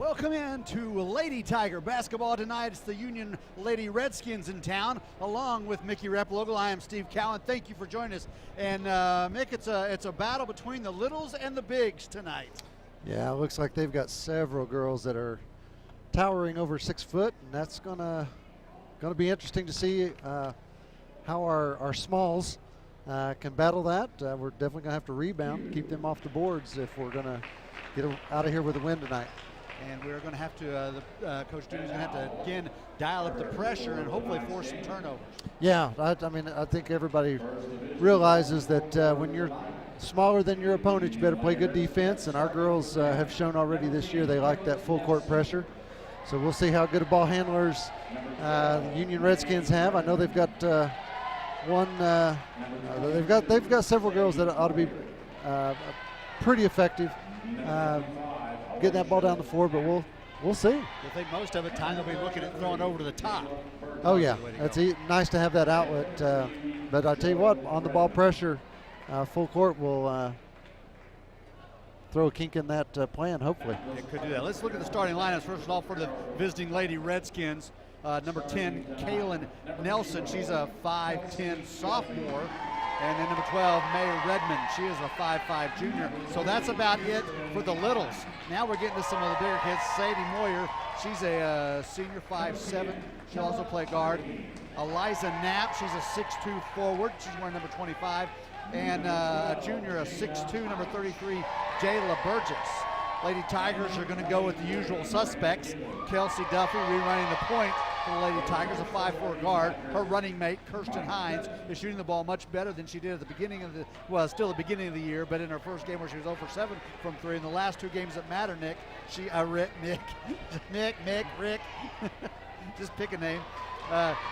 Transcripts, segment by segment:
Welcome in to Lady Tiger basketball tonight. It's the Union Lady Redskins in town, along with Mickey Replogle. I am Steve Cowan. Thank you for joining us. And Mick, it's a battle between the littles and the bigs tonight. Yeah, it looks like they've got several girls that are towering over 6 foot, and that's gonna be interesting to see how our smalls can battle that. We're definitely gonna have to rebound, keep them off the boards if we're gonna get out of here with a win tonight. And we're going to have to, Coach Dooney's going to have to, again, dial up the pressure and hopefully force some turnovers. Yeah, I mean, I think everybody realizes that when you're smaller than your opponent, you better play good defense, and our girls have shown already this year they like that full court pressure. So we'll see how good of ball handlers the Union Redskins have. I know they've got they've got several girls that ought to be pretty effective getting that ball down the floor, but we'll see. I think most of the time they'll be looking at throwing over to the top. Oh yeah, that's nice to have that outlet. But I tell you what, on the ball pressure, full court will throw a kink in that plan, hopefully. It could do that. Let's look at the starting lineups. First of all, for the visiting Lady Redskins, number 10, Kaylin Nelson. She's a 5'10 sophomore. And then number 12, May Redmond. She is a 5'5 junior. So that's about it for the littles. Now we're getting to some of the bigger kids. Sadie Moyer, she's a senior 5'7". She'll also play guard. Eliza Knapp, she's a 6'2 forward. She's wearing number 25. And a junior, a 6'2", number 33, Jayla Burgess. Lady Tigers are going to go with the usual suspects. Kelsey Duffy rerunning the point for the Lady Tigers, a 5'4 guard. Her running mate, Kirsten Hines, is shooting the ball much better than she did at the beginning of still the beginning of the year, but in her first game where she was 0 for 7 from 3. In the last 2 games that matter, Rick, just pick a name.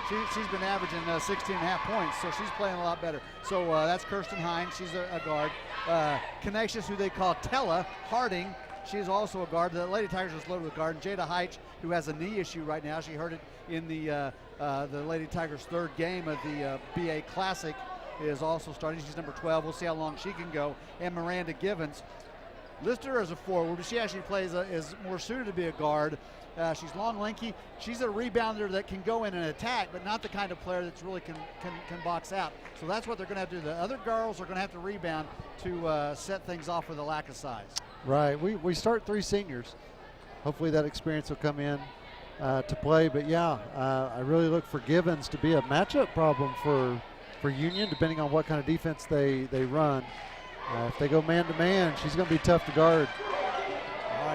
She's been averaging 16.5 points, so she's playing a lot better. So that's Kirsten Hines. She's a guard. Canisius, who they call Tella Harding, she's also a guard. The Lady Tigers is loaded with guard. And Jada Heitch, who has a knee issue right now. She hurt it in the Lady Tigers' 3rd game of the BA Classic, is also starting. She's number 12. We'll see how long she can go. And Miranda Givens, listed her as a forward, but she actually is more suited to be a guard. She's long, lanky. She's a rebounder that can go in and attack, but not the kind of player that's really can box out. So that's what they're going to have to do. The other girls are going to have to rebound to set things off with a lack of size. Right. We start 3 seniors. Hopefully that experience will come in to play. But yeah, I really look for Givens to be a matchup problem for Union, depending on what kind of defense they run. If they go man-to-man, she's going to be tough to guard.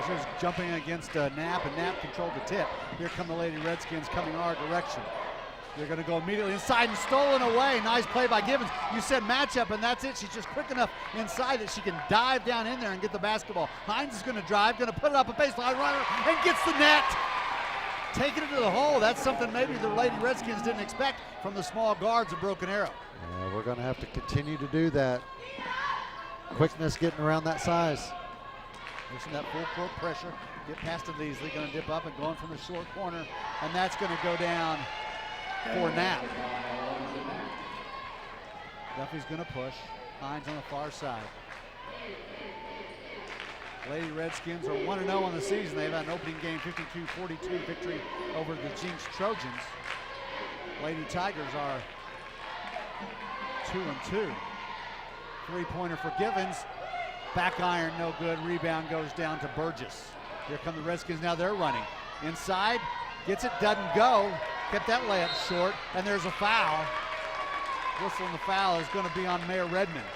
She was jumping against Knapp, and Knapp controlled the tip. Here come the Lady Redskins coming our direction. They're going to go immediately inside and stolen away. Nice play by Givens. You said matchup, and that's it. She's just quick enough inside that she can dive down in there and get the basketball. Hines is going to drive, going to put it up a baseline runner, and gets the net. Taking it to the hole. That's something maybe the Lady Redskins didn't expect from the small guards of Broken Arrow. Yeah, we're going to have to continue to do that. Quickness getting around that size. Using that full court pressure, get past it easily, going to dip up and going from the short corner, and that's going to go down for Knapp. Duffy's going to push. Hines on the far side. Lady Redskins are 1-0 on the season. They've had an opening game 52-42 victory over the Jinx Trojans. Lady Tigers are 2-2. 3-pointer for Givens. Back iron, no good. Rebound goes down to Burgess. Here come the Redskins. Now they're running. Inside, gets it, doesn't go. Kept that layup short, and there's a foul. Whistle and the foul is going to be on Mayor Redmond.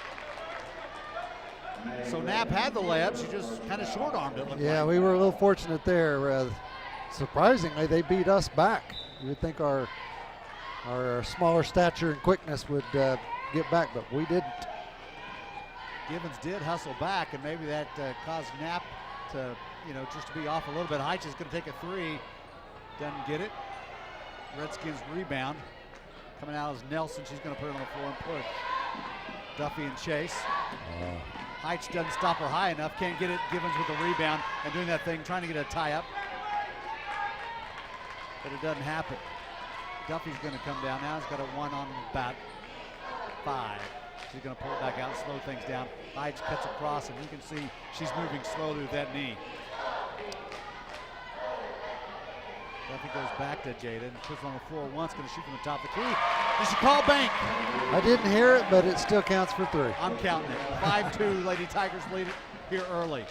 So Knapp had the layup. She just kind of short-armed it. Yeah, we were a little fortunate there. Surprisingly, they beat us back. You would think our smaller stature and quickness would get back, but we didn't. Givens did hustle back, and maybe that caused Knapp to, just to be off a little bit. Heitch is going to take a 3. Doesn't get it. Redskins rebound. Coming out is Nelson. She's going to put it on the floor and push. Duffy and Chase. Heitch doesn't stop her high enough. Can't get it. Givens with the rebound and doing that thing, trying to get a tie-up. But it doesn't happen. Duffy's going to come down now. He's got a 1 on about 5. She's going to pull it back out and slow things down. Heitch cuts across, and you can see she's moving slowly with that knee. Duffy goes back to Jada and puts it on the floor once, going to shoot from the top of the key. Did she call bank? I didn't hear it, but it still counts for 3. I'm counting it. 5-2, Lady Tigers lead it here early.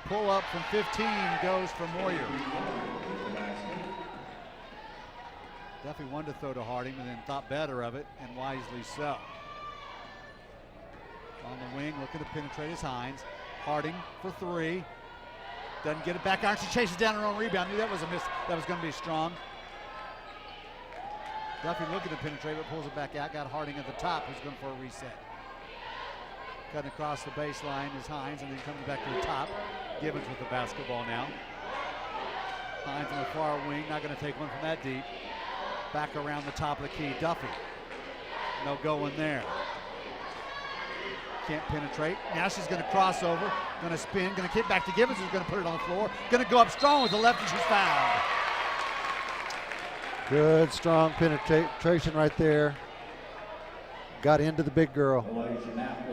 Pull up from 15 goes for Moyer. Duffy wanted to throw to Harding and then thought better of it, and wisely so. On the wing, looking to penetrate is Hines. Harding for 3. Doesn't get it back iron. She chases down her own rebound. Knew that was a miss. That was going to be strong. Duffy looking to penetrate, but pulls it back out. Got Harding at the top, who's going for a reset. Cutting across the baseline is Hines, and then coming back to the top. Givens with the basketball now. Hines on the far wing, not going to take one from that deep. Back around the top of the key. Duffy. No going there. Can't penetrate. Now she's going to cross over, going to spin, going to kick back to Givens, who's going to put it on the floor. Going to go up strong with the left, and she's fouled. Good, strong penetration right there. Got into the big girl.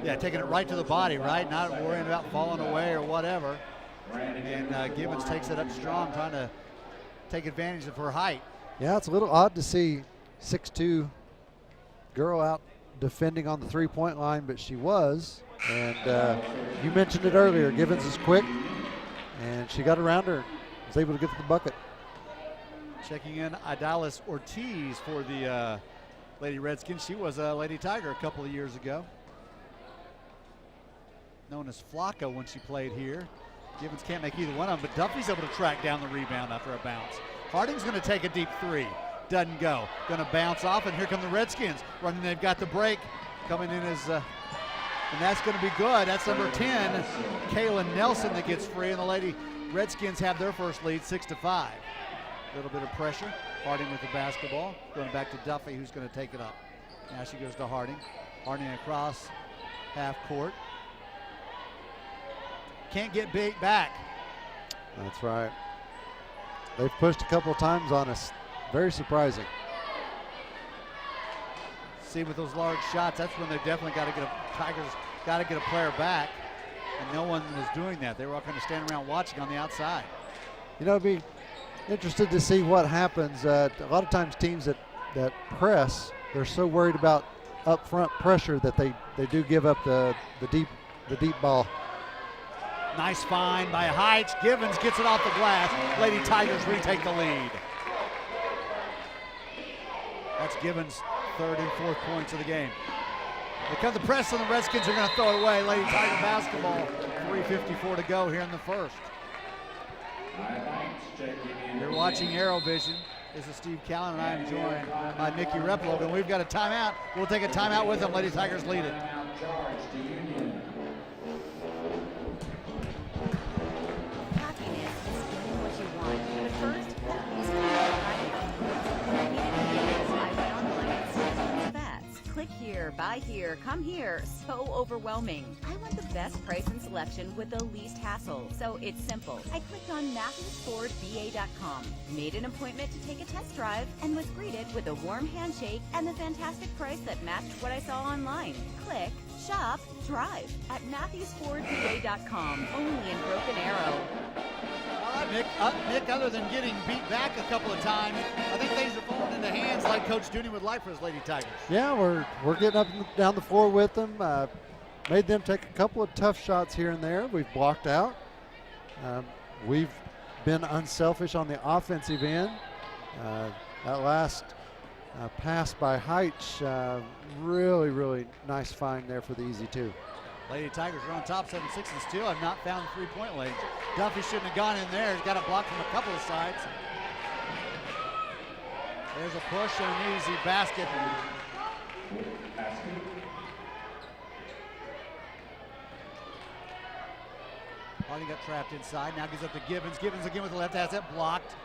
Yeah, taking it right to the body, right? Not worrying about falling away or whatever. And Givens takes it up strong, trying to take advantage of her height. Yeah, it's a little odd to see 6'2" girl out defending on the three-point line, but she was. And you mentioned it earlier, Givens is quick, and she got around her, was able to get to the bucket. Checking in Idalis Ortiz for the Lady Redskins. She was a Lady Tiger a couple of years ago. Known as Flocka when she played here. Givens can't make either one of them, but Duffy's able to track down the rebound after a bounce. Harding's going to take a deep 3. Doesn't go. Going to bounce off, and here come the Redskins. Running, they've got the break. Coming in as, and that's going to be good. That's number 10, Kaylin Nelson, that gets free, and the Lady Redskins have their first lead, 6-5. A little bit of pressure. Harding with the basketball. Going back to Duffy, who's going to take it up. Now she goes to Harding. Harding across half court. Can't get beat back. That's right. They've pushed a couple of times on us. Very surprising. See, with those large shots, that's when they definitely got to get Tigers got to get a player back, and no one was doing that. They were all kind of standing around watching on the outside. You know, I'd be interested to see what happens. A lot of times teams that press, they're so worried about up-front pressure that they do give up the deep ball. Nice find by Heights. Givens gets it off the glass. Lady Tigers retake the lead. That's Givens' 3rd and 4th points of the game. They come the press, and the Redskins are going to throw it away. Lady Tiger basketball. 3:54 to go here in the first. You're watching Aerovision. This is Steve Callan, and I am joined by Nikki Replow, and we've got a timeout. We'll take a timeout with them. Lady Tigers lead it. Click here, buy here, come here. So overwhelming. I want the best price and selection with the least hassle. So it's simple. I clicked on MatthewsFordVA.com, made an appointment to take a test drive, and was greeted with a warm handshake and the fantastic price that matched what I saw online. Click, shop, drive at MatthewsFordVA.com, only in Broken Arrow. Nick, other than getting beat back a couple of times, I think things are falling into hands like Coach Dooney would like for his Lady Tigers. Yeah, we're getting up and down the floor with them. Made them take a couple of tough shots here and there. We've blocked out. We've been unselfish on the offensive end. That last pass by Heitch, really, really nice find there for the easy 2. Lady Tigers are on top 7-6 and still have not found the three-point range. Duffy shouldn't have gone in there. He's got it blocked from a couple of sides. There's a push and an easy basket. Harding got trapped inside. Now gives up to Givens. Givens again with the left asset blocked.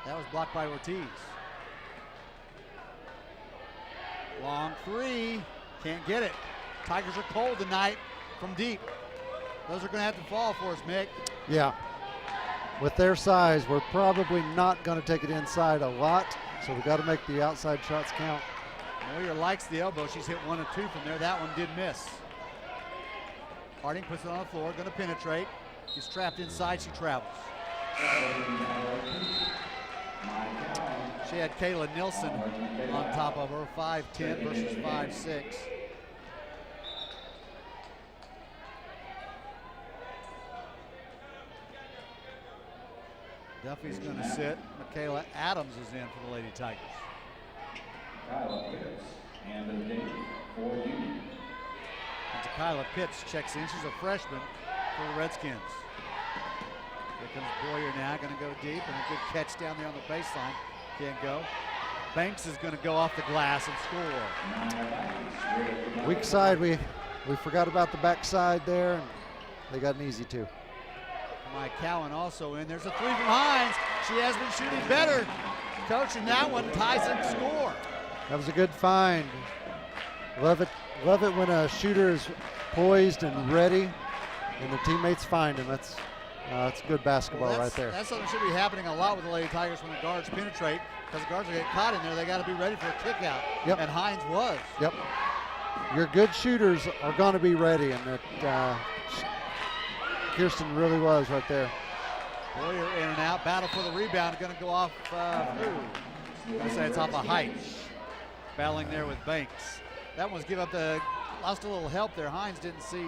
That was blocked by Ortiz. Long 3. Can't get it. Tigers are cold tonight from deep. Those are going to have to fall for us, Mick. Yeah. With their size, we're probably not going to take it inside a lot, so we've got to make the outside shots count. Moyer likes the elbow. She's hit 1 or 2 from there. That one did miss. Harding puts it on the floor, going to penetrate. He's trapped inside, she travels. She had Kayla Nilsson on top of her, 5'10" versus 5'6". Duffy's going to sit. Michaela Adams is in for the Lady Tigers. Kyla Pitts and the game for Union. And Kyla Pitts checks in. She's a freshman for the Redskins. Here comes Boyer now, going to go deep, and a good catch down there on the baseline. Can't go. Banks is going to go off the glass and score. Weak side, we forgot about the back side there, and they got an easy two. Mike Cowan also in. There's a three from Hines. She has been shooting better. Coaching that one, ties in score. That was a good find. Love it when a shooter is poised and ready, and the teammates find him. That's good basketball right there. That's something that should be happening a lot with the Lady Tigers when the guards penetrate, because the guards will get caught in there. They got to be ready for a kick out. Yep. And Hines was. Yep. Your good shooters are going to be ready, and that Kirsten really was right there. Boyer in and out. Battle for the rebound. Going to go off. I'm going to say it's off of Height. Battling there with Banks. That one's lost a little help there. Hines didn't see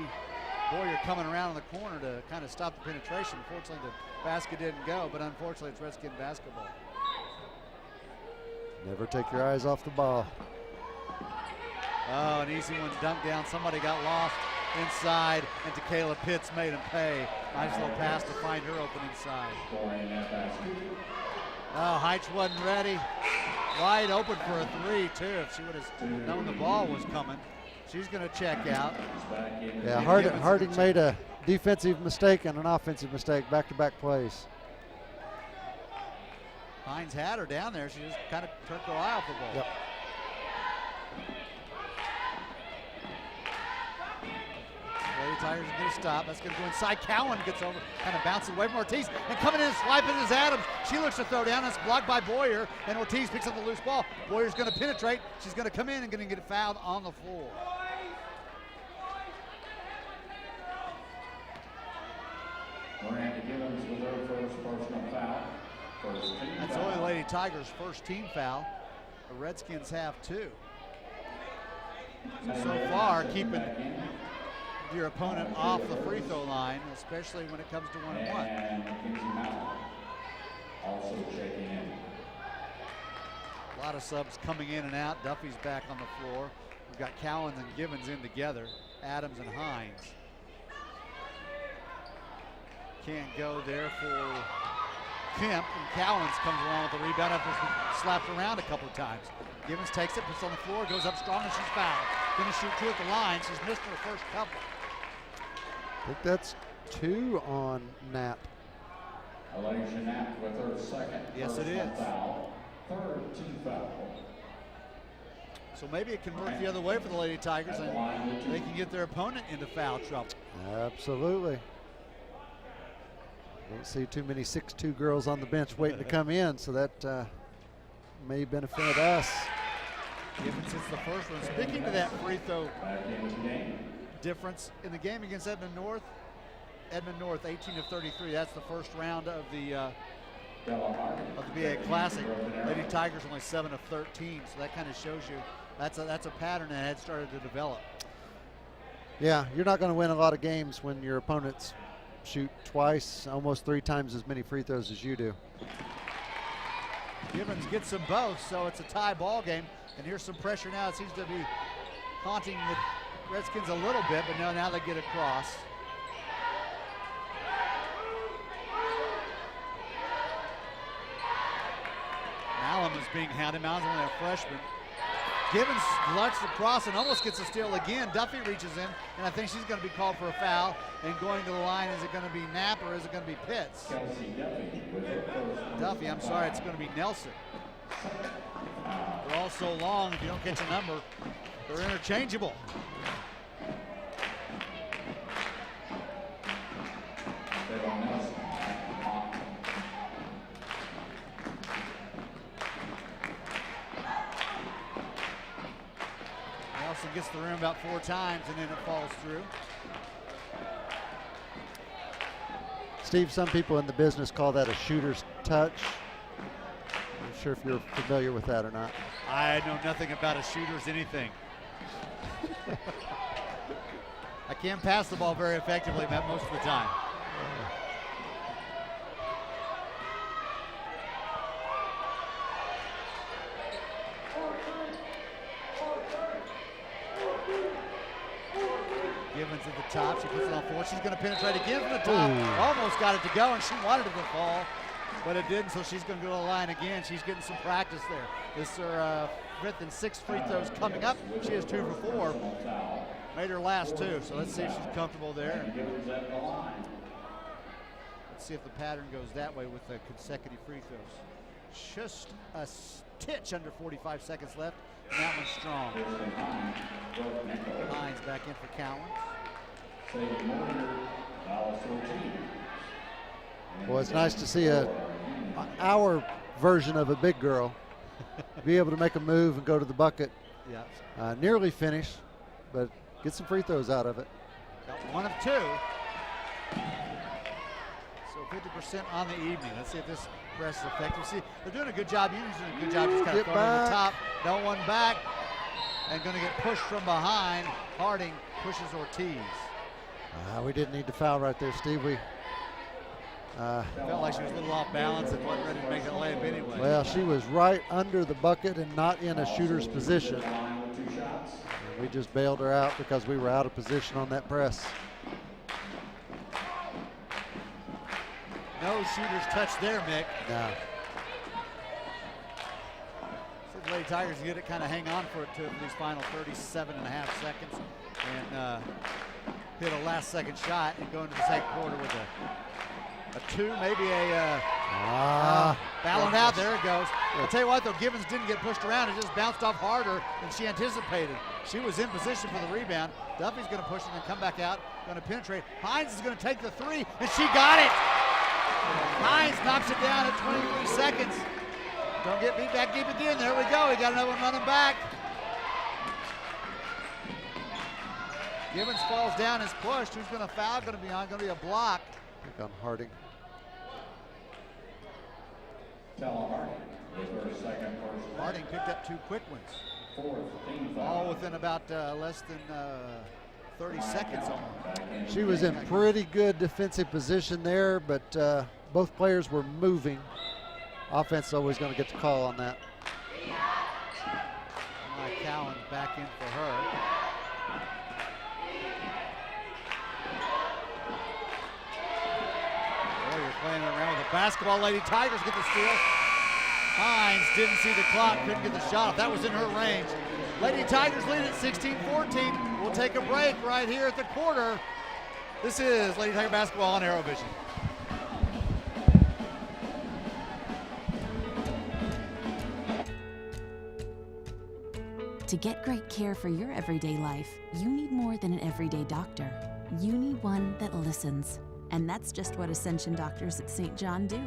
Boyer coming around in the corner to kind of stop the penetration. Fortunately, the basket didn't go, but unfortunately, it's Redskin basketball. Never take your eyes off the ball. Oh, an easy one dunked down. Somebody got lost inside, and Takayla Pitts made him pay. Nice little pass to find her open inside. Oh, Heights wasn't ready. Wide open for a three, too, if she would have known the ball was coming. She's going to check out. Yeah, Harding made a defensive mistake and an offensive mistake, back-to-back plays. Hines had her down there. She just kind of took her eye off the ball. Yep. Lady Tigers are going to stop. That's going to go inside. Cowan gets over, kind of bouncing away from Ortiz, and coming in and swiping is Adams. She looks to throw down. It's blocked by Boyer, and Ortiz picks up the loose ball. Boyer's going to penetrate. She's going to come in and going to get fouled on the floor. Miranda Gibbons with her first personal foul. That's only Lady Tigers' first team foul. The Redskins have two. So far, keeping your opponent off the free throw line, especially when it comes to 1-on-1. And Mackenzie Mallon also checking in. A lot of subs coming in and out. Duffy's back on the floor. We've got Cowens and Gibbons in together. Adams and Hines. Can't go there for Kemp, and Cowens comes along with the rebound after being slapped around a couple of times. Gibbons takes it, puts it on the floor, goes up strong, and she's fouled. Gonna shoot two at the line. She's missed her first couple. I think that's two on Knapp. Alicia Knapp with her second. Yes, it is. Foul. Third team foul. So maybe it can work the other way for the Lady Tigers, and they can get their opponent into foul trouble. Absolutely. Don't see too many 6'2" girls on the bench waiting to come in, so that may benefit us. Gibbons hits the first one. Speaking to that free throw difference in the game against Edmond North, 18 of 33. That's the first round of the BA Classic. Lady Tigers only 7 of 13, so that kind of shows you that's a pattern that had started to develop. Yeah, you're not going to win a lot of games when your opponents shoot twice, almost 3 times as many free throws as you do. Gibbons gets them both, so it's a tie ball game. And here's some pressure now. It seems to be haunting the Redskins a little bit, but now they get across. Malum is being hounded. Malum's only a freshman. Gibbons lurches across and almost gets a steal again. Duffy reaches in, and I think she's going to be called for a foul. And going to the line, is it going to be Knapp or is it going to be Pitts? Duffy, I'm sorry, it's going to be Nelson. They're all so long, if you don't catch a number, they're interchangeable. Nelson gets the rim about 4 times and then it falls through. Steve, some people in the business call that a shooter's touch. I'm not sure if you're familiar with that or not. I know nothing about a shooter's anything. I can't pass the ball very effectively most of the time. Givens at the top, she puts it on floor. She's going to penetrate again from the top. Ooh. Almost got it to go, and she wanted it to fall, but it didn't, so she's going to go to the line again. She's getting some practice there. This is her 5th and 6th free throws coming up. She has 2 for 4. Made her last 2, so let's see if she's comfortable there. Let's see if the pattern goes that way with the consecutive free throws. Just a stitch under 45 seconds left, and that one's strong. Hines back in for Cowan. Well, it's nice to see our version of a big girl be able to make a move and go to the bucket. Yeah. Nearly finish, but get some free throws out of it. Got 1 of 2. So 50% on the evening. Let's see if this press is effective. See, they're doing a good job. You're doing a good job just kind of Get throwing over the back. top. No one back. And going to get pushed from behind. Harding pushes Ortiz. We didn't need to foul right there, Steve. We Felt like she was a little off balance and wasn't ready to make that layup anyway. well, she was right under the bucket and not in a shooter's position. And we just bailed her out because we were out of position on that press. No shooter's touch there, Mick. Now, So the Lady Tigers get it, kind of hang on for it to these final 37.5 seconds, and hit a last-second shot and go into the second quarter with a 2, maybe a ballon out. There it goes. I'll tell you what, though, Givens didn't get pushed around. It just bounced off harder than she anticipated. She was in position for the rebound. Duffy's going to push it and come back out, going to penetrate. Hines is going to take the 3, and she got it. Hines knocks it down at 23 seconds. Don't get beat back deep again. There we go. We got another one running back. Givens falls down, is pushed. Who's going to foul? Going to be on. Going to be a block. I think on Harding. Harding picked up 2 quick ones. All within about less than 30 seconds almost. She was in pretty good defensive position there, but both players were moving. Offense is always going to get the call on that. Mike Cowan back in for her. Oh, you're playing around with the basketball. Lady Tigers get the steal. Hines didn't see the clock, couldn't get the shot. That was in her range. Lady Tigers lead at 16-14. We'll take a break right here at the quarter. This is Lady Tiger basketball on AeroVision. To get great care for your everyday life, you need more than an everyday doctor. You need one that listens. And that's just what Ascension doctors at St. John do.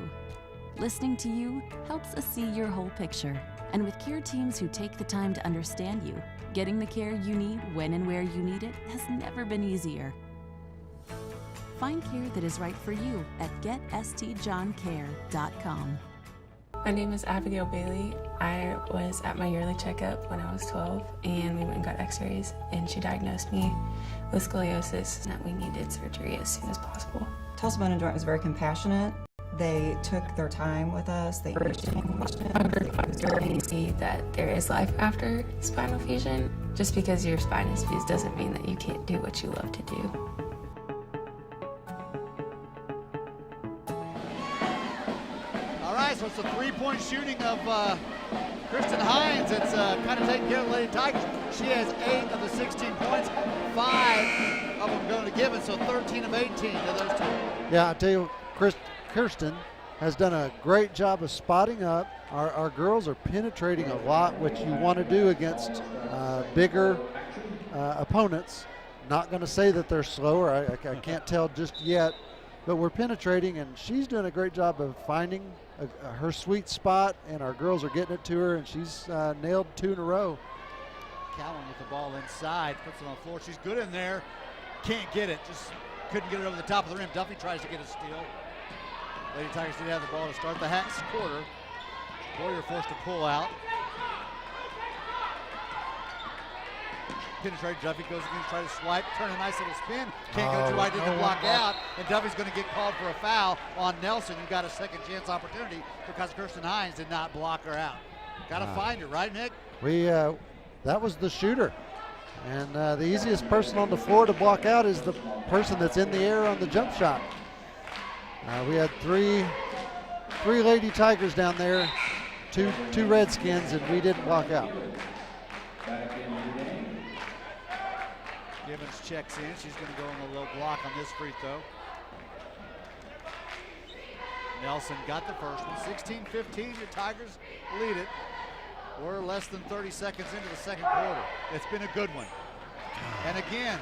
Listening to you helps us see your whole picture. And with care teams who take the time to understand you, getting the care you need when and where you need it has never been easier. Find care that is right for you at getstjohncare.com. My name is Abigail Bailey. I was at my yearly checkup when I was 12, and we went and got x-rays, and she diagnosed me with scoliosis and that we needed surgery as soon as possible. Tulsa Bone and Joint was very compassionate. They took their time with us. They You see that there is life after spinal fusion. Just because your spine is fused doesn't mean that you can't do what you love to do. All right, so it's a 3-point shooting of Kristen Hines. It's kind of taking care of the Lady Tigers. She has 8 of the 16 points, 5 of them going to Givens, so 13 of 18 to those 2. Yeah, I tell you, Kirsten has done a great job of spotting up. Our girls are penetrating a lot, which you want to do against bigger opponents. Not going to say that they're slower. I can't tell just yet, but we're penetrating, and she's doing a great job of finding her sweet spot, and our girls are getting it to her, and she's nailed 2 in a row. Cowan with the ball inside, puts it on the floor. She's good in there. Can't get it, just couldn't get it over the top of the rim. Duffy tries to get a steal. Lady Tigers did have the ball to start the quarter. Warrior forced to pull out. Penetrate, Duffy goes again to try to swipe, turn a nice little spin. Can't go too wide, didn't block out. And Duffy's going to get called for a foul on Nelson, who got a second chance opportunity because Kirsten Hines did not block her out. Got to find her, right, Nick? That was the shooter. And the easiest person on the floor to block out is the person that's in the air on the jump shot. We had three Lady Tigers down there, two Redskins, and we didn't block out. Gibbons checks in. She's going to go on the low block on this free throw. Nelson got the first one. 16-15, your Tigers lead it. We're less than 30 seconds into the second quarter. It's been a good one. And again,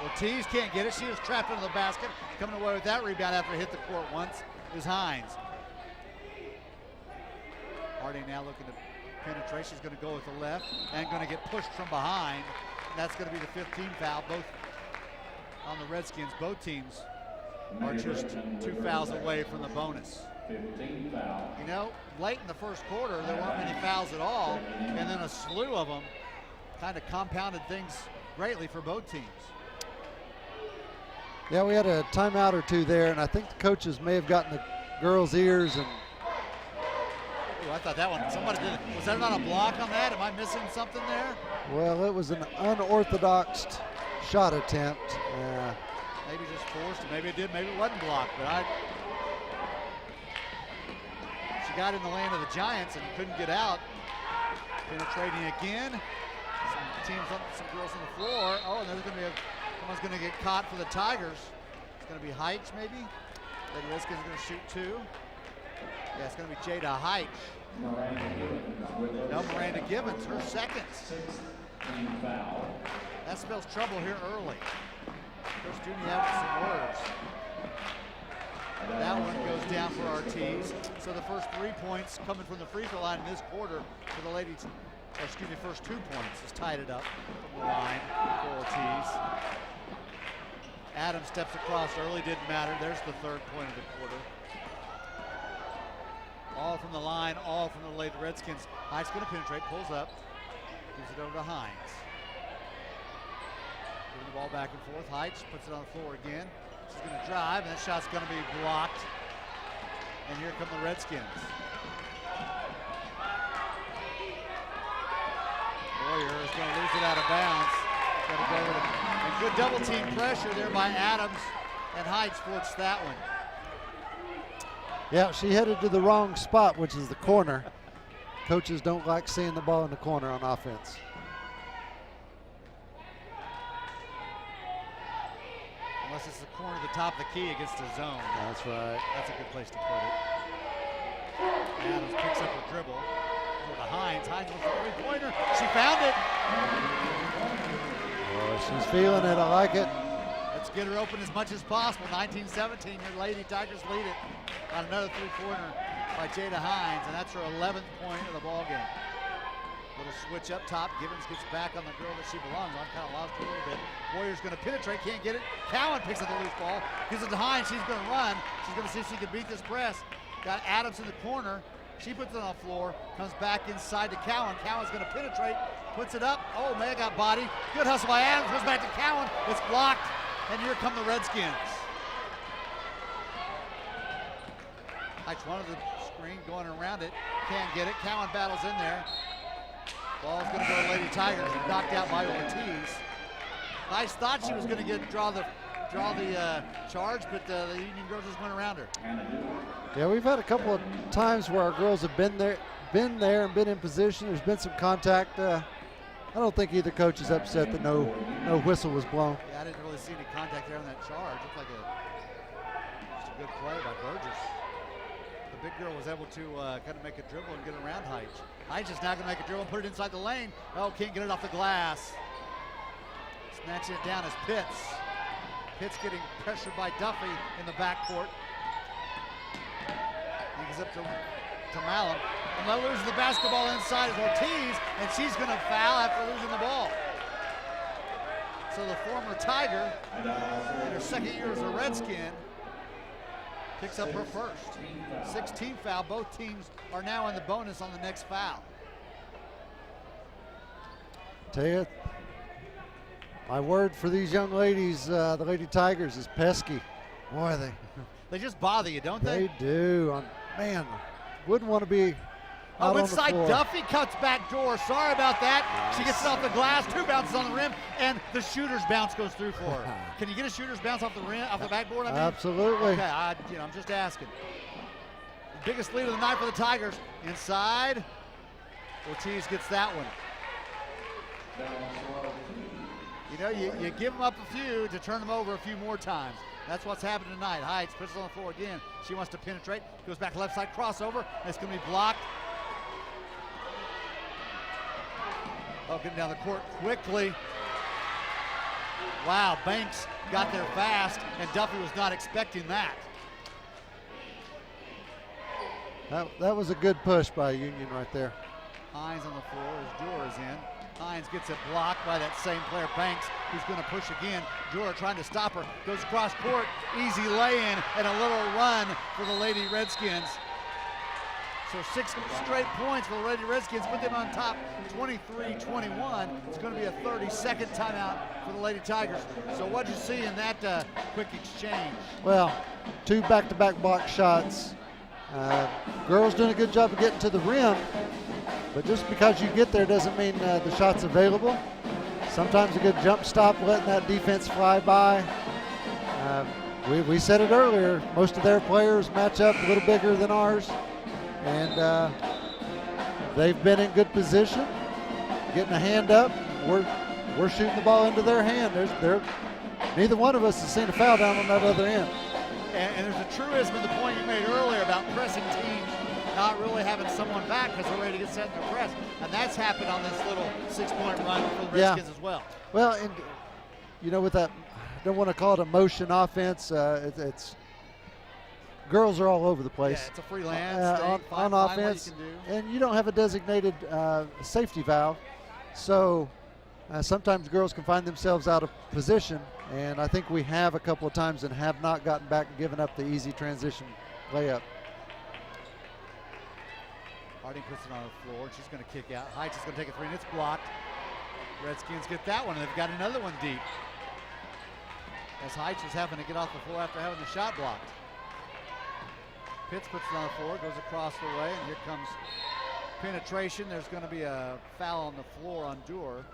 Ortiz can't get it. She was trapped under the basket. Coming away with that rebound after it hit the court once is Hines. Harding now looking to penetrate. She's going to go with the left and going to get pushed from behind. And that's going to be the 15th foul, both on the Redskins. Both teams are just 2 fouls away from the bonus. 15 foul. You know, late in the first quarter, there weren't many fouls at all, and then a slew of them kind of compounded things greatly for both teams. Yeah, we had a timeout or two there, and I think the coaches may have gotten the girls' ears. And I thought that one, somebody did. Was there not a block on that? Am I missing something there? well, it was an unorthodox shot attempt. Maybe just forced, maybe it did, maybe it wasn't blocked, but she got in the land of the Giants and couldn't get out. Penetrating again. Some girls on the floor. Oh, and there's going to be someone's going to get caught for the Tigers. It's going to be Heitch, maybe. Lady Redskins are going to shoot 2. Yeah, it's going to be Jada Heitch. No, Miranda Gibbons, her second. That spells trouble here early. Coach Dooney having some words. That one goes down for Ortiz. So the first 3 points coming from the free throw line in this quarter for the ladies. First 2 points has tied it up from the line for Ortiz. Adams steps across early, didn't matter. There's the 3rd point of the quarter. All from the line, all from the late Redskins. Hines going to penetrate, pulls up, gives it over to Hines. Moving the ball back and forth. Heitch puts it on the floor again. She's going to drive, and that shot's going to be blocked. And here come the Redskins. Warrior is going to lose it out of bounds. Going to go with it. And good double team pressure there by Adams, and Heitch forced that one. Yeah, she headed to the wrong spot, which is the corner. Coaches don't like seeing the ball in the corner on offense. Unless it's the corner at the top of the key against the zone. That's right. That's a good place to put it. Adams picks up her dribble. Over to Hines. Hines with the three-pointer. She found it. Oh, she's feeling it. I like it. Let's get her open as much as possible. 19-17, your Lady Tigers lead it on another three-pointer by Jada Hines, and that's her 11th point of the ball game. Little switch up top. Gibbons gets back on the girl that she belongs on. Kind of lost her a little bit. Warrior's going to penetrate, can't get it. Cowan picks up the loose ball. Gives it to Hines. She's going to run. She's going to see if she can beat this press. Got Adams in the corner. She puts it on the floor. Comes back inside to Cowan. Cowan's going to penetrate. Puts it up. Oh, man, got body. Good hustle by Adams. Goes back to Cowan. It's blocked. And here come the Redskins. Heitch wanted the screen going around it. Can't get it. Cowan battles in there. Ball's going to go to Lady Tigers. Knocked out by Ortiz. Heitch thought she was going to draw the charge, but the Union girls just went around her. Yeah, we've had a couple of times where our girls have been there and been in position. There's been some contact. I don't think either coach is upset that no whistle was blown. Yeah, I didn't really see any contact there on that charge. Looked like just a good play by Burgess. The big girl was able to kind of make a dribble and get around Heitch. Heitch is now going to make a dribble and put it inside the lane. Oh, can't get it off the glass. Snatching it down is Pitts. Pitts getting pressured by Duffy in the backcourt. He goes up to Malum. And they're losing the basketball inside is Ortiz, and she's going to foul after losing the ball. So the former Tiger, in her second year as a Redskin, Picks up her first. 16th foul. Both teams are now in the bonus on the next foul. Tell you, my word for these young ladies, the Lady Tigers, is pesky. Boy, They just bother you, don't they? They do. Man, wouldn't want to be out on the inside floor. Duffy cuts back door. Sorry about that. She gets it off the glass. 2 bounces on the rim, and the shooter's bounce goes through for her. Can you get a shooter's bounce off the rim, off the backboard? I mean? Absolutely. Okay, I'm just asking. The biggest lead of the night for the Tigers. Inside, Ortiz gets that one. You know, you give them up a few to turn them over a few more times. That's what's happening tonight. Heights puts it on the floor again. She wants to penetrate. Goes back left side crossover. And it's going to be blocked. Oh, getting down the court quickly. Wow, Banks got there fast, and Duffy was not expecting that. That was a good push by Union right there. Hines on the floor as Dura is in. Hines gets it blocked by that same player, Banks, who's going to push again. Dura trying to stop her. Goes across court. Easy lay-in and a little run for the Lady Redskins. So 6 straight points for the Lady Redskins, put them on top 23-21. It's going to be a 30-second timeout for the Lady Tigers. So what did you see in that quick exchange? Well, 2 back-to-back block shots. Girls doing a good job of getting to the rim, but just because you get there doesn't mean the shot's available. Sometimes a good jump stop, letting that defense fly by. We said it earlier, most of their players match up a little bigger than ours, and they've been in good position, getting a hand up. We're shooting the ball into their hand. Neither one of us has seen a foul down on that other end. And there's a truism in the point you made earlier about pressing teams not really having someone back because they're ready to get set in their press. And that's happened on this little 6-point run for the Redskins as well. Well, and you know, with that, I don't want to call it a motion offense. It's girls are all over the place. Yeah, it's a free land on offense, and you don't have a designated safety valve. So sometimes girls can find themselves out of position, and I think we have a couple of times and have not gotten back and given up the easy transition layup. Harding puts it on the floor. She's going to kick out. Heights is going to take a 3, and it's blocked. Redskins get that one, and they've got another one deep. As Heights was having to get off the floor after having the shot blocked. Pitts puts it on the floor, goes across the way, and here comes penetration. There's going to be a foul on the floor on Dewar.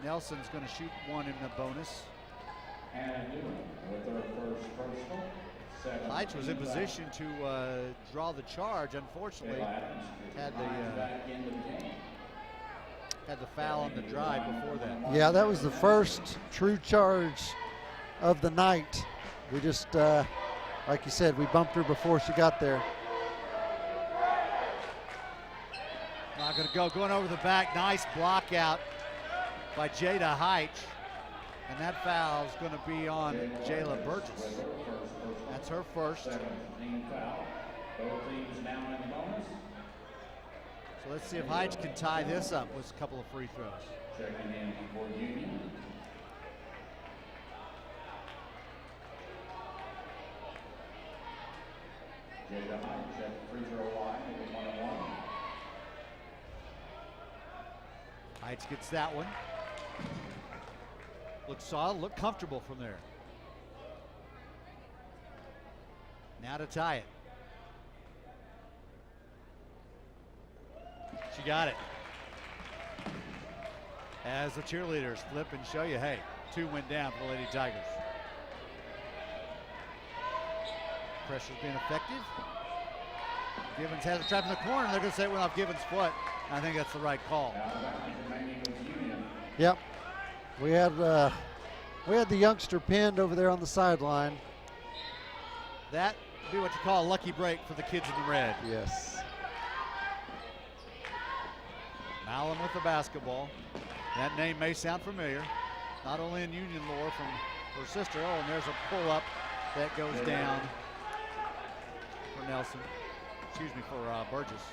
Nelson's going to shoot one in the bonus. And with her first personal. Heights was in position to draw the charge. Unfortunately, had the foul on the drive before that. Yeah, that was the first true charge of the night. We just, like you said, we bumped her before she got there. Not going to go. Going over the back. Nice block out by Jada Heights. And that foul is going to be on Jayla Burgess. That's her first. 17 foul. Both teams now in the bonus. So let's see if Heights can tie this up with a couple of free throws. Checking in for Union. Jada Heights at free throw line with 1-1. Heights gets that one. Looks solid, look comfortable from there. Now to tie it. She got it. As the cheerleaders flip and show you, hey, 2 went down for the Lady Tigers. Pressure's being effective. Givens has it trapped in the corner. They're going to say it went off Givens' foot. I think that's the right call. Yep. We had the youngster pinned over there on the sideline. That would be what you call a lucky break for the kids in the red. Yes. Mallon with the basketball. That name may sound familiar, not only in Union lore from her sister. Oh, and there's a pull-up that goes down for Nelson. Excuse me, for Burgess.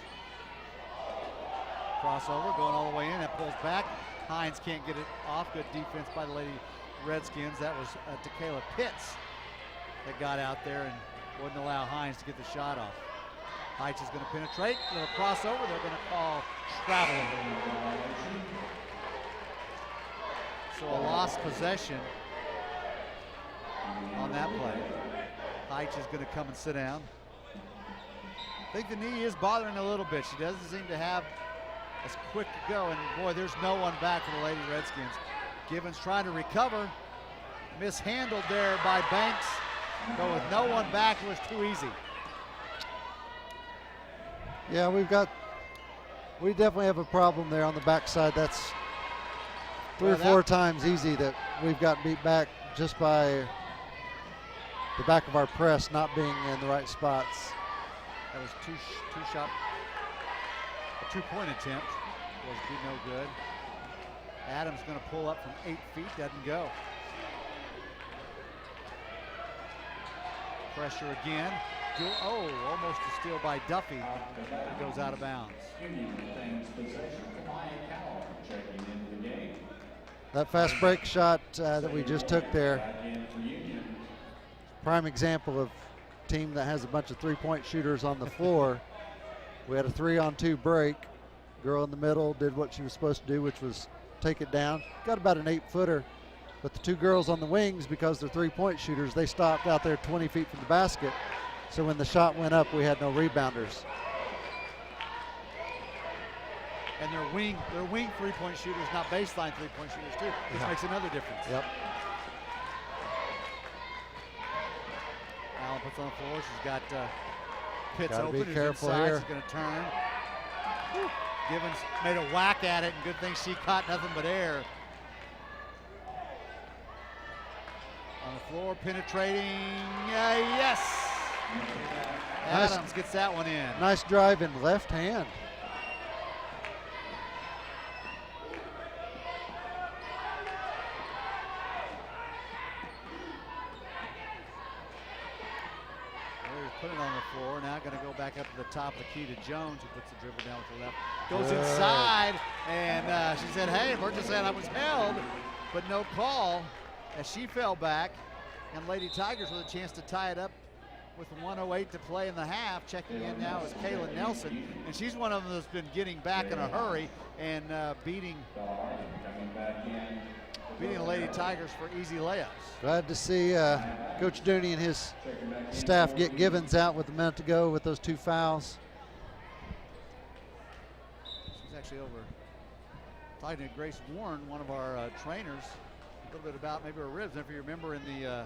Crossover going all the way in. That pulls back. Hines can't get it off. Good defense by the Lady Redskins. That was Takayla Pitts that got out there and wouldn't allow Hines to get the shot off. Heitz is going to penetrate, little crossover, they're going to call travel. So a lost possession on that play. Heitz is going to come and sit down. I think the knee is bothering a little bit. She doesn't seem to have as quick to go, and boy, there's no one back for the Lady Redskins. Givens trying to recover, mishandled there by Banks, but with no one back, it was too easy. Yeah, we definitely have a problem there on the backside. That's three or four times easy that we've got beat back just by the back of our press not being in the right spots. That was a two-point attempt. Was no good. Adams going to pull up from 8 feet, doesn't go. Pressure again. Almost a steal by Duffy. It goes out of bounds. That fast break shot that we just took there, prime example of a team that has a bunch of three-point shooters on the floor. We had a 3-on-2 break. Girl in the middle did what she was supposed to do, which was take it down. Got about an 8-footer, but the two girls on the wings, because they're three-point shooters, they stopped out there 20 feet from the basket. So when the shot went up, we had no rebounders. And they're wing three-point shooters, not baseline three-point shooters too, which makes another difference. Yep. Allen puts on the floor. She's got Pitts Gotta open. be careful inside. here. She's going to turn. Whew. Givens made a whack at it, and good thing she caught nothing but air. On the floor, penetrating. Yes! Adams gets that one in. Nice drive in left hand. Put it on the floor. Now going to go back up to the top of the key to Jones, who puts the dribble down with the left. Goes inside, and she said, hey, Virgil said I was held, but no call as she fell back. And Lady Tigers with a chance to tie it up with 1:08 to play in the half. Checking in now is Kaylin Nelson, and she's one of them that's been getting back in a hurry and beating the Lady Tigers for easy layups. Glad to see Coach Dooney and his staff get Givens out with a minute to go with those two fouls. She's actually over talking to Grace Warren, one of our trainers, a little bit about maybe her ribs. If you remember in the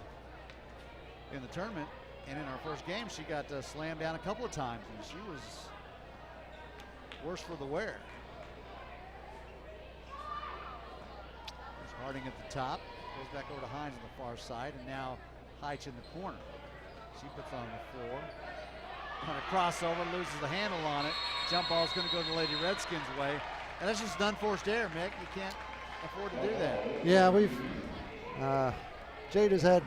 tournament and in our first game, she got slammed down a couple of times, and she was worse for the wear. Harding at the top, goes back over to Hines on the far side, and now Heitz in the corner. She puts on the floor. Kind of crossover, loses the handle on it. Jump ball is going to go the Lady Redskins' way. And that's just an unforced error, Mick. You can't afford to do that. Yeah, we've Jade has had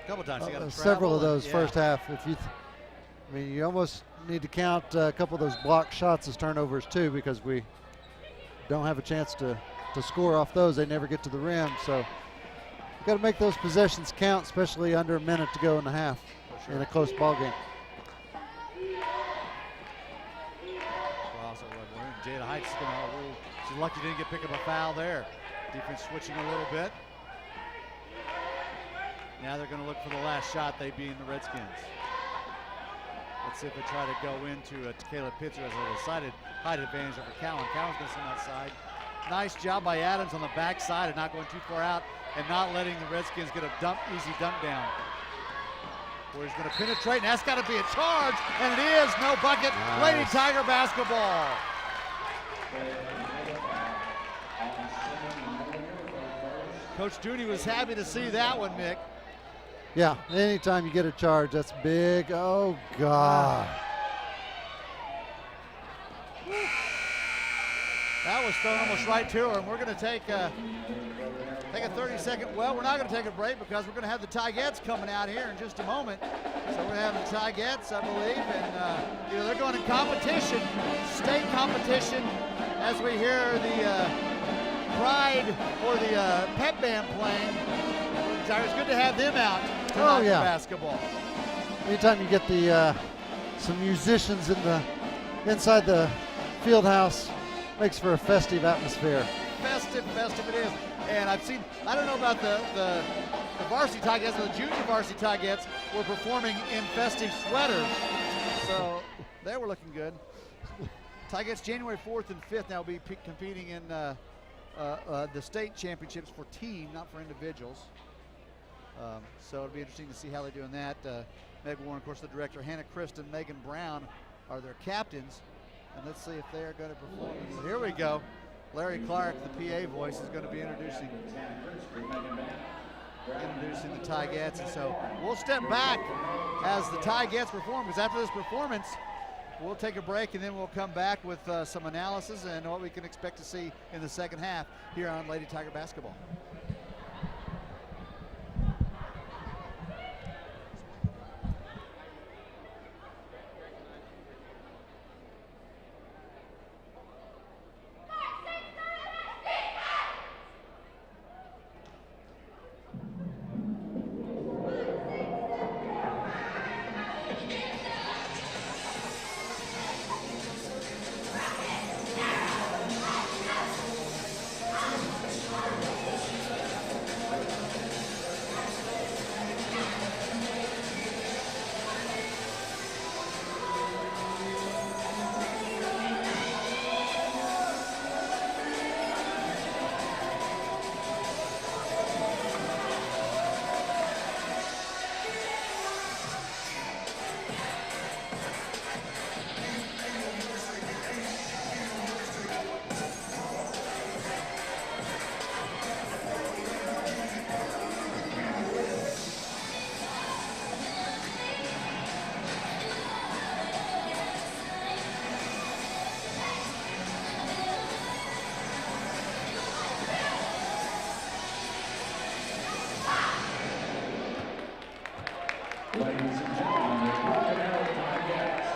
A couple times. several of those first half. I mean, you almost need to count a couple of those blocked shots as turnovers too, because we don't have a chance to score off those. They never get to the rim, so you've got to make those possessions count, especially under a minute to go in the half in a close ball game. Jada Heitz is going to rule. She's lucky she didn't pick up a foul there. Defense switching a little bit. Now they're going to look for the last shot, they being the Redskins. Let's see if they try to go into Takayla Pitts, who has a decided height advantage over Cowan. Cowan's going to send outside. Nice job by Adams on the backside and not going too far out and not letting the Redskins get a easy dunk down. Where he's going to penetrate, and that's got to be a charge, and it is. No bucket. Nice. Lady Tiger basketball. Coach Dooney was happy to see that one, Mick. Yeah, anytime you get a charge, that's big. Oh, God. That was thrown almost right to her, and we're going to take a 30-second. Well, we're not going to take a break because we're going to have the Tigettes coming out here in just a moment. So we're going to have the Tigettes, I believe, and they're going in competition, state competition, as we hear the Pride or the pep band playing. It's good to have them out. Tiger yeah. basketball. Anytime you get the some musicians inside the field house, makes for a festive atmosphere. Festive it is. And I've seen, I don't know about the varsity Tigers, but the junior varsity Tigers were performing in festive sweaters. So they were looking good. Tigers January 4th and 5th now will be competing in the state championships for team, not for individuals. So it'll be interesting to see how they're doing that. Meg Warren, of course, the director. Hannah Christ and Megan Brown are their captains. And let's see if they are going to perform. Here we go. Larry Clark, the PA voice, is going to be introducing the Tigers. And so we'll step back as the Tigers perform, because after this performance, we'll take a break and then we'll come back with some analysis and what we can expect to see in the second half here on Lady Tiger Basketball. Ladies and gentlemen, the Broken Arrow Tigers.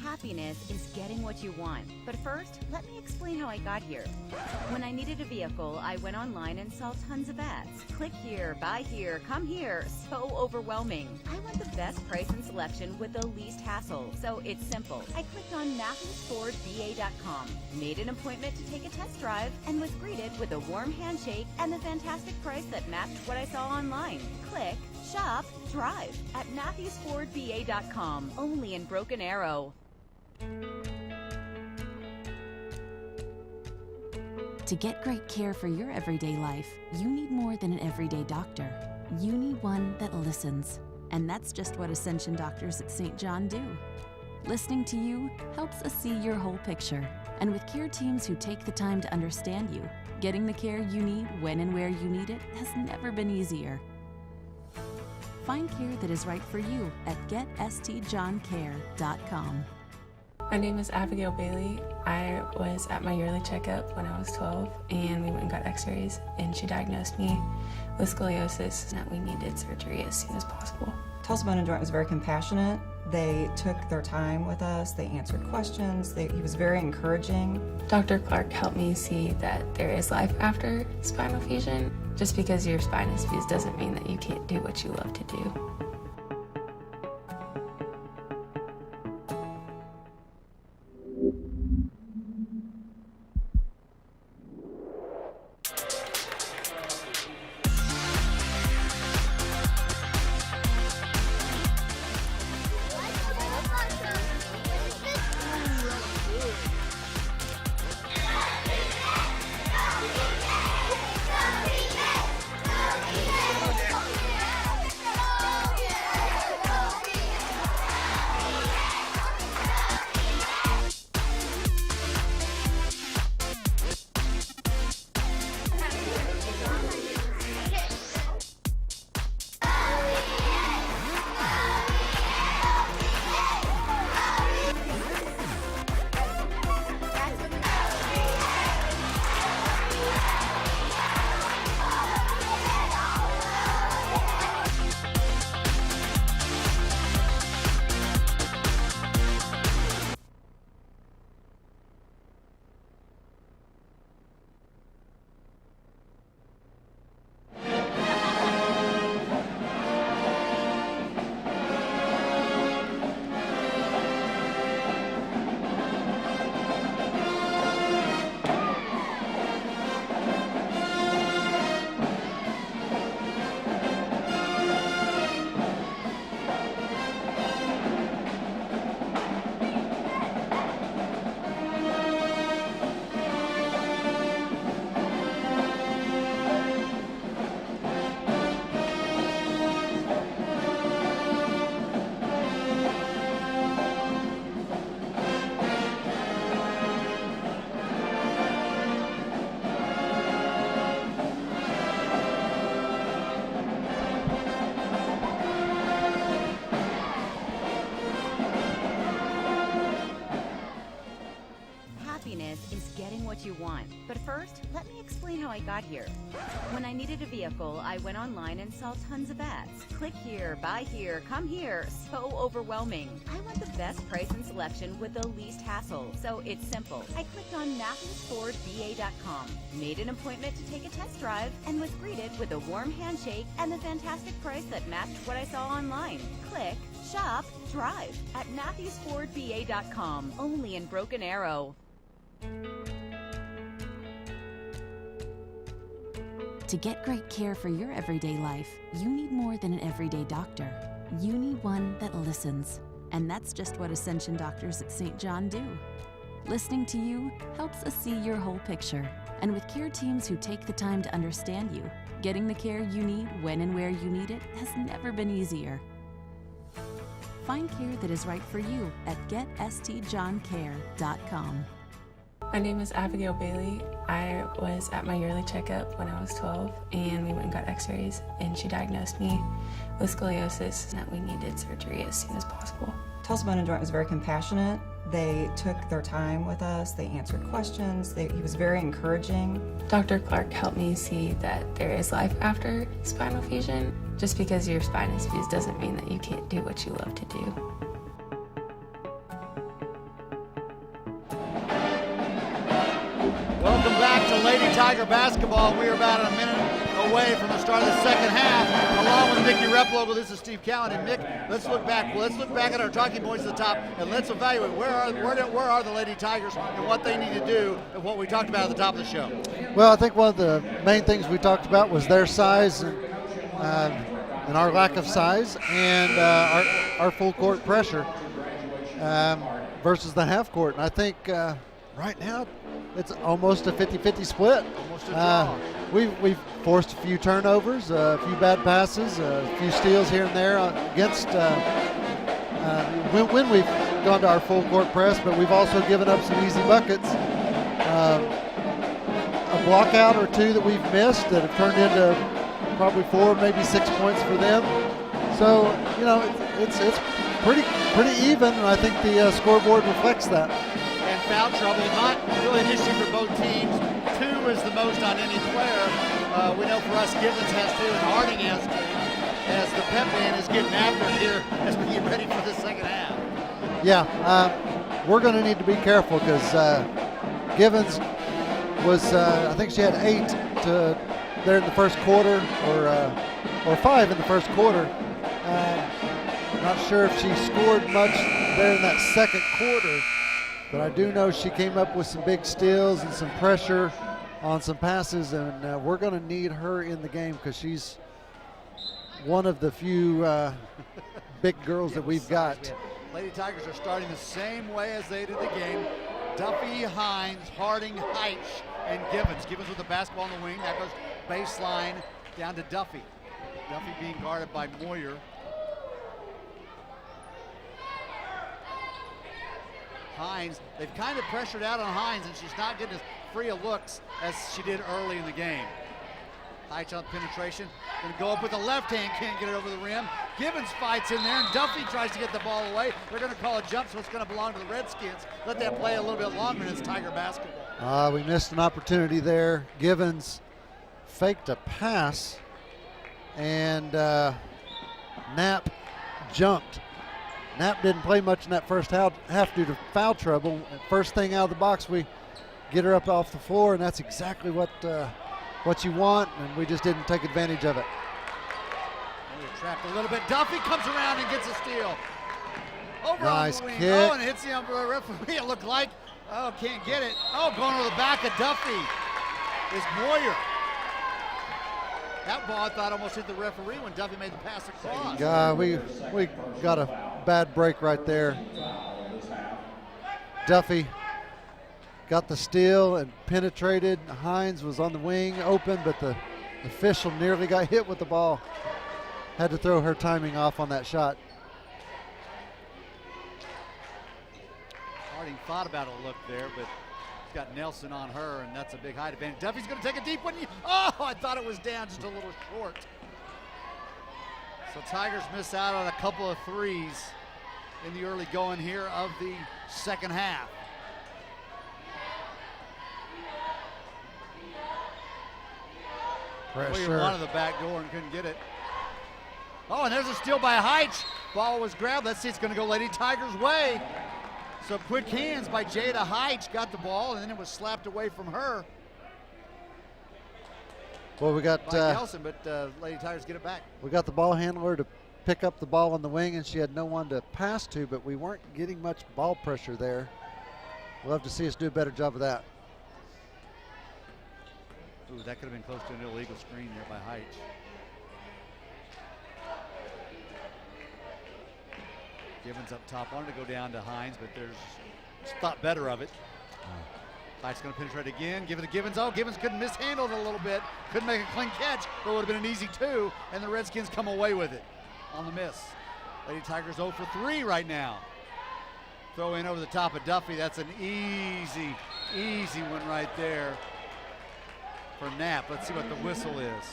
Happiness is getting what you want. But first, let me explain how I got here. When I needed a vehicle, I went online and saw tons of ads. Click here, buy here, come here. So overwhelming. I want the best price and selection with the least hassle. So it's simple. I clicked on MatthewsFordVA.com, made an appointment to take a test drive, and was greeted with a warm handshake and the fantastic price that matched what I saw online. Click, shop, drive at MatthewsFordVA.com, only in Broken Arrow. To get great care for your everyday life, you need more than an everyday doctor. You need one that listens. And that's just what Ascension doctors at St. John do. Listening to you helps us see your whole picture. And with care teams who take the time to understand you, getting the care you need when and where you need it has never been easier. Find care that is right for you at getstjohncare.com. My name is Abigail Bailey. I was at my yearly checkup when I was 12, and we went and got x-rays, and she diagnosed me with scoliosis and that we needed surgery as soon as possible. Tulsa Bone and Joint was very compassionate. They took their time with us. They answered questions. He was very encouraging. Dr. Clark helped me see that there is life after spinal fusion. Just because your spine is fused doesn't mean that you can't do what you love to do. Is getting what you want. But first, let me explain how I got here. When I needed a vehicle, I went online and saw tons of ads. Click here, buy here, come here. So overwhelming. I want the best price and selection with the least hassle. So it's simple. I clicked on MatthewsFordBA.com, made an appointment to take a test drive, and was greeted with a warm handshake and the fantastic price that matched what I saw online. Click, shop, drive at MatthewsFordBA.com, only in Broken Arrow. To get great care for your everyday life, you need more than an everyday doctor. You need one that listens. And that's just what Ascension doctors at St. John do. Listening to you helps us see your whole picture. And with care teams who take the time to understand you, getting the care you need when and where you need it has never been easier. Find care that is right for you at getstjohncare.com. My name is Abigail Bailey. I was at my yearly checkup when I was 12, and we went and got x-rays, and she diagnosed me with scoliosis and that we needed surgery as soon as possible. Tulsa Bone and Joint was very compassionate. They took their time with us. They answered questions. He was very encouraging. Dr. Clark helped me see that there is life after spinal fusion. Just because your spine is fused doesn't mean that you can't do what you love to do. Welcome back to Lady Tiger basketball. We are about a minute away from the start of the second half. Along with Mickey Replogle, this is Steve Cowan. And Mick, let's look back. Let's look back at our talking points at the top, and let's evaluate where are the Lady Tigers and what they need to do, and what we talked about at the top of the show. Well, I think one of the main things we talked about was their size and our lack of size, and our full court pressure versus the half court. And I think right now it's almost a 50-50 split. Almost a draw. We've forced a few turnovers, a few bad passes, a few steals here and there against when we've gone to our full court press, but we've also given up some easy buckets. A block out or two that we've missed that have turned into probably 4, maybe 6 points for them. So, you know, it's pretty even, and I think the scoreboard reflects that. And foul trouble, not really an issue for both teams. 2 is the most on any player. We know for us, Givens has 2 and Harding has 2. as the pep band is getting after it here as we get ready for the second half. Yeah, we're going to need to be careful because Givens was, I think she had 8 there in the first quarter, or 5 in the first quarter. Not sure if she scored much there in that second quarter, but I do know she came up with some big steals and some pressure on some passes, and we're going to need her in the game because she's one of the few big girls that we've got. Lady Tigers are starting the same way as they did the game. Duffy, Hines, Harding, Heitch, and Givens. Givens with the basketball on the wing. That goes baseline down to Duffy. Duffy being guarded by Moyer. Hines, they've kind of pressured out on Hines, and she's not getting as free of looks as she did early in the game. Heitch on penetration, gonna go up with the left hand, can't get it over the rim. Givens fights in there, and Duffy tries to get the ball away. They're gonna call a jump, so it's gonna belong to the Redskins. Let that play a little bit longer, and it's Tiger basketball. We missed an opportunity there. Givens faked a pass, and Knapp jumped. Knapp didn't play much in that first half due to foul trouble. First thing out of the box, we get her up off the floor, and that's exactly what you want, and we just didn't take advantage of it. We're trapped a little bit. Duffy comes around and gets a steal. Over nice on the wing. kick. Oh, and hits the referee, it looked like. Oh, can't get it. Oh, going over the back of Duffy is Moyer. That ball, I thought, almost hit the referee when Duffy made the pass across. We got a bad break right there. Duffy got the steal and penetrated. Hines was on the wing open, but the official nearly got hit with the ball. Had to throw her timing off on that shot. Harding thought about a look there, but he's got Nelson on her, and that's a big height advantage. Duffy's going to take a deep one. Oh, I thought it was down just a little short. So Tigers miss out on a couple of threes in the early going here of the second half. Pressure. Moyer wanted the back door and couldn't get it. Oh, and there's a steal by Heitch. Ball was grabbed. Let's see, it's going to go Lady Tigers' way. So quick hands by Jada Heitch, got the ball, and then it was slapped away from her. Well, we got by Nelson, but Lady Tigers get it back. We got the ball handler to pick up the ball on the wing, and she had no one to pass to, but we weren't getting much ball pressure there. We'll have to see us do a better job of that. Ooh, that could have been close to an illegal screen there by Heitch. Givens up top, wanted to go down to Hines, but there's thought better of it. Heitch going to penetrate again, give it to Givens. Oh, Givens couldn't mishandle it a little bit. Couldn't make a clean catch, but it would have been an easy 2, and the Redskins come away with it on the miss. Lady Tigers 0 for 3 right now. Throw in over the top of Duffy. That's an easy one right there for Knapp. Let's see what the whistle is.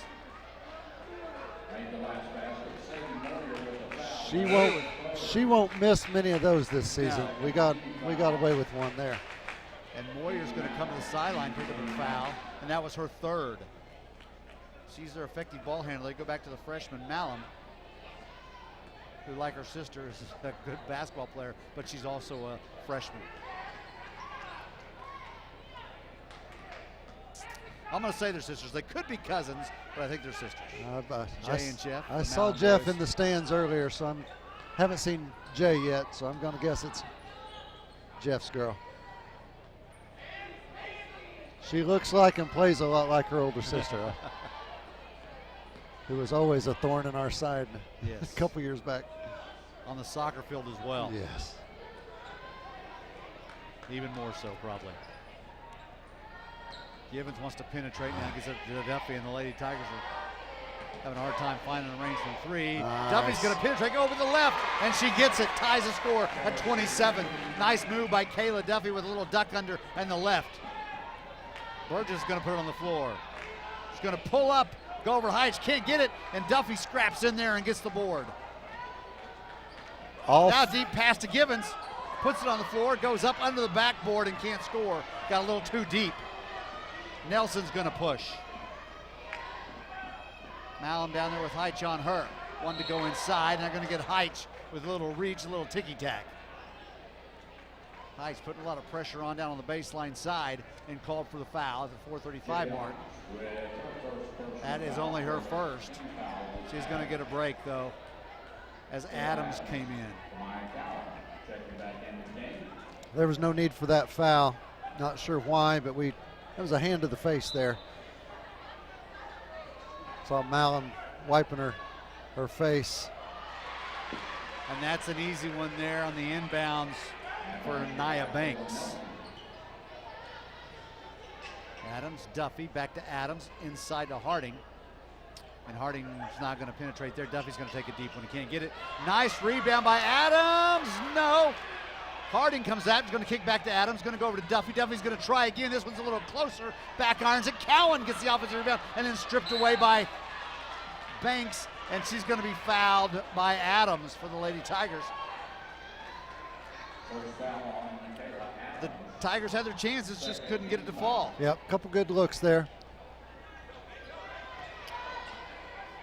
She won't miss many of those this season. No. We got away with one there. And Moyer's going to come to the sideline, pick up a foul, and that was her third. She's their effective ball handler. They go back to the freshman Malum, who, like her sister, is a good basketball player, but she's also a freshman. I'm going to say they're sisters. They could be cousins, but I think they're sisters. Jay and Jeff. I saw Malum Jeff boys. in the stands earlier, so haven't seen Jay yet, so I'm going to guess it's Jeff's girl. She looks like and plays a lot like her older sister, who was always a thorn in our side Yes. a couple years back. On the soccer field as well. Yes. Even more so, probably. Givens wants to penetrate now, gets it to Duffy, and the Lady Tigers are having a hard time finding a range from 3. Nice. Duffy's going to penetrate, go over the left, and she gets it, ties the score at 27. Nice move by Kayla Duffy with a little duck under and the left. Burgess is going to put it on the floor. She's going to pull up, go over Heitch, can't get it, and Duffy scraps in there and gets the board. Now deep pass to Givens, puts it on the floor, goes up under the backboard and can't score. Got a little too deep. Nelson's going to push. Malum down there with Heitch on her. one to go inside, and they're going to get Heitch with a little reach, a little ticky-tack. Heitch putting a lot of pressure on down on the baseline side and called for the foul at the 4:35 mark. That is only her first. She's going to get a break, though, as Adams came in. There was no need for that foul. Not sure why, but there was a hand to the face there. Saw Malin wiping her face. And that's an easy one there on the inbounds for Nia Banks. Adams, Duffy, back to Adams, inside to Harding. And Harding's not going to penetrate there. Duffy's going to take a deep one. He can't get it. Nice rebound by Adams. No. Harding comes out. He's going to kick back to Adams. Going to go over to Duffy. Duffy's going to try again. This one's a little closer. Back irons it. Cowan gets the offensive rebound and then stripped away by Banks. And she's going to be fouled by Adams for the Lady Tigers. The Tigers had their chances, just couldn't get it to fall. Yep, a couple good looks there.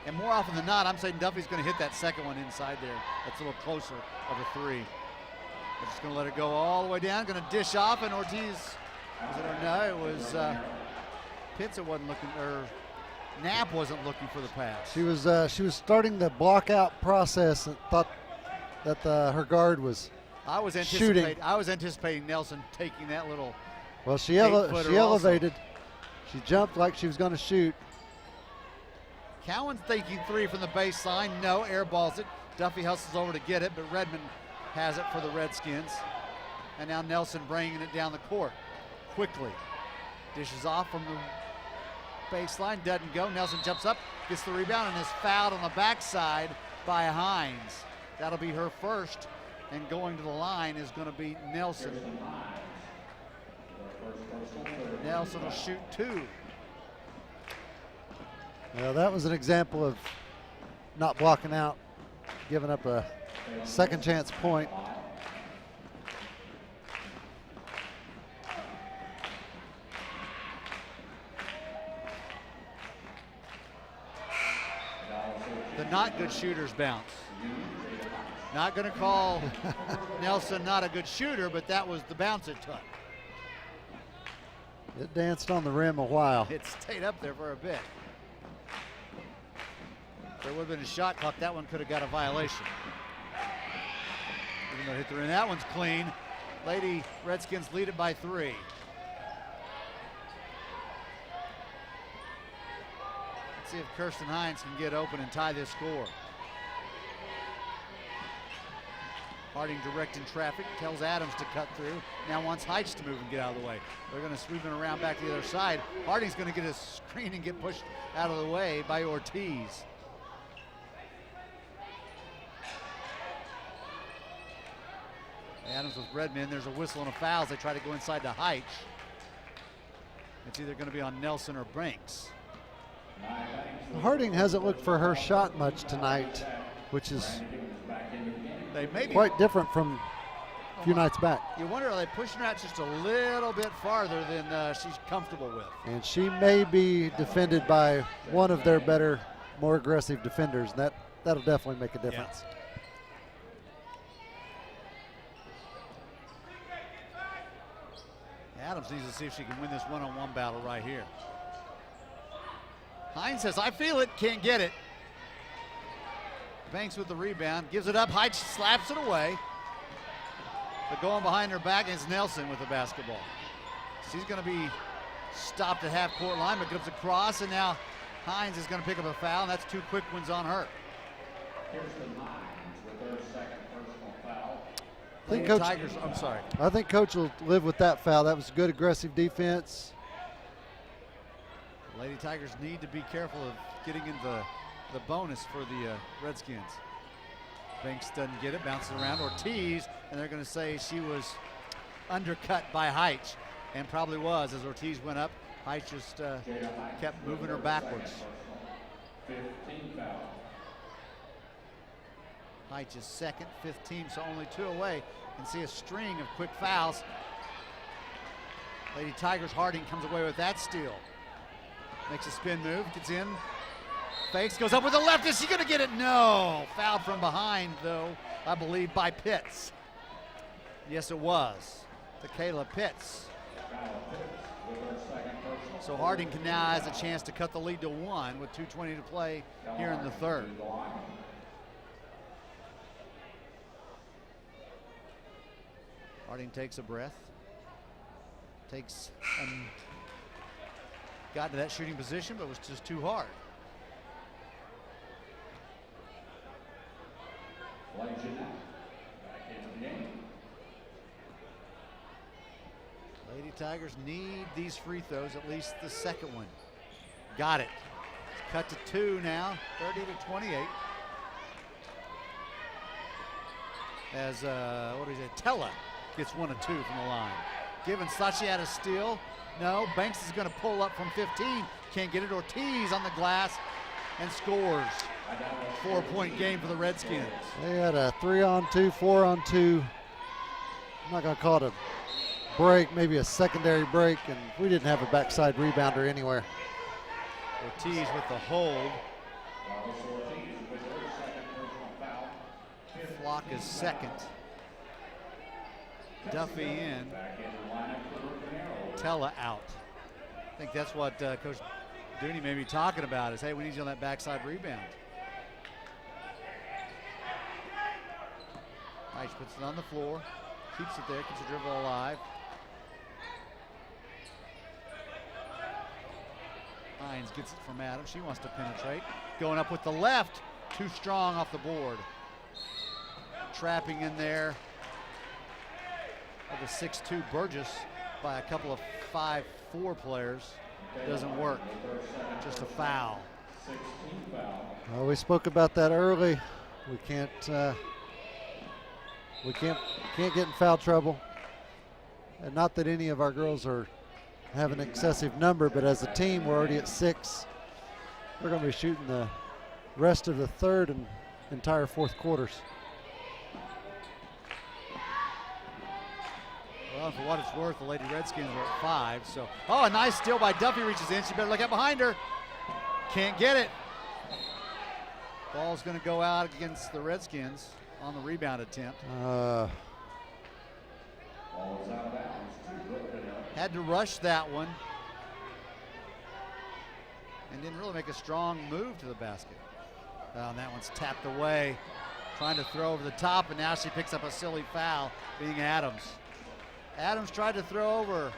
And more often than not, I'm saying Duffy's going to hit that second one inside there. That's a little closer of a three. They're just going to let it go all the way down. Going to dish off, and Ortiz, it was Pitts wasn't looking, or Knapp wasn't looking for the pass. She was starting the block out process and thought that her guard was shooting. I was anticipating Nelson taking that little. Well, she elevated. She jumped like she was going to shoot. Cowan's thinking three from the baseline. No, airballs it. Duffy hustles over to get it, but Redmond has it for the Redskins. And now Nelson bringing it down the court quickly. Dishes off from the baseline, doesn't go. Nelson jumps up, gets the rebound, and is fouled on the backside by Hines. That'll be her first, and going to the line is going to be Nelson. Nelson will shoot two. Yeah, that was an example of not blocking out, giving up a second chance point. The not good shooters bounce. Not going to call Nelson not a good shooter, but that was the bounce it took. It danced on the rim a while. It stayed up there for a bit. If there would have been a shot clock, that one could have got a violation. Even though it hit the rim, that one's clean. Lady Redskins lead it by 3. Let's see if Kirsten Hines can get open and tie this score. Harding directing traffic, tells Adams to cut through. Now wants Heitch to move and get out of the way. They're going to sweep it around back to the other side. Harding's going to get a screen and get pushed out of the way by Ortiz. Adams with Redmond. There's a whistle and a foul as they try to go inside to Heitch. It's either going to be on Nelson or Banks. Harding hasn't looked for her shot much tonight, which is quite different from a few nights back. You wonder, are they pushing her out just a little bit farther than she's comfortable with? And she may be defended by one of their better, more aggressive defenders. That'll definitely make a difference. Yeah. Adams needs to see if she can win this one-on-one battle right here. Hines says, I feel it, can't get it. Banks with the rebound, gives it up, Heitch slaps it away. But going behind her back is Nelson with the basketball. She's going to be stopped at half-court line, but comes across, and now Hines is going to pick up a foul, and that's 2 quick ones on her. I think I think Coach will live with that foul. That was good aggressive defense. Lady Tigers need to be careful of getting into the bonus for the Redskins. Banks doesn't get it, bounces around. Ortiz, and they're going to say she was undercut by Heitch, and probably was as Ortiz went up. Heitch just kept moving her backwards. 15 foul. Heitch is second, 15, so only 2 away. And see a string of quick fouls. Lady Tigers Harding comes away with that steal. Makes a spin move, gets in, Fakes, goes up with the left. Is she going to get it? No. Fouled from behind, though, I believe, by Pitts. Yes, it was. To Kayla Pitts. So Harding now has a chance to cut the lead to 1 with 2:20 to play here in the third. Harding takes a breath. Got to that shooting position, but was just too hard. Lady Tigers need these free throws, at least the second one. Got it. It's cut to 2 now, 30-28. As, Tella gets 1 of 2 from the line. Givens thought she had a steal. No, Banks is going to pull up from 15. Can't get it. Ortiz on the glass and scores. 4-point game for the Redskins. They had a 3-on-2, 4-on-2. I'm not going to call it a break, maybe a secondary break, and we didn't have a backside rebounder anywhere. Ortiz with the hold. Flock is second. Duffy in. Tella out. I think that's what Coach Dooney may be talking about is, hey, we need you on that backside rebound. Nice, puts it on the floor. Keeps it there, keeps the dribble alive. Hines gets it from Adams. She wants to penetrate. Going up with the left. Too strong off the board. Trapping in there of the 6'2 Burgess by a couple of 5'4 players. Doesn't work. Just a foul. Well, we spoke about that early. We can't get in foul trouble. And not that any of our girls have an excessive number, but as a team, we're already at 6. We're going to be shooting the rest of the third and entire fourth quarters. Well, for what it's worth, the Lady Redskins were at 5. So, a nice steal by Duffy. Reaches in. She better look out behind her. Can't get it. Ball's going to go out against the Redskins on the rebound attempt. Had to rush that one. And didn't really make a strong move to the basket. And that one's tapped away. Trying to throw over the top, and now she picks up a silly foul, being Adams. Adams tried to throw over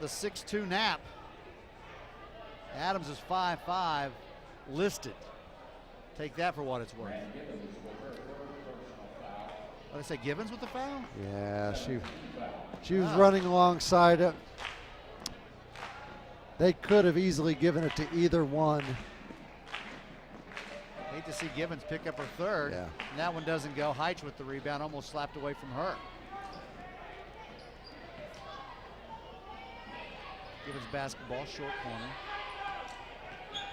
the 6'2 Knapp. Adams is 5'5", listed. Take that for what it's worth. What did I say, Givens with the foul? Yeah, she was running alongside it. They could have easily given it to either one. Hate to see Givens pick up her third. Yeah. And that one doesn't go. Heitch with the rebound, almost slapped away from her. Givens basketball, short corner.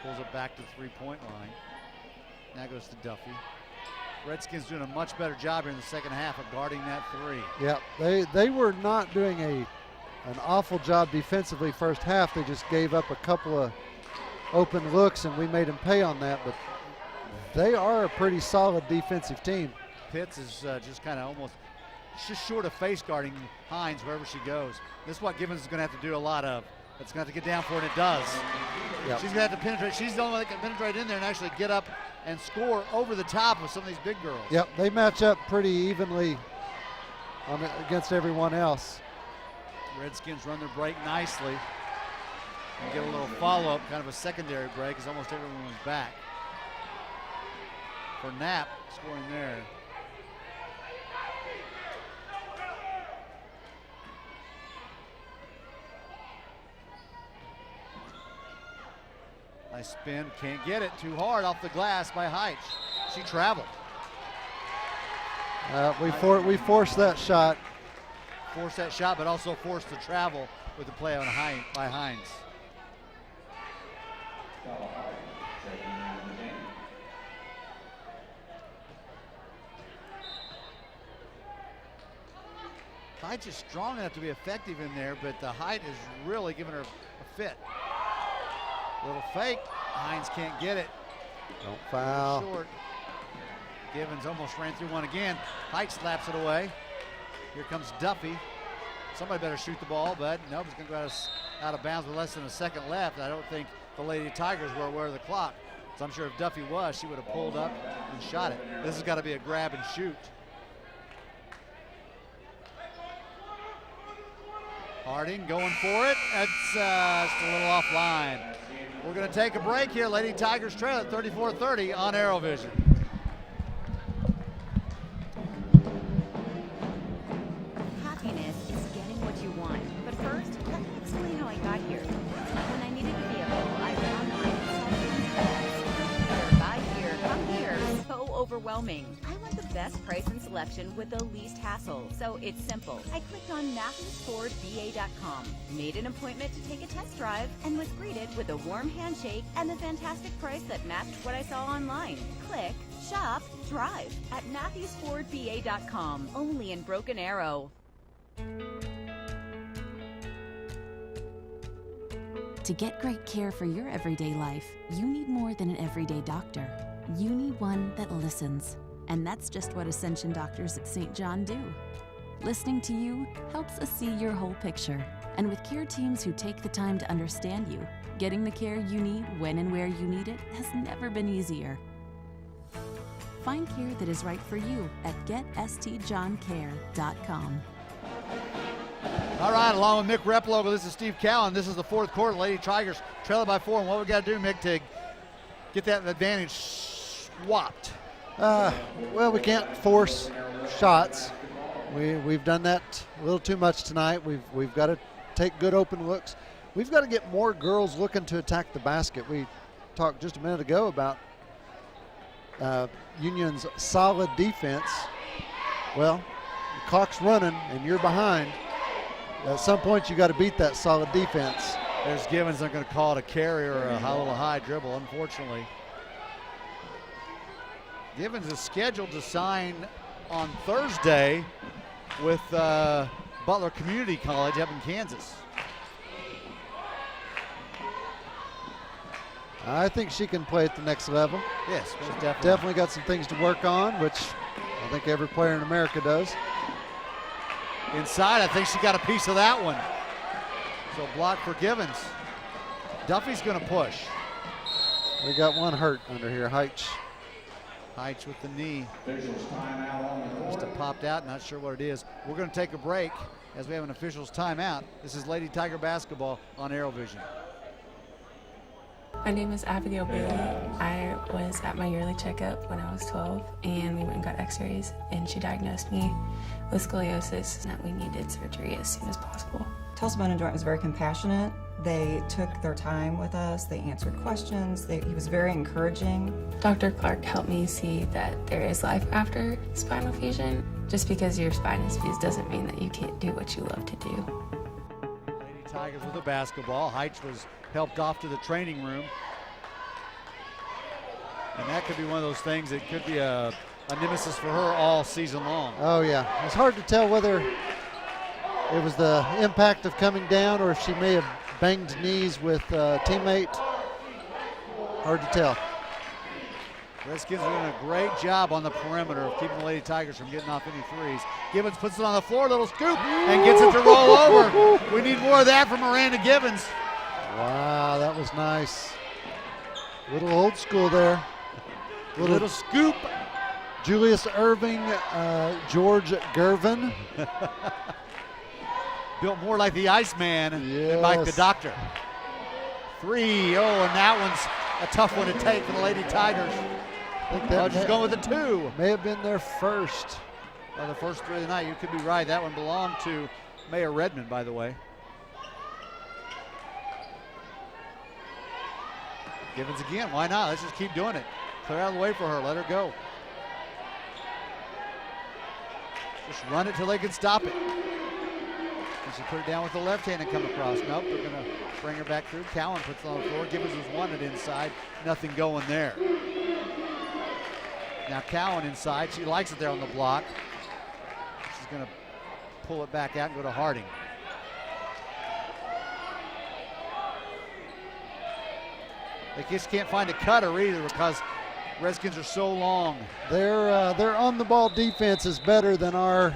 Pulls it back to the three-point line. Now goes to Duffy. Redskins doing a much better job here in the second half of guarding that 3. Yeah, they were not doing an awful job defensively first half. They just gave up a couple of open looks, and we made them pay on that. But they are a pretty solid defensive team. Pitts is just kind of almost just short of face guarding Hines wherever she goes. This is what Givens is going to have to do a lot of. It's going to have to get down for it, and it does. Yep. She's going to have to penetrate. She's the only one that can penetrate in there and actually get up and score over the top of some of these big girls. Yep, they match up pretty evenly against everyone else. Redskins run their break nicely and get a little follow-up, kind of a secondary break as almost everyone was back. For Knapp, scoring there. Nice spin, can't get it. Too hard off the glass by Heitch. She traveled. We forced that shot. Forced that shot, but also forced the travel with the play on by Hines. Heitch is strong enough to be effective in there, but the height is really giving her a fit. Little fake, Hines can't get it. Don't foul. Short. Givens almost ran through one again. Height slaps it away. Here comes Duffy. Somebody better shoot the ball, but nope, it's going to go out of bounds with less than a second left. I don't think the Lady Tigers were aware of the clock. So I'm sure if Duffy was, she would have pulled up and shot it. This has got to be a grab and shoot. Harding going for it. That's just a little offline. We're going to take a break here. Lady Tigers trail at 34-30 on Arrowvision. Happiness is getting what you want. But first, let me explain how I got here. When I needed a vehicle, I went online and saw buy here, come here. So overwhelming. I want the best price and selection with the least hassle. So it's simple. I clicked on MatthewsFordBA.com, made an appointment to take a test drive, and was greeted with a warm handshake and the fantastic price that matched what I saw online. Click, shop, drive at MatthewsFordBA.com, only in Broken Arrow. To get great care for your everyday life, you need more than an everyday doctor. You need one that listens. And that's just what Ascension doctors at St. John do. Listening to you helps us see your whole picture. And with care teams who take the time to understand you, getting the care you need when and where you need it has never been easier. Find care that is right for you at getstjohncare.com. All right, along with Mick Replogo, this is Steve Cowan. This is the fourth quarter. Lady Tigers trailing by 4. And what we got to do, Mick, to get that advantage swapped? Well, we can't force shots. We've done that a little too much tonight. We've got to take good open looks. We've got to get more girls looking to attack the basket. We talked just a minute ago about Union's solid defense. Well, the clock's running and you're behind. At some point, you got to beat that solid defense. There's Givens. They're going to call it a carry or a little high dribble, unfortunately. Givens is scheduled to sign on Thursday with Butler Community College up in Kansas. I think she can play at the next level. Yes, definitely. Definitely got some things to work on, which I think every player in America does. Inside, I think she got a piece of that one. So block for Givens. Duffy's going to push. We got one hurt under here, Heitch. Heitch with the knee. Just popped out, not sure what it is. We're going to take a break as we have an official's timeout. This is Lady Tiger basketball on Arrowvision. My name is Abigail Bailey. I was at my yearly checkup when I was 12, and we went and got x-rays, and she diagnosed me with scoliosis and that we needed surgery as soon as possible. Tulsa Bone and Joint was very compassionate. They took their time with us. They answered questions. He was very encouraging. Dr. Clark helped me see that there is life after spinal fusion. Just because your spine is fused doesn't mean that you can't do what you love to do. Lady Tigers with the basketball. Heitch was helped off to the training room. And that could be one of those things that could be a nemesis for her all season long. Oh, yeah. It's hard to tell whether it was the impact of coming down or if she may have banged knees with a teammate. Hard to tell. Redskins are doing a great job on the perimeter of keeping the Lady Tigers from getting off any threes. Givens puts it on the floor, little scoop, and gets it to roll over. We need more of that from Miranda Givens. Wow, that was nice. Little old school there. Little scoop. Julius Irving, George Gervin. Built more like the Iceman than Yes. like the Doctor. 3, and that one's a tough one to take for the Lady Tigers. I think that Just going with the 2. may have been their first. The first 3 of the night, you could be right. That one belonged to Mayor Redmond, by the way. Givens again, why not? Let's just keep doing it. Clear out of the way for her, let her go. Just run it till they can stop it. And she put it down with the left hand and come across. Nope, they're gonna bring her back through. Cowan puts it on the floor. Givens was wanted inside, nothing going there. Now Cowan inside, she likes it there on the block. She's gonna pull it back out and go to Harding. They just can't find a cutter either because Redskins are so long. Their on-the-ball defense is better than our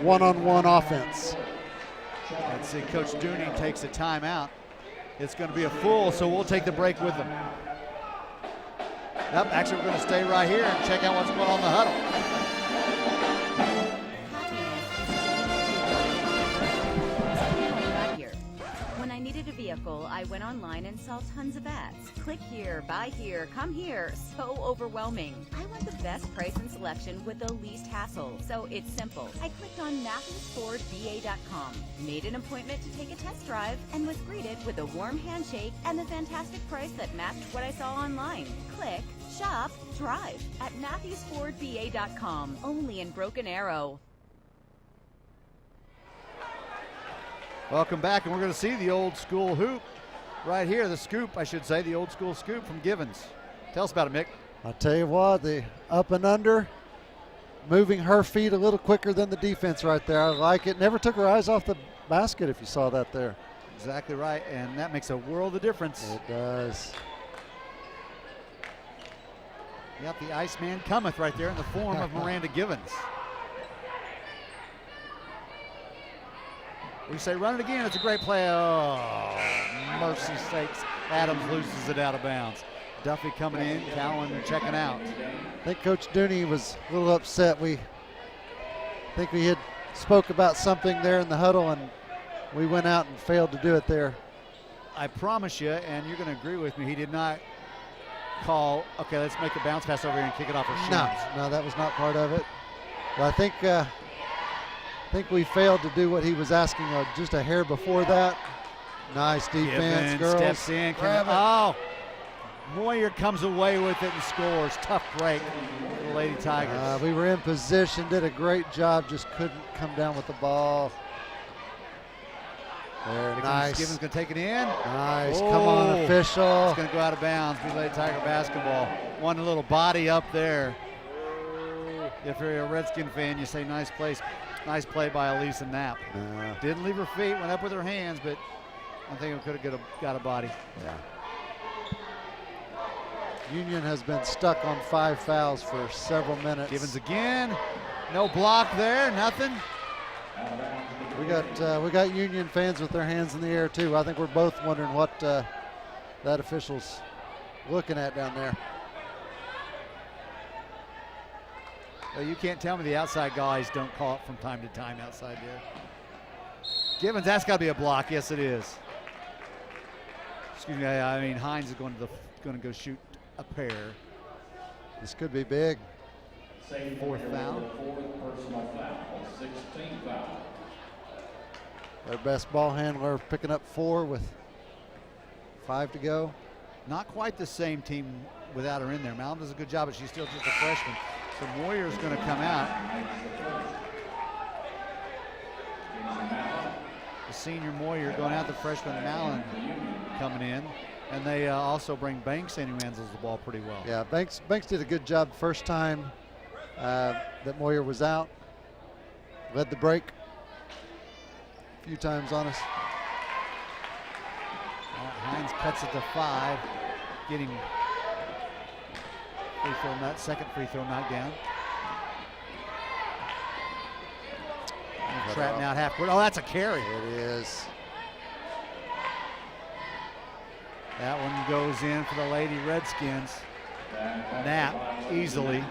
one-on-one offense. Let's see, Coach Dooney takes a timeout. It's going to be a full, so we'll take the break with them. Yep, actually we're going to stay right here and check out what's going on in the huddle. When I needed a vehicle, I went online and saw tons of ads. Click here, buy here, come here. So overwhelming. I want the best price and selection with the least hassle. So it's simple. I clicked on MatthewsFordBA.com, made an appointment to take a test drive, and was greeted with a warm handshake and a fantastic price that matched what I saw online. Click, shop, drive at MatthewsFordBA.com. Only in Broken Arrow. Welcome back, and we're going to see the old school hoop right here, the scoop, I should say, the old school scoop from Givens. Tell us about it, Mick. I'll tell you what, the up and under, moving her feet a little quicker than the defense right there. I like it. Never took her eyes off the basket if you saw that there. Exactly right, and that makes a world of difference. It does. Yep, the Iceman cometh right there in the form of Miranda Givens. We say run it again, it's a great play. Oh, mercy sakes. Adams loses it out of bounds. Duffy coming in, Cowan checking out. I think Coach Dooney was a little upset. I think we had spoke about something there in the huddle, and we went out and failed to do it there. I promise you, and you're going to agree with me, he did not call, okay, let's make a bounce pass over here and kick it off her shins. No, that was not part of it. But I think we failed to do what he was asking just a hair before that. Nice defense, girls. Steps in. Moyer comes away with it and scores. Tough break for the Lady Tigers. We were in position, did a great job, just couldn't come down with the ball. There, nice. Givens going to take it in. Nice, come on, official. It's going to go out of bounds. Be Lady Tiger basketball. One little body up there. If you're a Redskin fan, you say nice place. Nice play by Elisa Knapp. Didn't leave her feet, went up with her hands, but I think it could have got a body. Yeah. Union has been stuck on 5 fouls for several minutes. Givens again. No block there, nothing. We got Union fans with their hands in the air too. I think we're both wondering what that official's looking at down there. Well, you can't tell me the outside guys don't call it from time to time outside there. Givens, that's got to be a block. Yes, it is. Excuse me. I mean, Hines is going to go shoot a pair. This could be big. Fourth foul. Fourth personal foul, 16 foul. Our best ball handler picking up 4 with 5 to go. Not quite the same team without her in there. Malin does a good job, but she's still just a freshman. So Moyer's going to come out. The senior Moyer going out, the freshman Malin coming in. And they also bring Banks in, who handles the ball pretty well. Yeah, Banks did a good job the first time that Moyer was out. Led the break a few times on us. Hines cuts it to 5, getting free throw nut, second free throw knocked down. Stratton out half court. Oh, that's a carry. It is. That one goes in for the Lady Redskins. Knapp easily.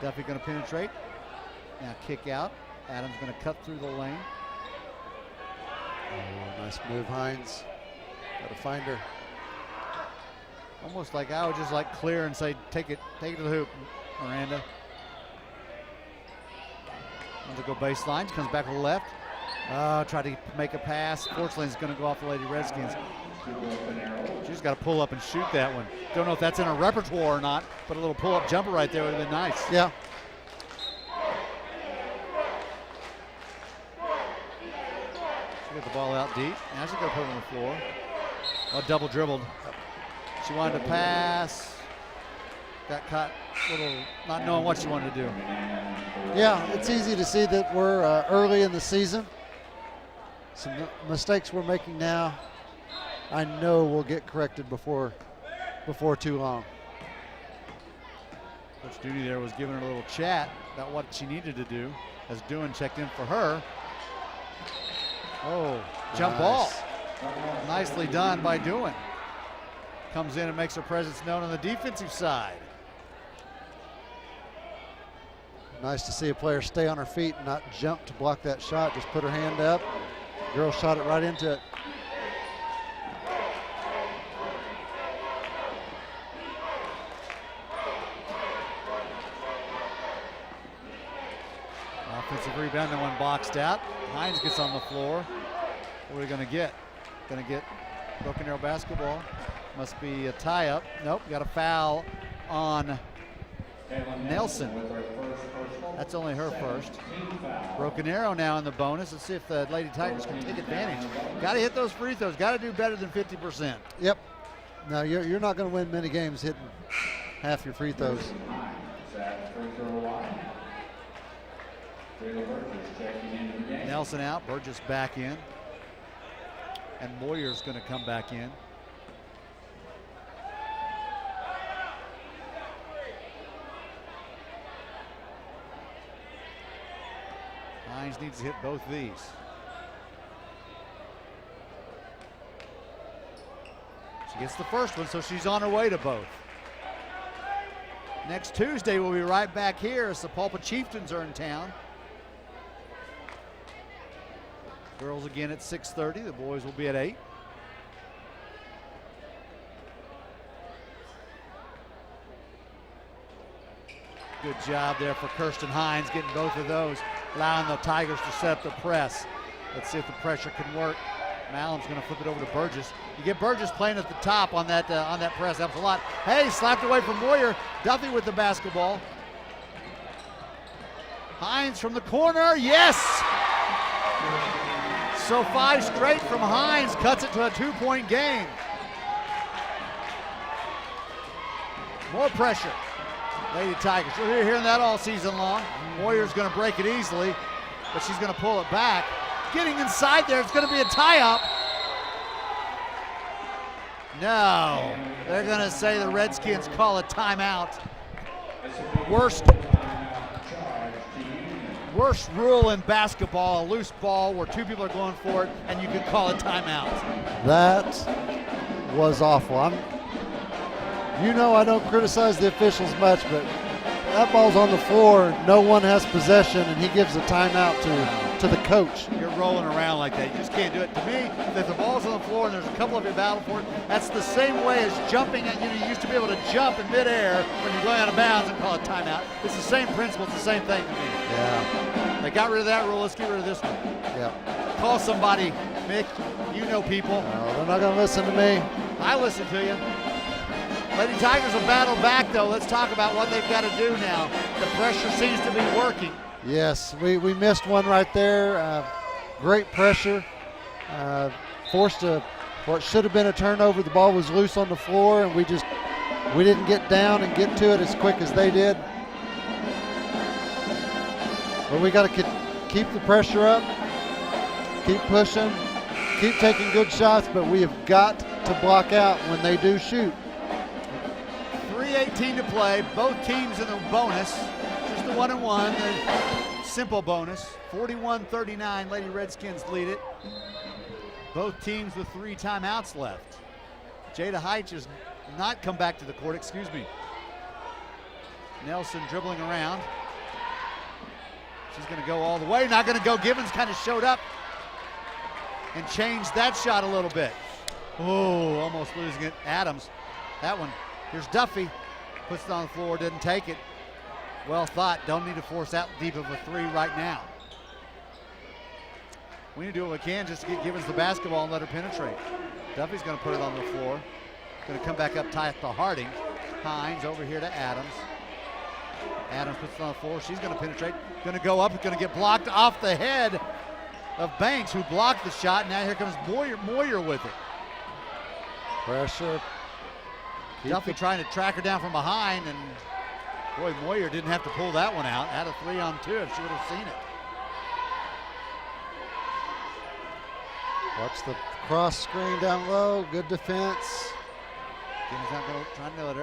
Duffy going to penetrate. Now kick out. Adams going to cut through the lane. Oh, nice move, Hines. Got to find her. Almost like I would just like clear and say, take it to the hoop, Miranda. Wants to go baseline, comes back to the left. Try to make a pass. Fortunately, it's going to go off the Lady Redskins. She's got to pull up and shoot that one. Don't know if that's in her repertoire or not, but a little pull-up jumper right there would have been nice. Yeah. She got the ball out deep. Now she's going to put it on the floor. Oh, double dribbled. She wanted to pass. Got caught not knowing what she wanted to do. Yeah, it's easy to see that we're early in the season. Some mistakes we're making now. I know will get corrected before too long. Coach Duty there was giving her a little chat about what she needed to do as Doohan checked in for her. Oh, jump ball. Nicely done by Doohan. Comes in and makes her presence known on the defensive side. Nice to see a player stay on her feet and not jump to block that shot. Just put her hand up. Girl shot it right into it. Offensive rebound, that one boxed out. Hines gets on the floor. What are we going to get? Going to get Broken Arrow basketball. Must be a tie-up. Nope, got a foul on Nelson. That's only her first. Broken Arrow now in the bonus. Let's see if the Lady Tigers can take advantage. Got to hit those free throws. Got to do better than 50%. Yep. No, you're not going to win many games hitting half your free throws. Nelson out, Burgess back in. And Moyer's going to come back in. Hines needs to hit both these. She gets the first one, so she's on her way to both. Next Tuesday, we'll be right back here as the Sapulpa Chieftains are in town. Girls again at 6:30. The boys will be at 8. Good job there for Kirsten Hines getting both of those, allowing the Tigers to set up the press. Let's see if the pressure can work. Malum's going to flip it over to Burgess. You get Burgess playing at the top on that press. Helps a lot. Hey, slapped away from Moyer. Duffy with the basketball. Hines from the corner. Yes! So 5 straight from Hines cuts it to a 2-point game. More pressure. Lady Tigers. You're hearing that all season long. Moyer's going to break it easily, but she's going to pull it back. Getting inside there, it's going to be a tie-up. No, they're going to say the Redskins call a timeout. Worst rule in basketball, a loose ball where 2 people are going for it and you can call a timeout. That was awful. I don't criticize the officials much, but that ball's on the floor, no one has possession, and he gives a timeout to the coach. You're rolling around like that. You just can't do it. To me, if the ball's on the floor and there's a couple of you battling for it, that's the same way as jumping. You used to be able to jump in midair when you're going out of bounds and call it timeout. It's the same principle. It's the same thing to me. Yeah. They got rid of that rule. Let's get rid of this one. Yeah. Call somebody, Mick. You know people. No, they're not going to listen to me. I listen to you. Lady Tigers will battle back, though. Let's talk about what they've got to do now. The pressure seems to be working. Yes, we missed one right there. Great pressure. Forced what should have been a turnover. The ball was loose on the floor, and we didn't get down and get to it as quick as they did. But we got to keep the pressure up, keep pushing, keep taking good shots, but we have got to block out when they do shoot. 3:18 to play. Both teams in the bonus. Just the 1-1. The simple bonus. 41-39. Lady Redskins lead it. Both teams with 3 timeouts left. Jada Heitch has not come back to the court. Excuse me. Nelson dribbling around. She's going to go all the way. Not going to go. Givens kind of showed up and changed that shot a little bit. Oh, almost losing it. Adams. That one. Here's Duffy, puts it on the floor, didn't take it. Well thought, don't need to force that deep of a 3 right now. We need to do what we can just to get Givens the basketball and let her penetrate. Duffy's gonna put it on the floor. Gonna come back up tight to Harding. Hines over here to Adams. Adams puts it on the floor, she's gonna penetrate. Gonna go up, it's gonna get blocked off the head of Banks, who blocked the shot. Now here comes Moyer with it. Pressure. Duffy trying to track her down from behind, and boy, Moyer didn't have to pull that one out. Had a 3-on-2 if she would have seen it. Watch the cross screen down low. Good defense. Gibbons not going to try to nail it.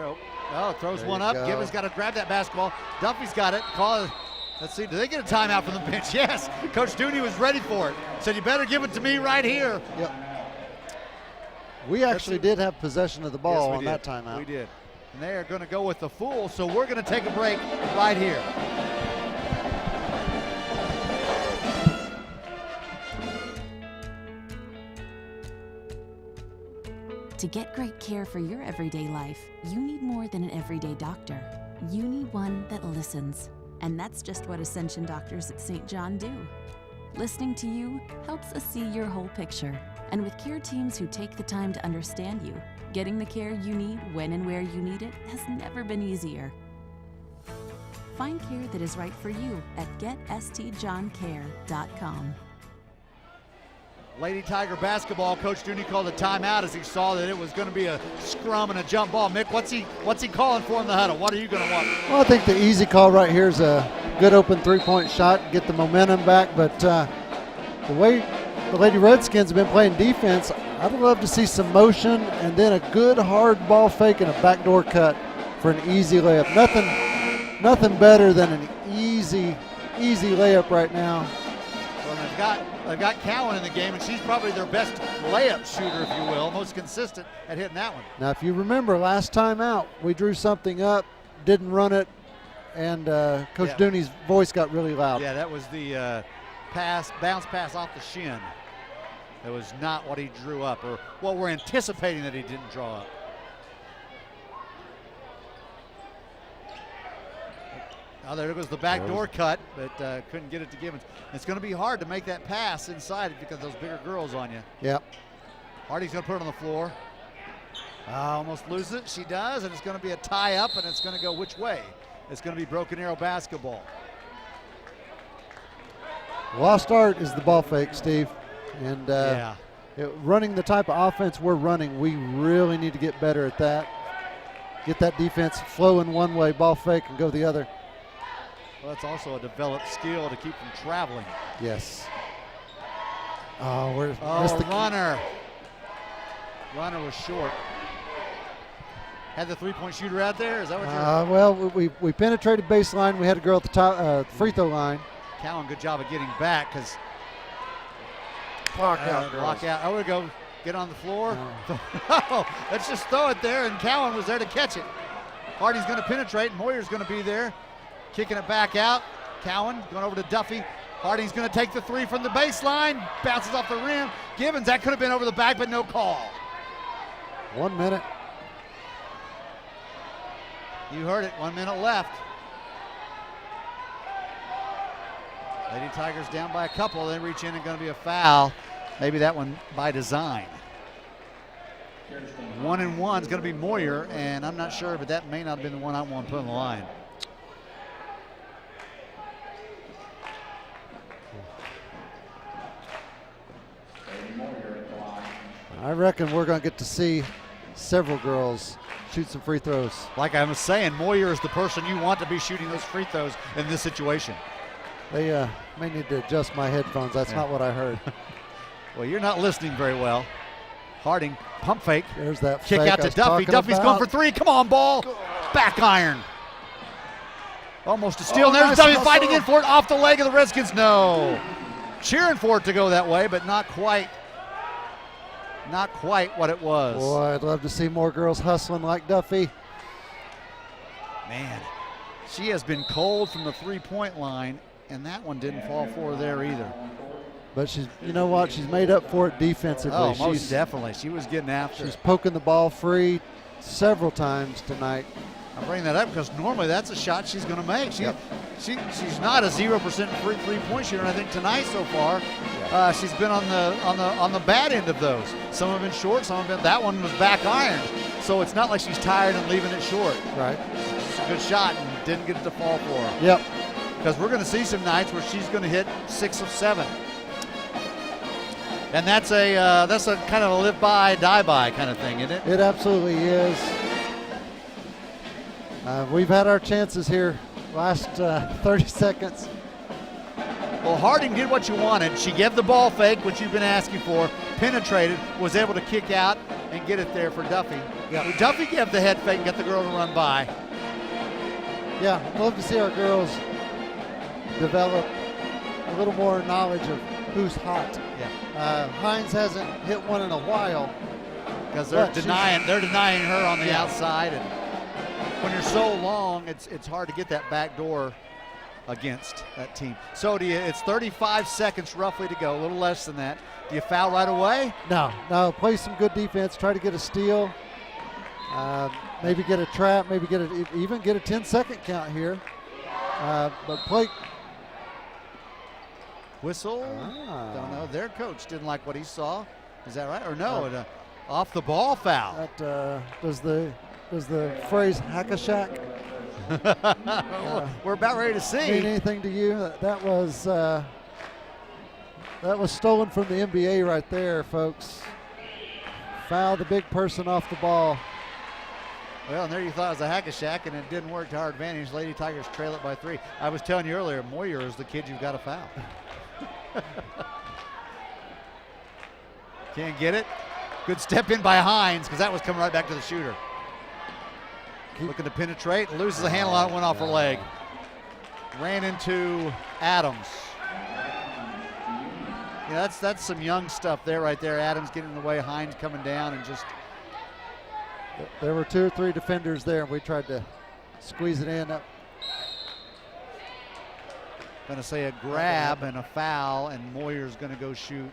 Oh, throws There one you up. go. Gibbons got to grab that basketball. Duffy's got it. Let's see, do they get a timeout from the bench? Yes. Coach Dooney was ready for it. Said, you better give it to me right here. Yep. We actually did have possession of the ball Yes, on we that did. timeout. We did. And they are going to go with the full, so we're going to take a break right here. To get great care for your everyday life, you need more than an everyday doctor. You need one that listens. And that's just what Ascension doctors at St. John do. Listening to you helps us see your whole picture. And with care teams who take the time to understand you, getting the care you need when and where you need it has never been easier. Find care that is right for you at getstjohncare.com. Lady Tiger basketball, Coach Dooney called a timeout as he saw that it was going to be a scrum and a jump ball. Mick, what's he calling for in the huddle? What are you going to want? Well, I think the easy call right here is a good open three-point shot, get the momentum back. But the way the Lady Redskins have been playing defense, I'd love to see some motion and then a good hard ball fake and a backdoor cut for an easy layup. Nothing better than an easy layup right now. Well, they've got Cowan in the game, and she's probably their best layup shooter, if you will, most consistent at hitting that one. Now, if you remember last time out, we drew something up, didn't run it, and Coach Dooney's voice got really loud. Yeah, that was the bounce pass off the shin. That was not what he drew up, or what we're anticipating that he didn't draw up. Oh, there goes the backdoor cut, but couldn't get it to Gibbons. It's going to be hard to make that pass inside because those bigger girls on you. Yep. Hardy's going to put it on the floor. Almost loses it. She does, and it's going to be a tie up, and it's going to go which way? It's going to be broken arrow basketball. Lost art is the ball fake, Steve. And running the type of offense we're running, we really need to get better at that. Get that defense flowing one way, ball fake, and go the other. Well, that's also a developed skill to keep from traveling. Yes. Oh, missed the runner. Runner was short. Had the three-point shooter out there? Is that what you're... Well, we penetrated baseline. We had a girl at the top free throw line. Cowan, good job of getting back because... Block out, girls. Block out. Oh, we go. Get on the floor. No. Let's just throw it there, and Cowan was there to catch it. Hardy's going to penetrate, and Moyer's going to be there. Kicking it back out. Cowan going over to Duffy. Hardy's going to take the three from the baseline. Bounces off the rim. Gibbons, that could have been over the back, but no call. 1 minute. You heard it. 1 minute left. Lady Tigers down by a couple. They reach in and going to be a foul. Maybe that one by design. 1-and-1 is going to be Moyer, and I'm not sure, but that may not have been the one I want to put on the line. I reckon we're going to get to see several girls shoot some free throws. Like I was saying, Moyer is the person you want to be shooting those free throws in this situation. They may need to adjust my headphones. That's not what I heard. Well, you're not listening very well. Harding, pump fake. There's that kick fake out to Duffy. Duffy's going for three. Come on, ball. Back iron. Almost a steal. There's Duffy fighting in for it off the leg of the Redskins. No. Cheering for it to go that way, but not quite. Not quite what it was. Boy, I'd love to see more girls hustling like Duffy. Man, she has been cold from the three-point line, and that one didn't fall for her there either. But she's, you know what? She's made up for it defensively. Oh, most definitely. She was getting after it. She's poking the ball free several times tonight. I bring that up because normally that's a shot she's going to make. She's not a 0% three-point shooter. And I think tonight so far, she's been on the bad end of those. Some have been short, some have been. That one was back ironed, so it's not like she's tired and leaving it short. Right. It's a good shot and didn't get it to fall for her. Yep. Because we're going to see some nights where she's going to hit 6 of 7. And that's a kind of a live by, die by kind of thing, isn't it? It absolutely is. We've had our chances here. Last 30 seconds. Well, Harding did what you wanted. She gave the ball fake, which you've been asking for, penetrated, was able to kick out and get it there for Duffy. Yeah. Duffy gave the head fake and got the girl to run by. Yeah, I'd love to see our girls develop a little more knowledge of who's hot. Yeah. Hines hasn't hit one in a while. Because they're But denying her on the Yeah. outside, and when you're so long, it's hard to get that back door against that team. So it's 35 seconds roughly to go, a little less than that. Do you foul right away? No, play some good defense, try to get a steal, maybe get a trap, maybe even get a 10-second count here. But play. Whistle? Ah. Don't know. Their coach didn't like what he saw. Is that right? Or no, off the ball foul. That does the phrase hack a shack We're about ready to see. mean anything to you? That was stolen from the NBA right there, folks. Foul the big person off the ball. Well, and there you thought it was a hack-a-shack, and it didn't work to our advantage. Lady Tigers trail it by 3. I was telling you earlier, Moyer is the kid you've got to foul. Can't get it. Good step in by Hines, because that was coming right back to the shooter. Looking to penetrate, loses the handle on it, went off her leg. Ran into Adams. Yeah, that's some young stuff there right there. Adams getting in the way, Hines coming down and just. There were 2 or 3 defenders there, and we tried to squeeze it in. Going to say a grab and a foul, and Moyer's going to go shoot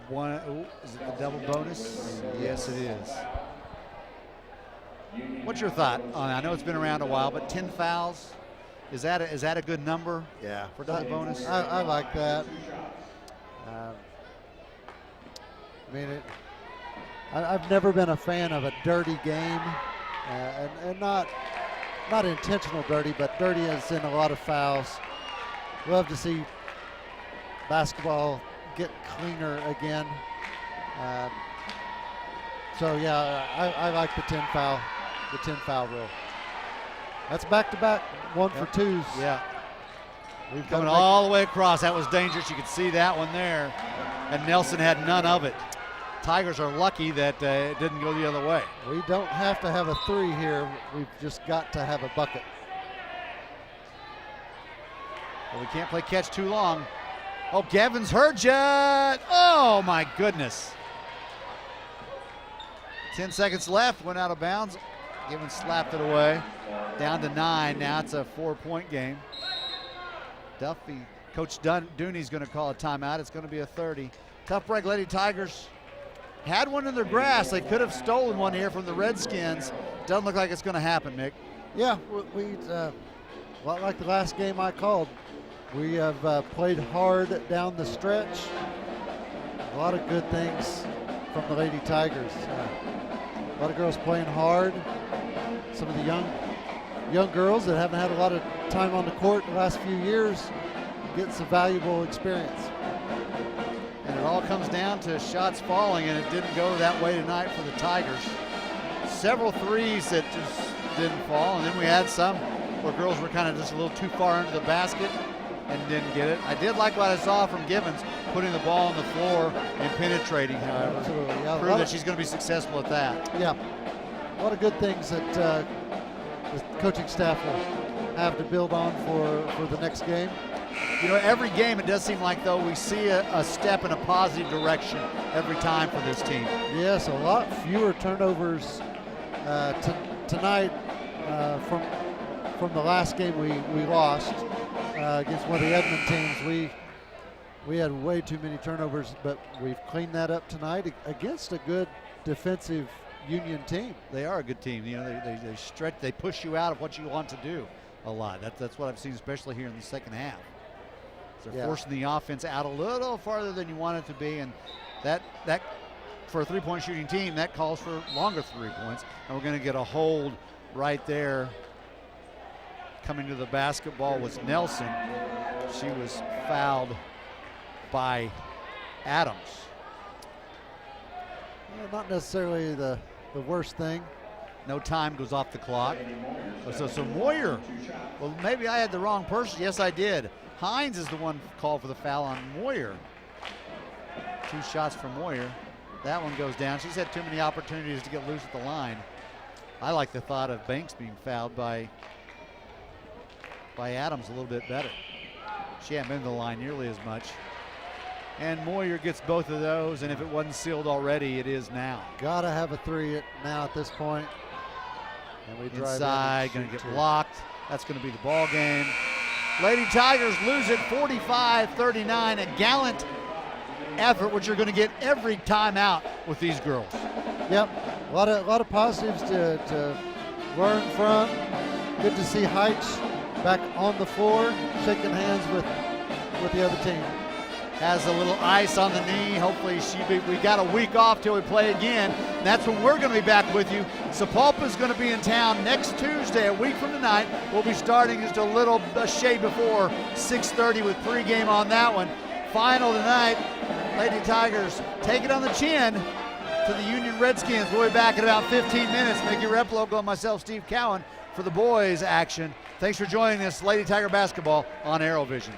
one. Is it the double bonus? Yes, it is. What's your thought on it? I know it's been around a while, but 10 fouls, is that a good number? Yeah, for double bonus. I like that. I've never been a fan of a dirty game, and not intentional dirty, but dirty as in a lot of fouls. Love to see basketball get cleaner again. So yeah, I like the 10 foul rule. That's back-to-back 1 for 2s. Yeah. We've Coming all the way across. That was dangerous. You could see that one there. And Nelson had none of it. Tigers are lucky that it didn't go the other way. We don't have to have a 3 here. We've just got to have a bucket. Well, we can't play catch too long. Oh, Gavin's hurt yet. Oh, my goodness. 10 seconds left. Went out of bounds. Givens slapped it away. Down to 9. Now it's a 4-point game. Duffy, Coach Dooney's going to call a timeout. It's going to be a 30. Tough break. Lady Tigers had one in their grasp. They could have stolen one here from the Redskins. Doesn't look like it's going to happen, Mick. Yeah, like the last game I called, we have played hard down the stretch. A lot of good things from the Lady Tigers. A lot of girls playing hard. Some of the young girls that haven't had a lot of time on the court in the last few years getting some valuable experience. And it all comes down to shots falling, and it didn't go that way tonight for the Tigers. Several threes that just didn't fall, and then we had some where girls were kind of just a little too far into the basket and didn't get it. I did like what I saw from Givens, putting the ball on the floor and penetrating, however. Absolutely. Yeah, Prove that she's going to be successful at that. Yeah, a lot of good things that the coaching staff will have to build on for the next game. You know, every game it does seem like, though, we see a step in a positive direction every time for this team. Yes, a lot fewer turnovers tonight from the last game we lost against one of the Edmond teams. We had way too many turnovers, but we've cleaned that up tonight against a good defensive Union team. They are a good team. You know, they stretch, they push you out of what you want to do a lot. That's what I've seen, especially here in the second half. They're forcing the offense out a little farther than you want it to be, and that for a three-point shooting team, that calls for longer 3 points. And we're going to get a hold right there. Coming to the basketball was Nelson. She was fouled by Adams. Not necessarily the worst thing. No time goes off the clock. So Moyer, well, maybe I had the wrong person. Yes, I did. Hines is the one called for the foul on Moyer. 2 shots from Moyer. That one goes down. She's had too many opportunities to get loose at the line. I like the thought of Banks being fouled by Adams a little bit better. She hadn't been to the line nearly as much. And Moyer gets both of those, and if it wasn't sealed already, it is now. Gotta have a 3 now at this point. And we drive inside, going to get blocked. That's going to be the ball game. Lady Tigers lose it 45-39. A gallant effort, which you're going to get every time out with these girls. Yep, a lot of positives to learn from. Good to see Heights back on the floor, shaking hands with the other team. Has a little ice on the knee. Hopefully we got a week off till we play again. And that's when we're going to be back with you. Sapulpa's going to be in town next Tuesday, a week from tonight. We'll be starting just a shade before 6:30 with pregame on that one. Final tonight, Lady Tigers take it on the chin to the Union Redskins. We'll be back in about 15 minutes. Mickey Replogo and myself, Steve Cowan, for the boys action. Thanks for joining us, Lady Tiger basketball on AeroVision.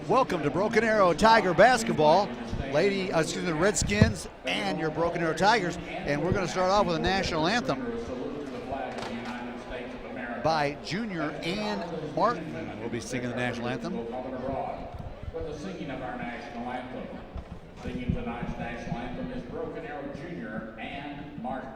Welcome to Broken Arrow Tiger basketball. The Redskins and your Broken Arrow Tigers. And we're going to start off with a national anthem by Junior Ann Martin. We'll be singing the national anthem. With the singing of our national anthem. Singing tonight's national anthem is Broken Arrow Junior Ann Martin.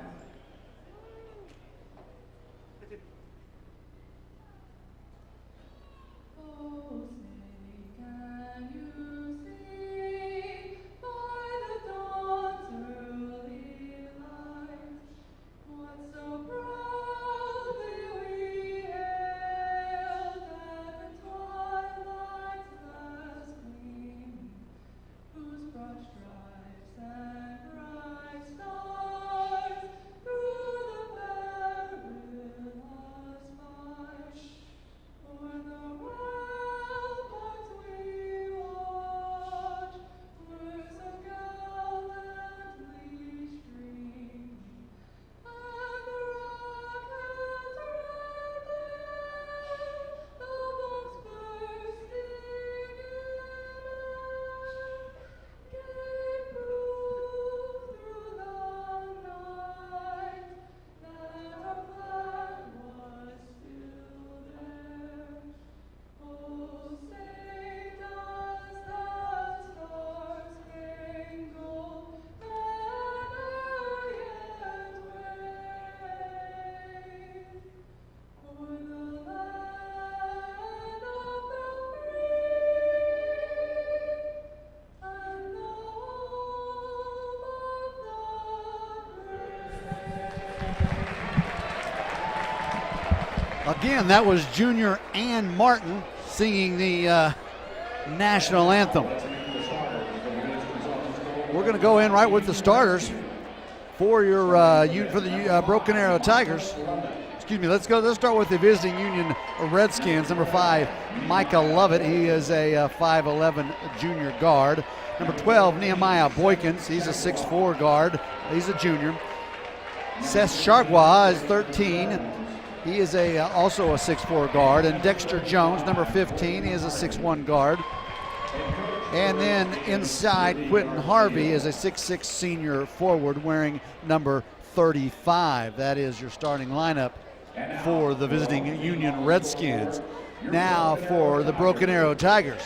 Again, that was Junior Ann Martin singing the national anthem. We're going to go in right with the starters for your the Broken Arrow Tigers. Excuse me. Let's start with the visiting Union Redskins. Number 5, Micah Lovett. He is a 5'11" junior guard. Number 12, Nehemiah Boykins. He's a 6'4" guard. He's a junior. Seth Chargois is 13. He is also a 6'4" guard. And Dexter Jones, number 15, he is a 6'1" guard. And then inside, Quentin Harvey is a 6'6" senior forward wearing number 35. That is your starting lineup for the visiting Union Redskins. Now for the Broken Arrow Tigers.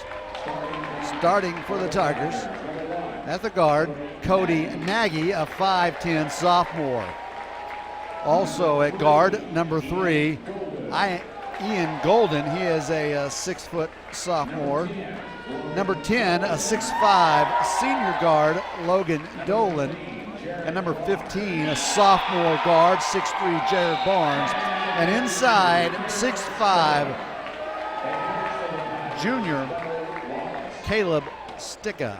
Starting for the Tigers, at the guard, Cody Nagy, a 5'10" sophomore. Also at guard, number 3, Ian Golden. He is a 6' sophomore. Number 10, a 6'5" senior guard, Logan Dolan. And number 15, a sophomore guard, 6'3", Jared Barnes. And inside, 6'5", junior, Caleb Sticka.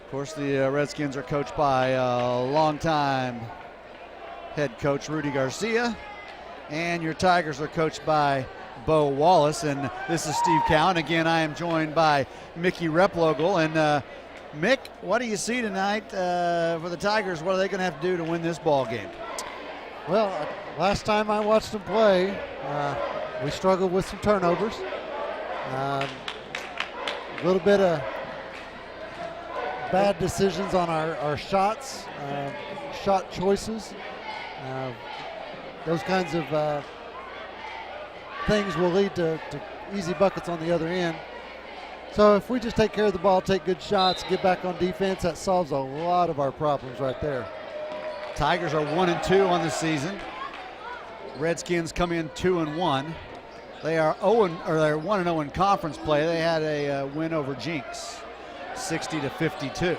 Of course, the Redskins are coached by longtime head coach Rudy Garcia, and your Tigers are coached by Bo Wallace. And this is Steve Cowan. Again, I am joined by Mickey Replogle. And Mick, what do you see tonight for the Tigers? What are they going to have to do to win this ball game? Well, last time I watched them play, we struggled with some turnovers. A little bit of bad decisions on our shots, shot choices. Those kinds of things will lead to easy buckets on the other end. So if we just take care of the ball, take good shots, get back on defense, that solves a lot of our problems right there. Tigers are 1-2 on the season. Redskins come in 2-1. They are 1-0 in conference play. They had a win over Jinx, 60-52.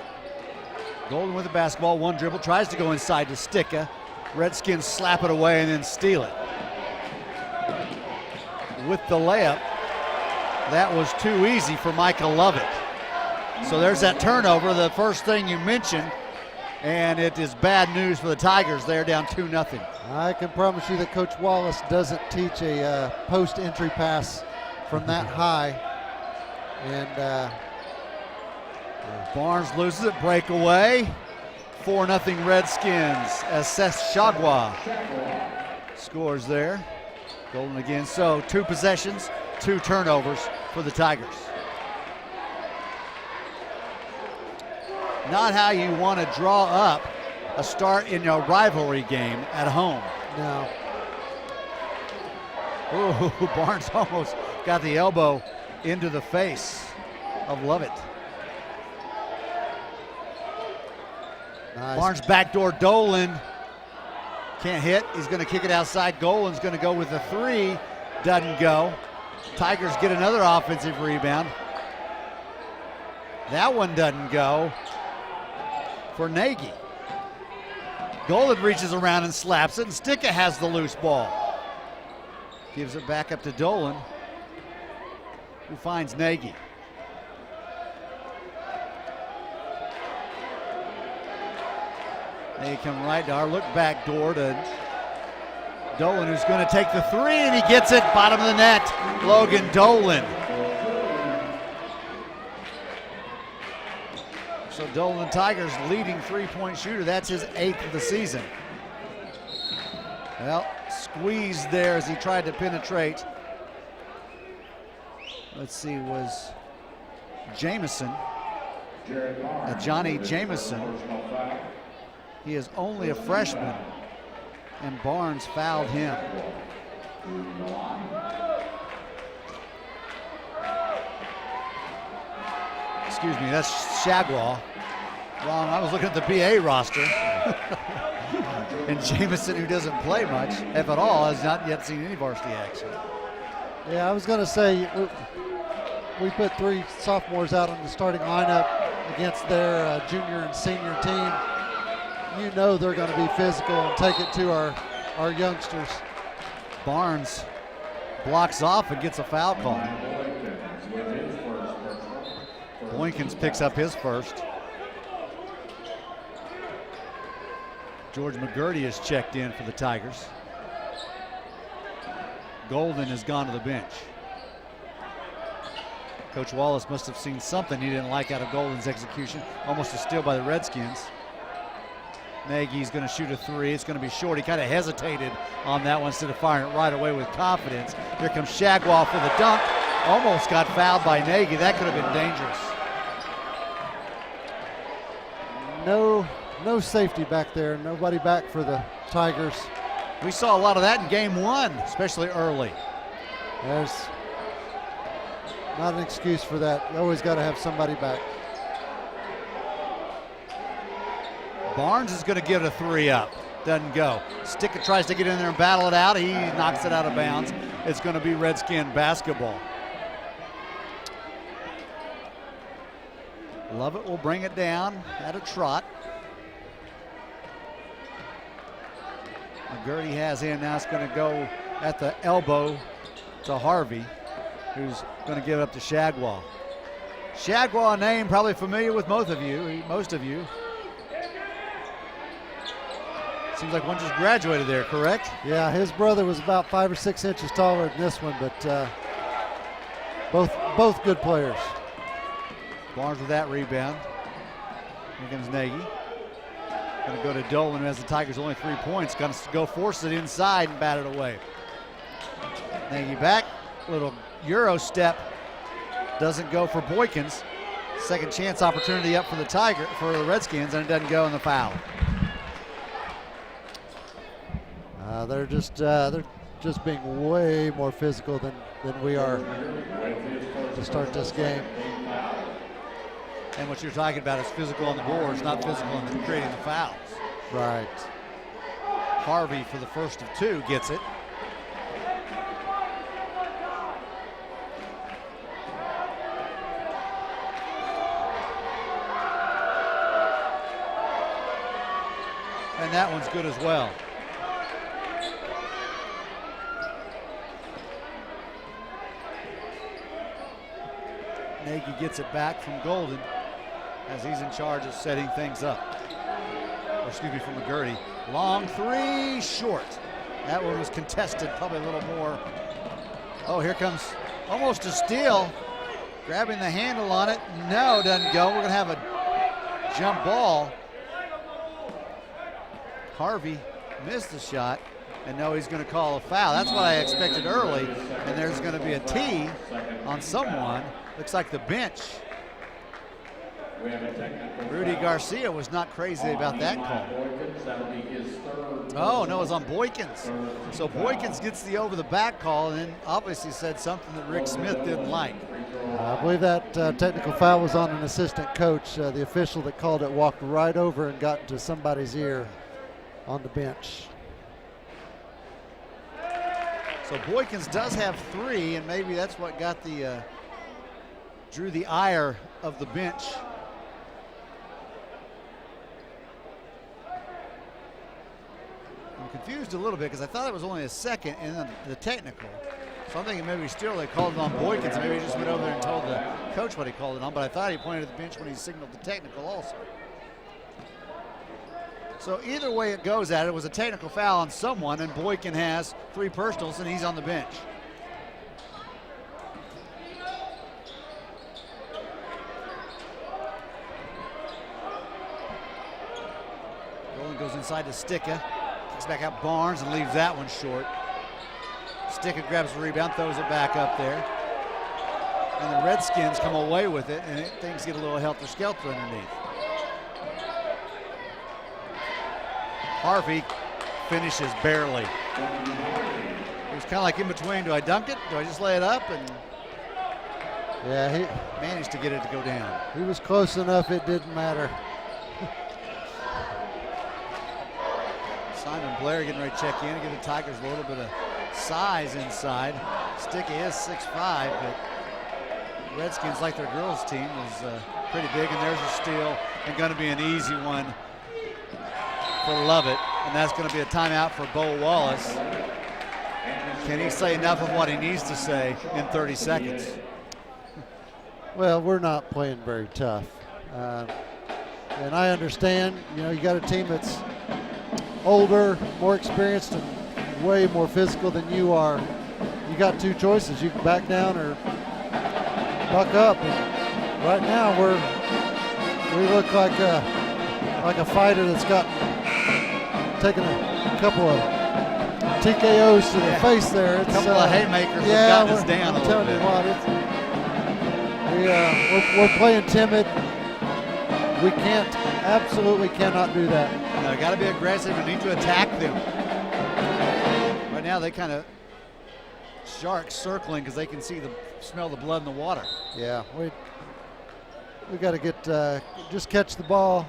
Golden with the basketball, one dribble, tries to go inside to Sticka. Redskins slap it away and then steal it. With the layup, that was too easy for Micah Lovett. So there's that turnover, the first thing you mentioned, and it is bad news for the Tigers. They're down 2-0. I can promise you that Coach Wallace doesn't teach a post-entry pass from that high. And Barnes loses it, breakaway. 4-0 Redskins as Seth Chargois scores there. Golden again. So 2 possessions 2 turnovers for the Tigers. Not how you want to draw up a start in a rivalry game at home. No. Ooh, Barnes almost got the elbow into the face of Lovett. Nice. Barnes backdoor Dolan. Can't hit. He's going to kick it outside. Golan's going to go with the 3. Doesn't go. Tigers get another offensive rebound. That one doesn't go for Nagy. Golan reaches around and slaps it, and Sticka has the loose ball. Gives it back up to Dolan, who finds Nagy. They come right to our look back door to Dolan, who's going to take the 3, and he gets it, bottom of the net, Logan Dolan. So Dolan Tigers leading 3-point shooter. That's his 8th of the season. Well, squeezed there as he tried to penetrate. Let's see, was Jamison, Johnny Jamison. He is only a freshman, and Barnes fouled him. Excuse me, that's Shagwell. Wrong, I was looking at the BA roster. And Jamison, who doesn't play much, if at all, has not yet seen any varsity action. Yeah, I was going to say, we put 3 sophomores out on the starting lineup against their junior and senior team. You know they're going to be physical and take it to our youngsters. Barnes blocks off and gets a foul call. Boykins picks up his first. George McGurty has checked in for the Tigers. Golden has gone to the bench. Coach Wallace must have seen something he didn't like out of Golden's execution. Almost a steal by the Redskins. Nagy's going to shoot a 3. It's going to be short. He kind of hesitated on that one instead of firing it right away with confidence. Here comes Shagwell for the dunk. Almost got fouled by Nagy. That could have been dangerous. No safety back there. Nobody back for the Tigers. We saw a lot of that in game 1, especially early. There's not an excuse for that. You always got to have somebody back. Barnes is going to give it a 3 up. Doesn't go. Sticka tries to get in there and battle it out. He knocks it out of bounds. It's going to be Redskin basketball. Lovett will bring it down at a trot. McGurty has in. Now it's going to go at the elbow to Harvey, who's going to give it up to Shagwell. Shagwell, a name probably familiar with most of you. Seems like one just graduated there, correct? Yeah, his brother was about 5 or 6 inches taller than this one, but both good players. Barnes with that rebound. Here comes Nagy. Going to go to Dolan, who has the Tigers only 3 points. Going to go force it inside and bat it away. Nagy back. Little Euro step. Doesn't go for Boykins. Second chance opportunity up for the Redskins, and it doesn't go in the foul. They're just being way more physical than we are to start this game. And what you're talking about is physical on the boards, not physical in creating the fouls. Right. Harvey, for the first of 2, gets it. And that one's good as well. Nagy gets it back from Golden as he's in charge of setting things up. Or excuse me, from McGurty. Long 3, short. That one was contested, probably a little more. Oh, here comes almost a steal. Grabbing the handle on it. No, doesn't go. We're going to have a jump ball. Harvey missed the shot. and no, he's going to call a foul. That's what I expected early, and there's going to be a tee on someone. Looks like the bench. Rudy Garcia was not crazy about that call. Oh, no, it was on Boykins. So Boykins gets the over-the-back call and then obviously said something that Rick Smith didn't like. I believe that technical foul was on an assistant coach. The official that called it walked right over and got into somebody's ear on the bench. So Boykins does have 3, and maybe that's what got the drew the ire of the bench. I'm confused a little bit because I thought it was only a second and then the technical. So I'm thinking maybe still they called it on Boykins. Maybe he just went over there and told the coach what he called it on, but I thought he pointed at the bench when he signaled the technical also. So either way it goes at it was a technical foul on someone, and Boykin has 3 personals and he's on the bench. Golden goes inside to Sticka. Kicks back out Barnes and leaves that one short. Sticka grabs the rebound, throws it back up there. And the Redskins come away with it, and things get a little helter-skelter underneath. Harvey finishes barely. He was kind of like in between. Do I dunk it? Do I just lay it up? And yeah, he managed to get it to go down. He was close enough, it didn't matter. Simon Blair getting ready to check in and give the Tigers a little bit of size inside. Sticky is 6'5", but Redskins, like their girls team, is pretty big, and there's a steal and going to be an easy one for Lovett, and that's going to be a timeout for Bo Wallace. Can he say enough of what he needs to say in 30 seconds? Well, we're not playing very tough. And I understand, you know, you got a team that's older, more experienced, and way more physical than you are. You got 2 choices. You can back down or buck up. And right now we look like a fighter that's taken a couple of TKOs to the face there. It's a couple of haymakers have gotten us down a little bit. We're playing timid. We absolutely cannot do that. No, got to be aggressive and need to attack them. Right now they kind of sharks circling because they can smell the blood in the water. Yeah, we got to just catch the ball,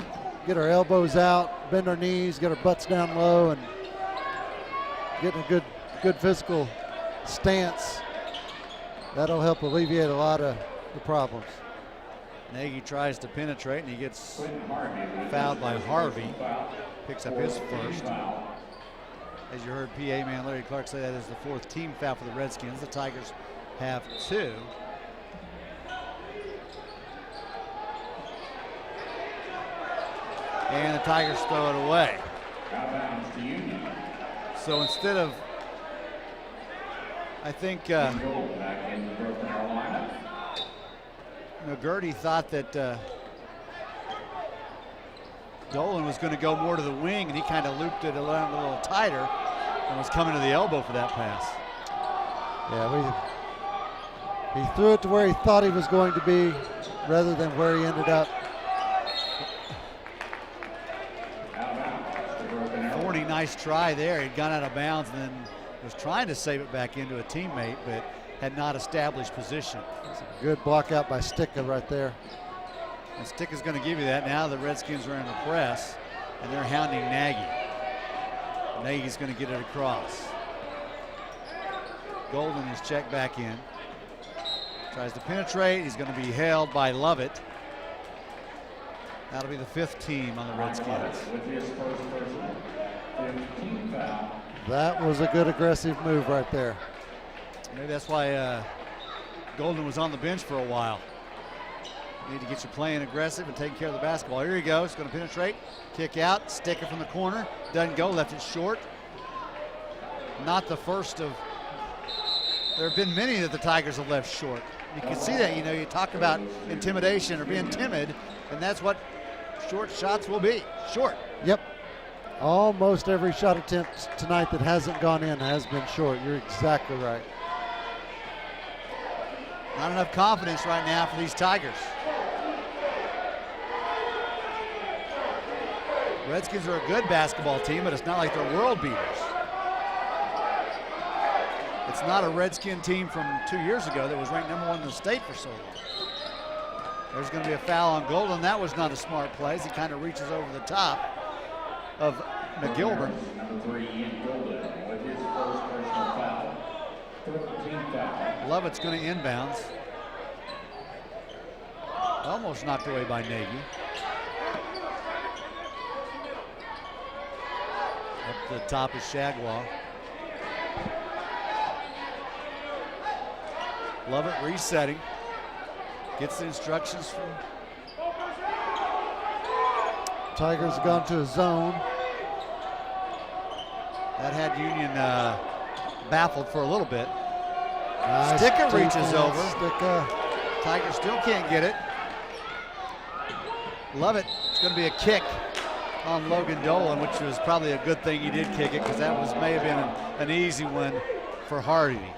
get our elbows out, bend our knees, get our butts down low, and get in a good physical stance. That'll help alleviate a lot of the problems. Nagy tries to penetrate, and he gets fouled by Harvey. Picks up his first. As you heard PA man Larry Clark say, that is the 4th team foul for the Redskins. The Tigers have 2. And the Tigers throw it away. So instead of, I think, Gertie thought that Dolan was going to go more to the wing, and he kind of looped it a little tighter and was coming to the elbow for that pass. Yeah, he threw it to where he thought he was going to be rather than where he ended up. 40, nice try there. He'd gone out of bounds and then was trying to save it back into a teammate, but had not established position. Good block out by Sticka right there. And Sticka's going to give you that. Now the Redskins are in the press, and they're hounding Nagy. Nagy's going to get it across. Golden is checked back in. Tries to penetrate. He's going to be held by Lovett. That'll be the 5th team on the Redskins. That was a good aggressive move right there. Maybe that's why Golden was on the bench for a while. You need to get you playing aggressive and taking care of the basketball. Here he goes, going to penetrate, kick out, stick it from the corner. Doesn't go, left it short. Not the first of, there have been many that the Tigers have left short. You can see that, you talk about intimidation or being timid, and that's what short shots will be, short. Yep. Almost every shot attempt tonight that hasn't gone in has been short. You're exactly right. Not enough confidence right now for these Tigers. Redskins are a good basketball team, but it's not like they're world beaters. It's not a Redskin team from 2 years ago that was ranked #1 in the state for so long. There's going to be a foul on Golden. That was not a smart play. He kind of reaches over the top of McGilburn. Number 3, Ian Golden, with his first personal foul. 13th foul. Lovett's going to inbounds. Almost knocked away by Nagy. Up the top is Shagwell. Lovett resetting. Gets the instructions from. Tigers have gone to a zone. That had Union baffled for a little bit. Nice Sticker defense, reaches over. Sticker. Tigers still can't get it. Lovett, it's going to be a kick on Logan Dolan, which was probably a good thing he did kick it, because that may have been an easy one for Hardy.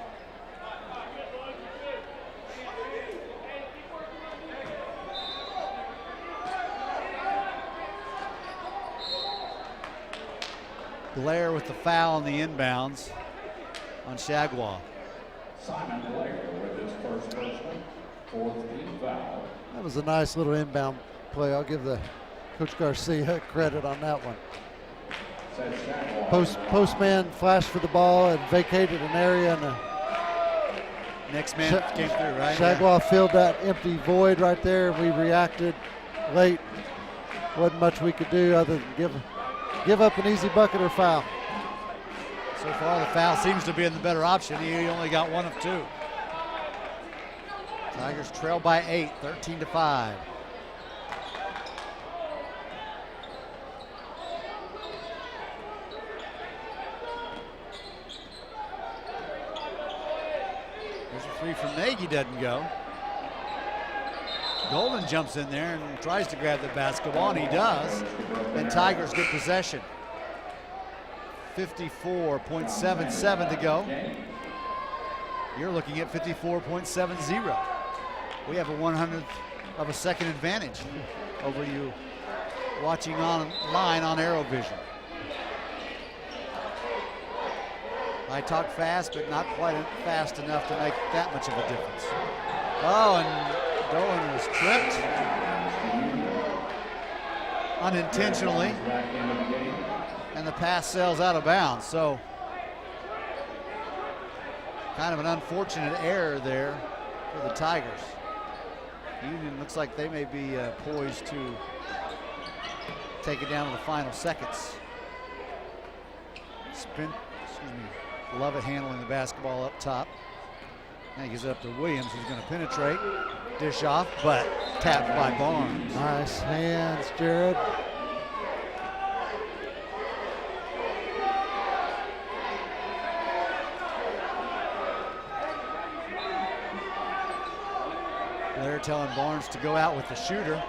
Blair with the foul on the inbounds on Shagwell. Simon Blair with his first personal, 4th team foul. That was a nice little inbound play. I'll give the Coach Garcia credit on that one. Postman flashed for the ball and vacated an area, and Next man came through, right? Shagwell filled that empty void right there. We reacted late. Wasn't much we could do other than give up an easy bucket or foul. So far, the foul seems to be the better option. He only got 1 of 2. Tigers trail by 8, 13-5. There's a 3 from Nagy, doesn't go. Golden jumps in there and tries to grab the basketball, and he does. And Tigers get possession. 54.77 to go. You're looking at 54.70. We have a 100th of a second advantage over you watching online on AeroVision. I talk fast, but not quite fast enough to make that much of a difference. Oh, and Dolan was tripped unintentionally, and the pass sails out of bounds. So kind of an unfortunate error there for the Tigers. Union looks like they may be poised to take it down to the final seconds. Lovett handling the basketball up top. Now he gives it up to Williams, who's going to penetrate. Dish off, but tapped by Barnes. Nice hands, Jared. Blair telling Barnes to go out with the shooter.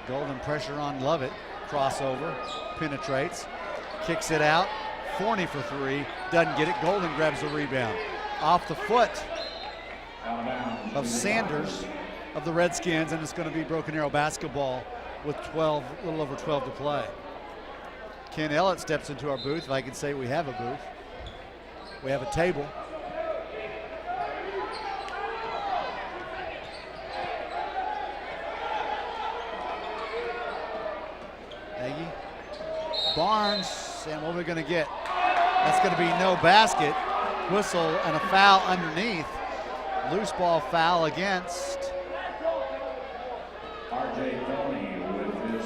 Golden pressure on Lovett. Crossover, penetrates, kicks it out. Forney for 3, doesn't get it. Golden grabs the rebound. Off the foot of Sanders of the Redskins, and it's going to be Broken Arrow basketball with a little over 12 to play. Ken Ellett steps into our booth, if I can say we have a booth. We have a table. Nagy. Barnes, and what are we going to get? That's going to be no basket. Whistle and a foul underneath. Loose ball foul against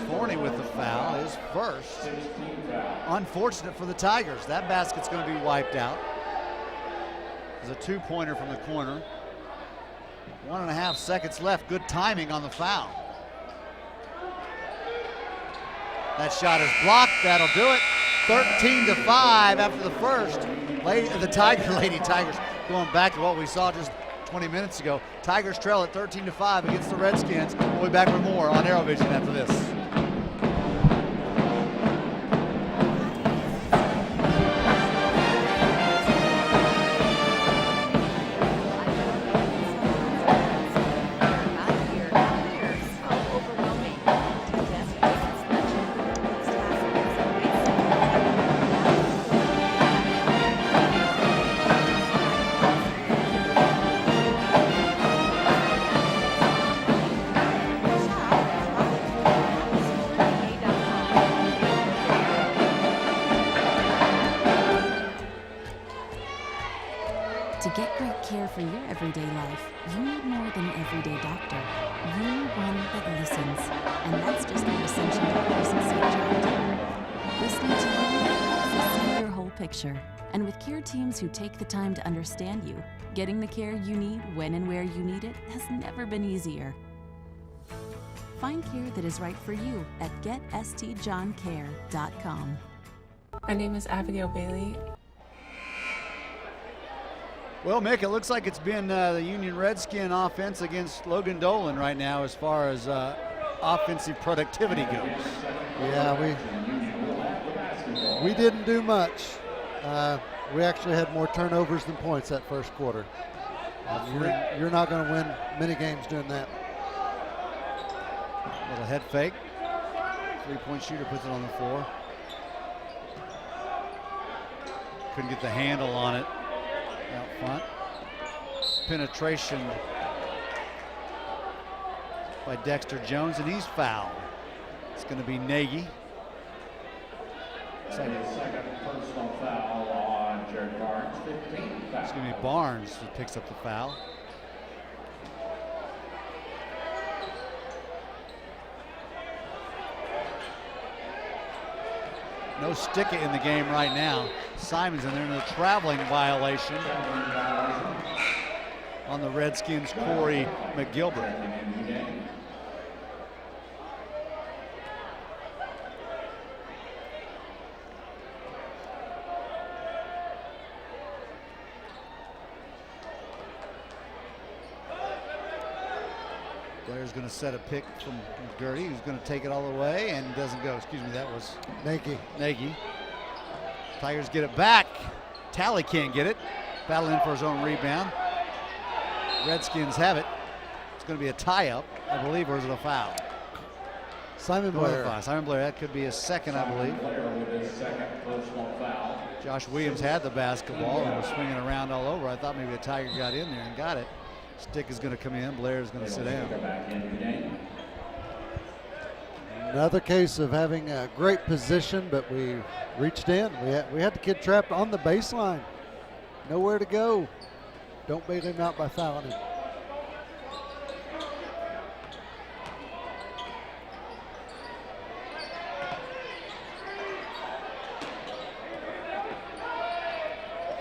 Forney with the foul, his first. Unfortunate for the Tigers. That basket's going to be wiped out. There's a 2-pointer from the corner. 1.5 seconds left. Good timing on the foul. That shot is blocked. That'll do it. 13-5 after the first. The Lady Tigers going back to what we saw just 20 minutes ago. Tigers trail at 13-5 against the Redskins. We'll be back with more on AeroVision after this. To get great care for your everyday life, you need more than an everyday doctor. You need one that listens. And that's just what Ascension Doctors at St. John do. Listening to you helps us see your whole picture. And with care teams who take the time to understand you, getting the care you need when and where you need it has never been easier. Find care that is right for you at getstjohncare.com. My name is Abigail Bailey. Well, Mick, it looks like it's been the Union Redskin offense against Logan Dolan right now as far as offensive productivity goes. Yeah, we didn't do much. We actually had more turnovers than points that first quarter. You're not going to win many games doing that. Little head fake. Three-point shooter puts it on the floor. Couldn't get the handle on it out front. Penetration by Dexter Jones, and he's fouled. It's going to be Nagy. Second personal foul on Jared Barnes, 15 foul. It's going to be Barnes who picks up the foul. No Sticka in the game right now. Simon's in there in a traveling violation on the Redskins' Corey McGilbert. Blair's going to set a pick from Gertie, who's going to take it all the way and doesn't go. Excuse me, that was Nagy. Tigers get it back. Talley can't get it. Battling for his own rebound. Redskins have it. It's going to be a tie-up, I believe, or is it a foul? Simon Blair. Simon Blair, that could be his second, I believe. Josh Williams had the basketball and was swinging around all over. I thought maybe a Tiger got in there and got it. Stick is going to come in. Blair is going to sit down. Another case of having a great position, but we reached in. We had the kid trapped on the baseline. Nowhere to go. Don't bail him out by fouling him.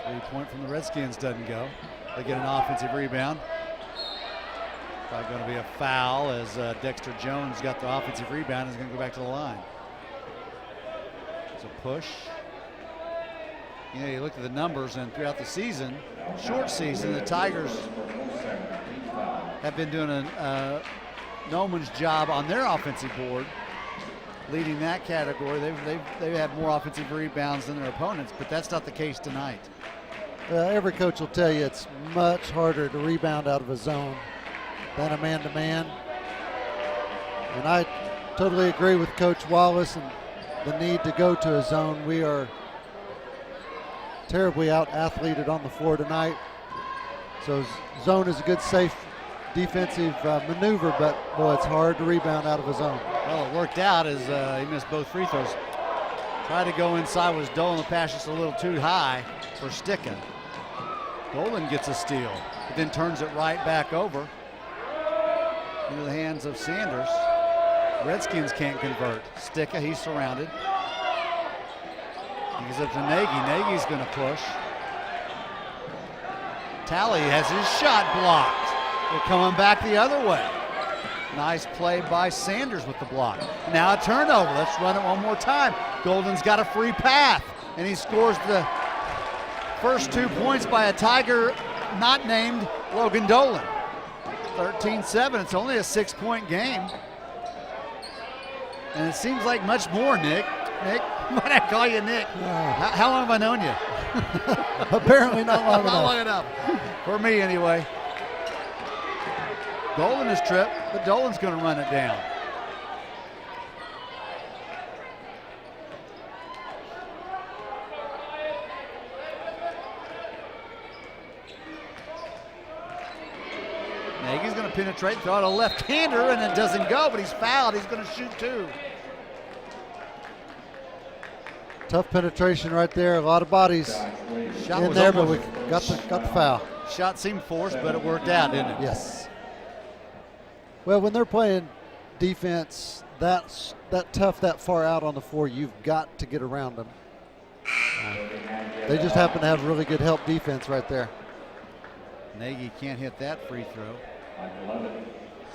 Three-point from the Redskins doesn't go. They get an offensive rebound. Probably going to be a foul as Dexter Jones got the offensive rebound and is going to go back to the line. It's a push. You know, you look at the numbers, and throughout the season, short season, the Tigers have been doing a no man's job on their offensive board, leading that category. They've had more offensive rebounds than their opponents, but that's not the case tonight. Every coach will tell you it's much harder to rebound out of a zone than a man-to-man. And I totally agree with Coach Wallace and the need to go to a zone. We are terribly out-athleted on the floor tonight. So zone is a good, safe defensive maneuver, but boy, it's hard to rebound out of a zone. Well, it worked out as he missed both free throws. Tried to go inside, was Dolan. The pass just a little too high for Sticka. Dolan gets a steal, but then turns it right back over into the hands of Sanders. Redskins can't convert. Sticka, he's surrounded. He gives it to Nagy. Nagy's going to push. Talley has his shot blocked. They're coming back the other way. Nice play by Sanders with the block. Now a turnover. Let's run it one more time. Golden's got a free path, and he scores the first 2 points by a Tiger not named Logan Dolan. 13-7. It's only a 6-point game. And it seems like much more, Nick. Nick, why did I call you Nick? How long have I known you? Apparently not long enough. Not long enough. For me, anyway. Dolan is tripped, but Dolan's going to run it down. Nagy's going to penetrate, throw out a left-hander, and it doesn't go, but he's fouled. He's going to shoot two. Tough penetration right there. A lot of bodies Shot in was there, but we almost- got the foul. Shot seemed forced, but it worked out, didn't it? Yes. Well, when they're playing defense that tough, that far out on the floor, you've got to get around them. They just happen to have really good help defense right there. Nagy can't hit that free throw.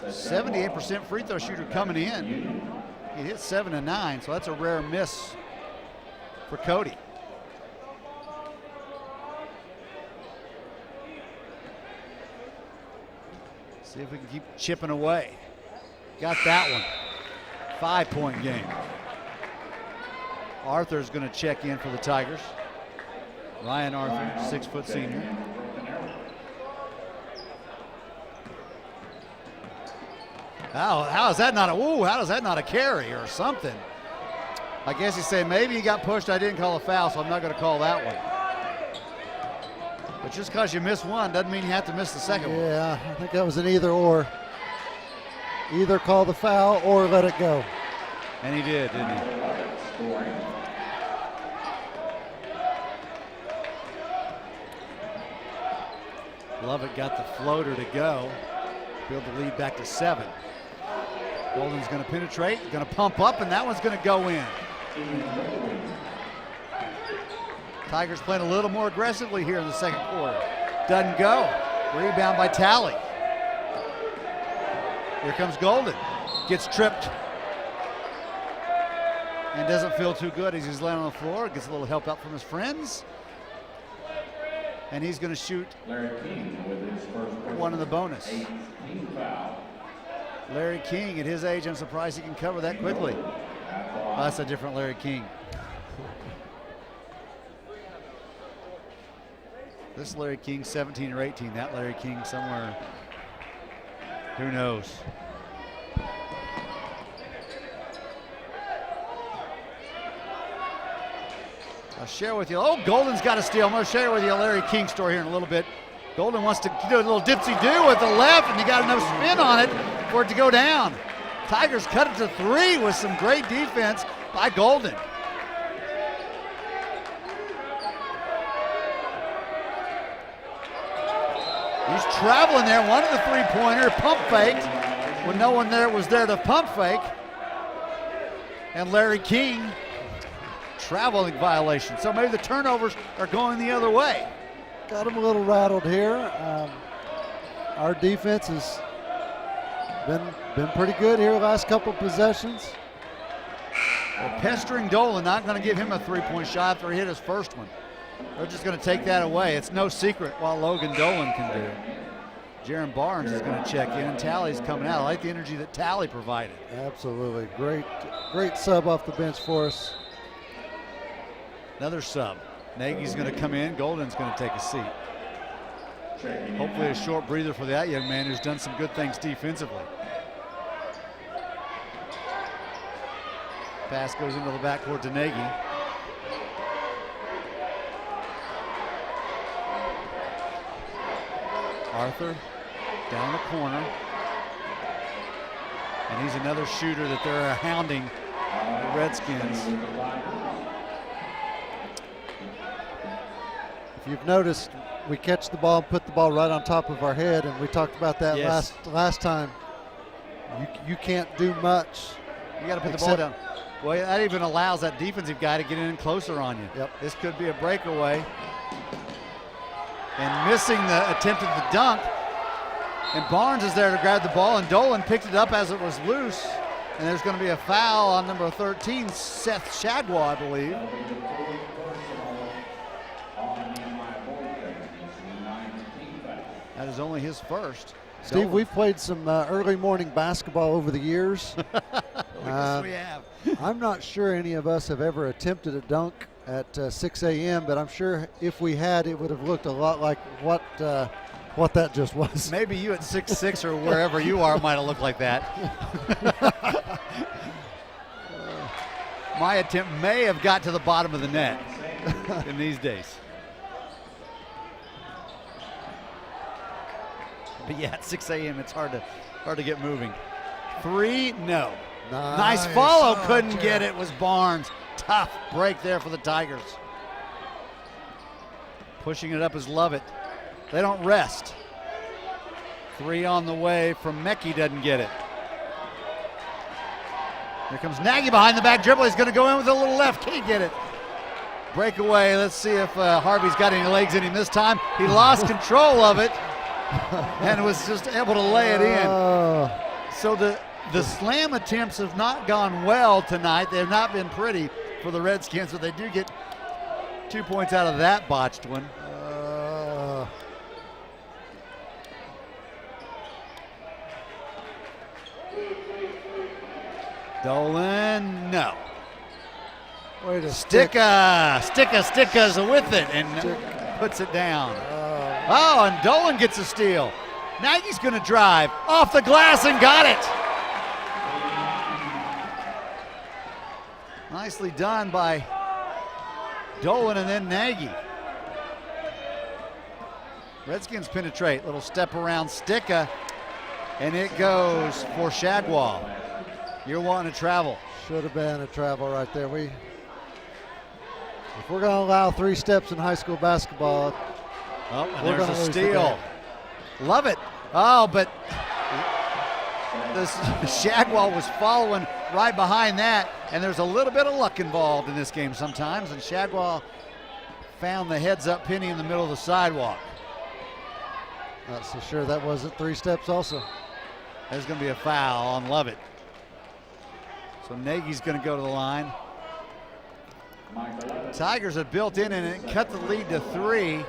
78% free throw shooter coming in. He hit 7 of 9, so that's a rare miss for Cody. See if we can keep chipping away. Got that one. 5-point game. Arthur's going to check in for the Tigers. Ryan Arthur, 6-foot senior. How is that not how does that not a carry or something? I guess he's saying maybe he got pushed. I didn't call a foul, so I'm not going to call that one. But just because you miss one doesn't mean you have to miss the second one. Yeah, I think that was an either or. Either call the foul or let it go. And he did, didn't he? Lovett got the floater to go. Build the lead back to 7. Golden's going to penetrate, going to pump up, and that one's going to go in. Tigers playing a little more aggressively here in the second quarter. Doesn't go. Rebound by Talley. Here comes Golden. Gets tripped. And doesn't feel too good as he's laying on the floor. Gets a little help out from his friends. And he's going to shoot one in the bonus. Larry King, at his age, I'm surprised he can cover that quickly. Oh, that's a different Larry King. This Larry King, 17 or 18. That Larry King somewhere, who knows? I'll share with you. Oh, Golden's got a steal. I'm going to share with you a Larry King story here in a little bit. Golden wants to do a little dipsy-do with the left, and he got enough spin on it for it to go down. Tigers cut it to 3 with some great defense by Golden. He's traveling there, wanted the three-pointer, pump faked when no one there was there to pump fake. And Larry King, traveling violation. So maybe the turnovers are going the other way. Got him a little rattled here. Our defense has been pretty good here the last couple of possessions. Well, pestering Dolan, not going to give him a three-point shot after he hit his first one. They're just going to take that away. It's no secret what Logan Dolan can do. Jaron Barnes is going to check in, and Talley's coming out. I like the energy that Talley provided. Absolutely. Great sub off the bench for us. Another sub. Nagy's going to come in. Golden's going to take a seat. Hopefully a short breather for that young man who's done some good things defensively. Pass goes into the backcourt to Nagy. Arthur down the corner. And he's another shooter that they're hounding the Redskins. If you've noticed, we catch the ball and put the ball right on top of our head, and we talked about that last time. You can't do much. You got to put the ball down. Well, that even allows that defensive guy to get in closer on you. Yep. This could be a breakaway. And missing the attempt at the dunk. And Barnes is there to grab the ball, and Dolan picked it up as it was loose. And there's going to be a foul on number 13, Seth Shadwa, I believe. That is only his first. Steve, Dolan. we've played some early morning basketball over the years. Yes, we have. I'm not sure any of us have ever attempted a dunk at 6 a.m., but I'm sure if we had, it would have looked a lot like what that just was. Maybe you at 6'6" or wherever you are might have looked like that. My attempt may have got to the bottom of the net in these days. But yeah, at 6 a.m. it's hard to get moving. 3, no. Nice follow, couldn't get it, was Barnes. Tough break there for the Tigers. Pushing it up is Lovett. They don't rest. 3 on the way from Mecki, doesn't get it. Here comes Nagy behind the back dribble. He's going to go in with a little left, can't get it. Breakaway, let's see if Harvey's got any legs in him this time. He lost control of it and was just able to lay it in. So the slam attempts have not gone well tonight. They have not been pretty for the Redskins, but they do get 2 points out of that botched one. Dolan, no. Wait a Sticka's with it and puts it down. Oh, and Dolan gets a steal. Nagy's going to drive off the glass and got it. Nicely done by Dolan and then Nagy. Redskins penetrate. Little step around Sticka, and it goes for Shagwell. You're wanting to travel. Should have been a travel right there. If we're going to allow 3 steps in high school basketball, and we're there's going a to lose the steal. game. Love it. Oh, but this Shagwell was following right behind that, and there's a little bit of luck involved in this game sometimes, and Shagwell found the heads-up penny in the middle of the sidewalk. Not so sure that wasn't 3 steps also. There's going to be a foul on Lovett. So Nagy's going to go to the line. Tigers have built in and it cut the lead to 3.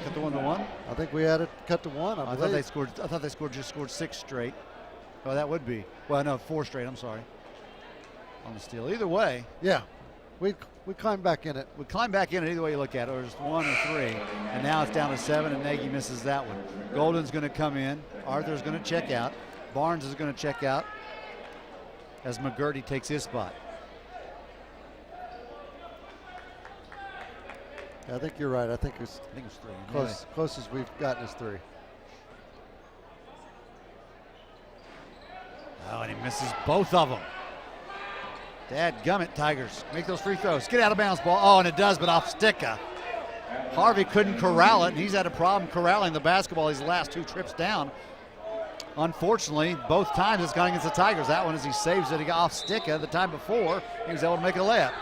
Cut the 1-1. I think we had it cut to 1. I thought they scored 6 straight. Oh, that would be. Well, no, 4 straight. I'm sorry. On the steal. Either way. Yeah, we climbed back in it. We climbed back in it either way you look at it. Or just 1 or 3, and now it's down to 7, and Nagy misses that one. Golden's going to come in. Arthur's going to check out. Barnes is going to check out as McGurty takes his spot. I think you're right. I think it's 3. Closest we've gotten is 3. Oh, and he misses both of them. Dadgummit, Tigers. Make those free throws. Get out of bounds ball. Oh, and it does, but off Sticka. Harvey couldn't corral it, and he's had a problem corralling the basketball these last 2 trips down. Unfortunately, both times it's gone against the Tigers. That one as he saves it, he got off Sticka. The time before, he was able to make a layup.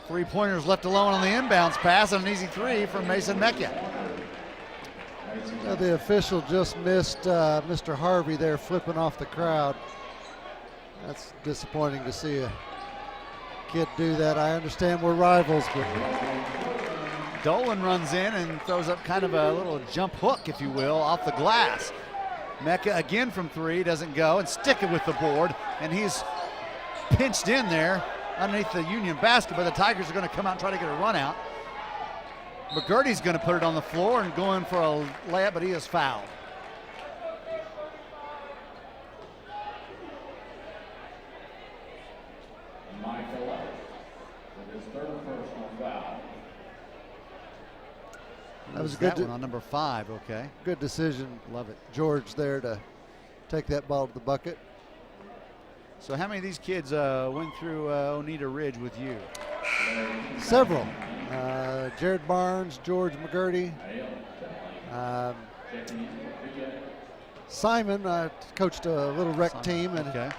3-pointers left alone on the inbounds pass, and an easy 3 from Mason Mecca. The official just missed Mr. Harvey there flipping off the crowd. That's disappointing to see a kid do that. I understand we're rivals, but Dolan runs in and throws up kind of a little jump hook, if you will, off the glass. Mecca again from 3, doesn't go, and Sticka with the board, and he's pinched in there underneath the Union basket, but the Tigers are going to come out and try to get a run out. McGurty's going to put it on the floor and go in for a layup, but he is fouled. Michael with his 3rd personal foul. that was a good one on number 5, okay. Good decision. Love it. George there to take that ball to the bucket. So how many of these kids went through Oneida Ridge with you? Several. Jared Barnes, George McGurty. Simon coached a little rec team, and okay.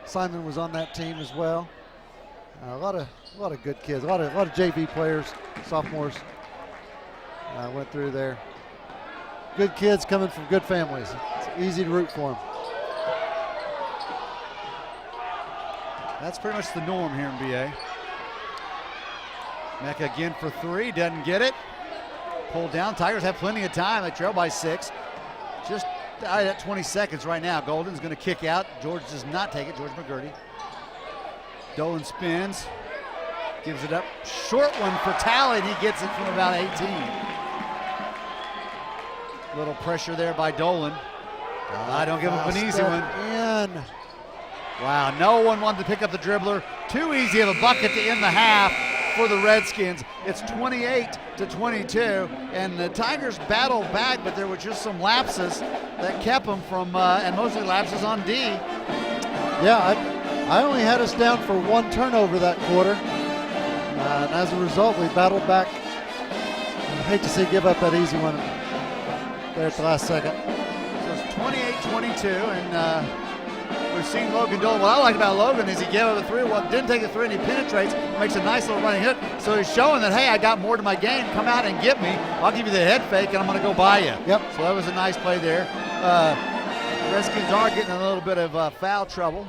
Simon was on that team as well. A lot of good kids, a lot of JV players, sophomores went through there. Good kids coming from good families. It's easy to root for them. That's pretty much the norm here in BA. Mecca again for three, doesn't get it. Pulled down. Tigers have plenty of time. They trail by 6. Just at 20 seconds right now. Golden's going to kick out. George does not take it. George McGurty. Dolan spins. Gives it up. Short one for Talley, and he gets it from about 18. Little pressure there by Dolan. I don't give up an easy one. In. Wow, no one wanted to pick up the dribbler. Too easy of a bucket to end the half for the Redskins. It's 28-22, and the Tigers battled back, but there were just some lapses that kept them from, and mostly lapses on D. Yeah, I only had us down for 1 turnover that quarter. And as a result, we battled back. I hate to see give up that easy one there at the last second. So it's 28-22, and we've seen Logan Dolan. What I like about Logan is he gave up a 3, didn't take the 3, and he penetrates, makes a nice little running hit. So he's showing that, hey, I got more to my game. Come out and get me. I'll give you the head fake, and I'm going to go by you. Yep. So that was a nice play there. Redskins are getting a little bit of foul trouble.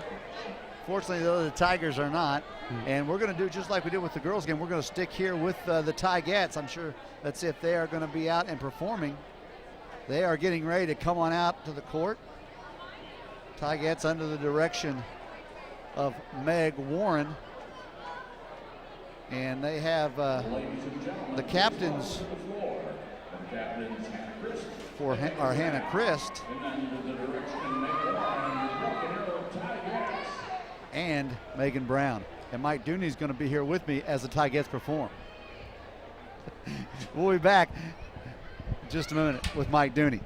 Fortunately, though, the Tigers are not. And we're going to do just like we did with the girls game. We're going to stick here with the Tigettes. I'm sure that's if they are going to be out and performing. They are getting ready to come on out to the court. Tigettes under the direction of Meg Warren. And they have the captains for Hannah Christ and Megan Brown. And Mike Dooney's going to be here with me as the Tigettes perform. We'll be back in just a minute with Mike Dooney.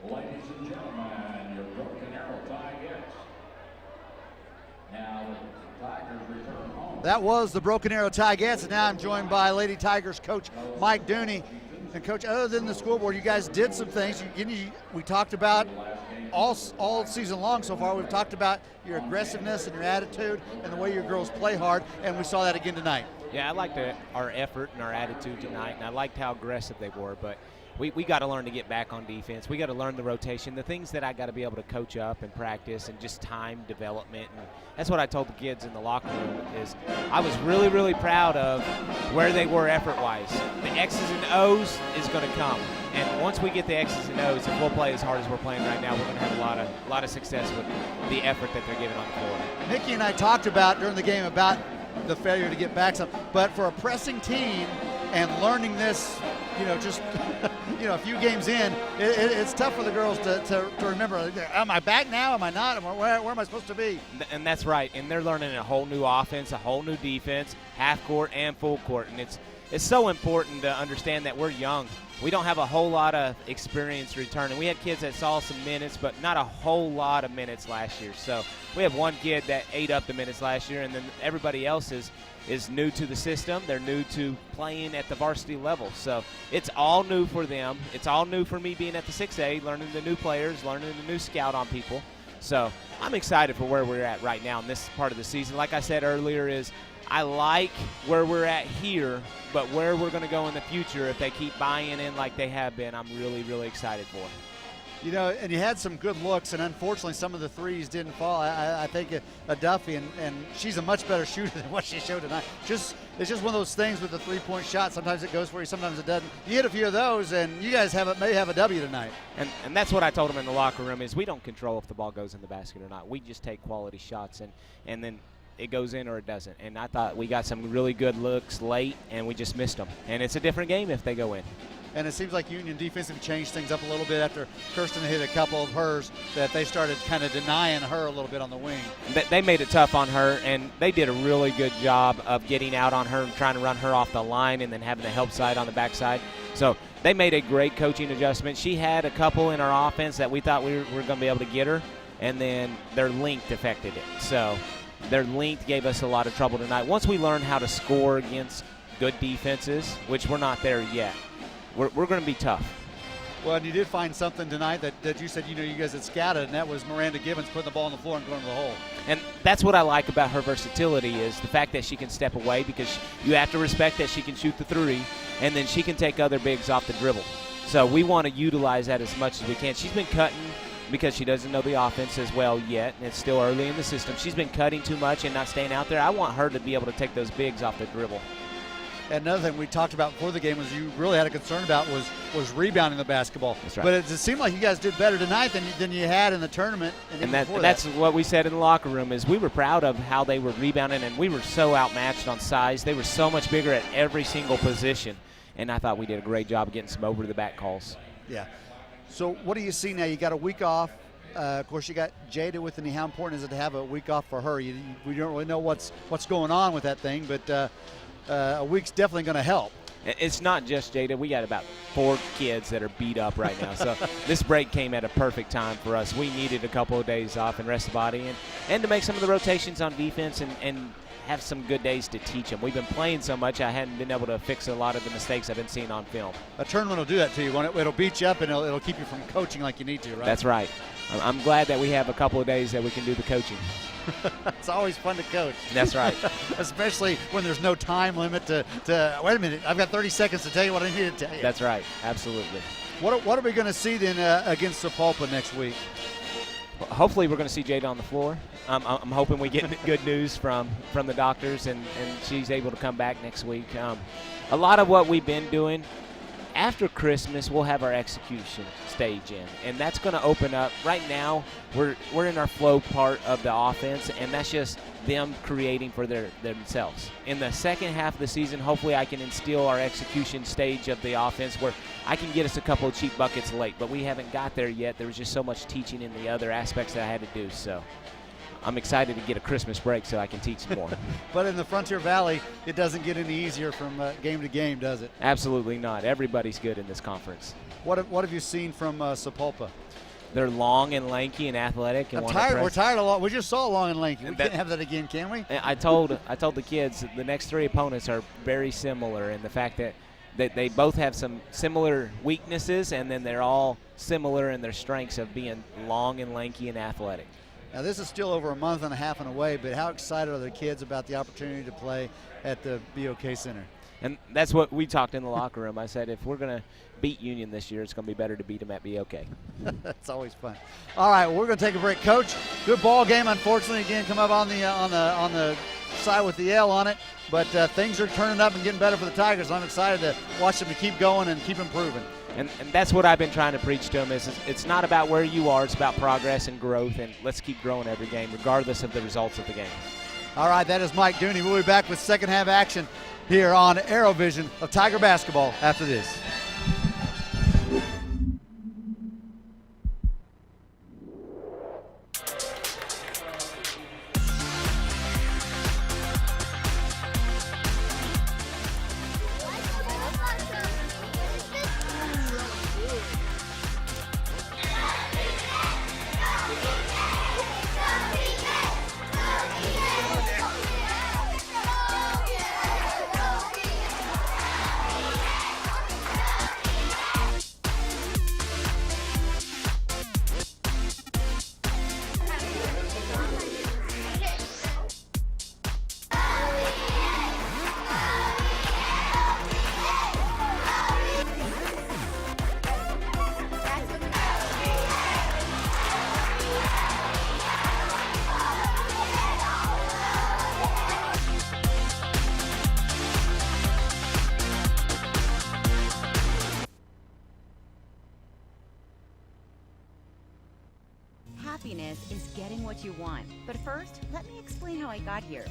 Ladies and gentlemen, your Broken Arrow Tigers. Now the Tigers return home. That was the Broken Arrow Tigers, and now I'm joined by Lady Tigers coach Mike Dooney. And coach, other than the scoreboard, you guys did some things. We talked about all season long so far. We've talked about your aggressiveness and your attitude and the way your girls play hard, and we saw that again tonight. Yeah, I liked our effort and our attitude tonight, and I liked how aggressive they were, but we got to learn to get back on defense. We got to learn the rotation, the things that I got to be able to coach up and practice, and just time development. And that's what I told the kids in the locker room is I was really, really proud of where they were effort-wise. The X's and O's is going to come, and once we get the X's and O's, if we'll play as hard as we're playing right now, we're going to have a lot of success with the effort that they're giving on the floor. Nikki and I talked about during the game about the failure to get back some, but for a pressing team and learning this, just a few games in, it's tough for the girls to remember, am I back now? Am I not? Where am I supposed to be? And that's right. And they're learning a whole new offense, a whole new defense, half court and full court. And it's so important to understand that we're young. We don't have a whole lot of experience returning. We had kids that saw some minutes, but not a whole lot of minutes last year. So we have one kid that ate up the minutes last year, and then everybody else is new to the system. They're new to playing at the varsity level. So it's all new for them. It's all new for me being at the 6A, learning the new players, learning the new scout on people. So I'm excited for where we're at right now in this part of the season. Like I said earlier, is I like where we're at here, but where we're going to go in the future, if they keep buying in like they have been, I'm really, really excited for. You know, and you had some good looks, and unfortunately some of the threes didn't fall. I think a Duffy, and she's a much better shooter than what she showed tonight. It's just one of those things with the three-point shot. Sometimes it goes for you, sometimes it doesn't. You hit a few of those, and you guys may have a W tonight. And that's what I told them in the locker room is we don't control if the ball goes in the basket or not. We just take quality shots, and then it goes in or it doesn't. And I thought we got some really good looks late, and we just missed them. And it's a different game if they go in. And it seems like Union defensively changed things up a little bit after Kirsten hit a couple of hers, that they started kind of denying her a little bit on the wing. They made it tough on her, and they did a really good job of getting out on her and trying to run her off the line and then having the help side on the backside. So they made a great coaching adjustment. She had a couple in our offense that we thought we were going to be able to get her, and then their length affected it. So their length gave us a lot of trouble tonight. Once we learned how to score against good defenses, which we're not there yet, we're going to be tough. Well, and you did find something tonight that you said, you guys had scouted, and that was Miranda Gibbons putting the ball on the floor and going to the hole. And that's what I like about her versatility is the fact that she can step away, because you have to respect that she can shoot the three, and then she can take other bigs off the dribble. So we want to utilize that as much as we can. She's been cutting because she doesn't know the offense as well yet, and it's still early in the system. She's been cutting too much and not staying out there. I want her to be able to take those bigs off the dribble. And another thing we talked about before the game was you really had a concern about was rebounding the basketball. That's right. But it seemed like you guys did better tonight than you had in the tournament. And that's what we said in the locker room is we were proud of how they were rebounding, and we were so outmatched on size. They were so much bigger at every single position, and I thought we did a great job of getting some over-the-back calls. Yeah. So what do you see now? You got a week off. Of course, you got Jada with me. How important is it to have a week off for her? We don't really know what's going on with that thing, but a week's definitely going to help. It's not just Jada. We got about 4 kids that are beat up right now. So this break came at a perfect time for us. We needed a couple of days off and rest the body and to make some of the rotations on defense and have some good days to teach them. We've been playing so much, I hadn't been able to fix a lot of the mistakes I've been seeing on film. A tournament will do that to you. It'll beat you up, and it'll keep you from coaching like you need to, right? That's right. I'm glad that we have a couple of days that we can do the coaching. It's always fun to coach. That's right. Especially when there's no time limit to wait a minute, I've got 30 seconds to tell you what I need to tell you. That's right. Absolutely. What are we going to see then against Sapulpa next week? Hopefully we're going to see Jada on the floor. I'm hoping we get good news from the doctors and she's able to come back next week. A lot of what we've been doing, after Christmas, we'll have our execution stage in, and that's going to open up. Right now, we're in our flow part of the offense, and that's just them creating for themselves. In the second half of the season, hopefully I can instill our execution stage of the offense where I can get us a couple of cheap buckets late, but we haven't got there yet. There was just so much teaching in the other aspects that I had to do, so I'm excited to get a Christmas break so I can teach some more. But in the Frontier Valley, it doesn't get any easier from game to game, does it? Absolutely not. Everybody's good in this conference. What have you seen from Sapulpa? They're long and lanky and athletic. And we're tired of long. We just saw long and lanky. We can't have that again, can we? I told the kids the next 3 opponents are very similar in the fact that they both have some similar weaknesses, and then they're all similar in their strengths of being long and lanky and athletic. Now, this is still over a month and a half and away, but how excited are the kids about the opportunity to play at the BOK Center? And that's what we talked in the locker room. I said, if we're going to beat Union this year, it's going to be better to beat them at BOK. That's always fun. All right, well, we're going to take a break. Coach, good ball game. Unfortunately, again, come up on the side with the L on it, but things are turning up and getting better for the Tigers. I'm excited to watch them to keep going and keep improving. And that's what I've been trying to preach to them is it's not about where you are, it's about progress and growth, and let's keep growing every game regardless of the results of the game. All right, that is Mike Dooney. We'll be back with second half action here on AeroVision of Tiger Basketball after this. happiness is getting what you want. But first, let me explain how I got here.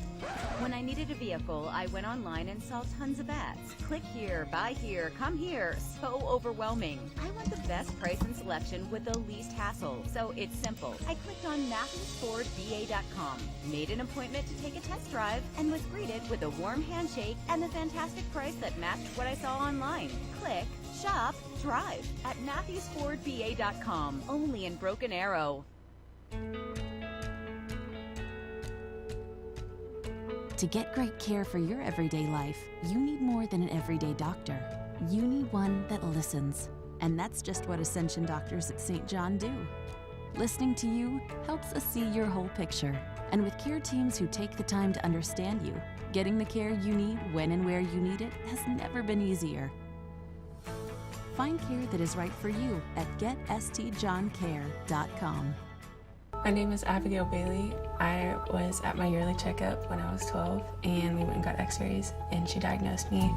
When I needed a vehicle, I went online and saw tons of ads. Click here, buy here, come here. So overwhelming. I want the best price and selection with the least hassle. So it's simple. I clicked on MatthewsFordBA.com, made an appointment to take a test drive, and was greeted with a warm handshake and the fantastic price that matched what I saw online. Click, shop, drive at MatthewsFordBA.com, only in Broken Arrow. To get great care for your everyday life, you need more than an everyday doctor. You need one that listens. And that's just what Ascension doctors at St. John do. Listening to you helps us see your whole picture. And with care teams who take the time to understand you, getting the care you need when and where you need it has never been easier. Find care that is right for you at getstjohncare.com. My name is Abigail Bailey. I was at my yearly checkup when I was 12, and we went and got x-rays, and she diagnosed me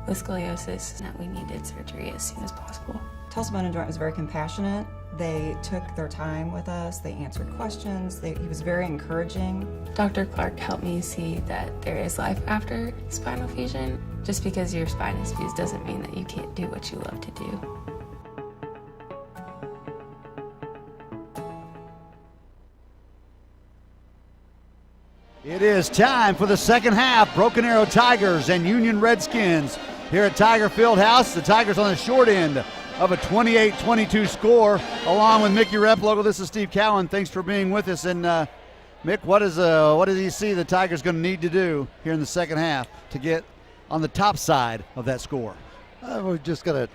with scoliosis and that we needed surgery as soon as possible. Tulsa Bone and Joint was very compassionate. They took their time with us. They answered questions. He was very encouraging. Dr. Clark helped me see that there is life after spinal fusion. Just because your spine is fused doesn't mean that you can't do what you love to do. It is time for the second half. Broken Arrow Tigers and Union Redskins here at Tiger Fieldhouse. The Tigers on the short end of a 28-22 score. Along with Mickey Replogle, this is Steve Cowan. Thanks for being with us. And Mick, what does he see the Tigers going to need to do here in the second half to get on the top side of that score? We're just going to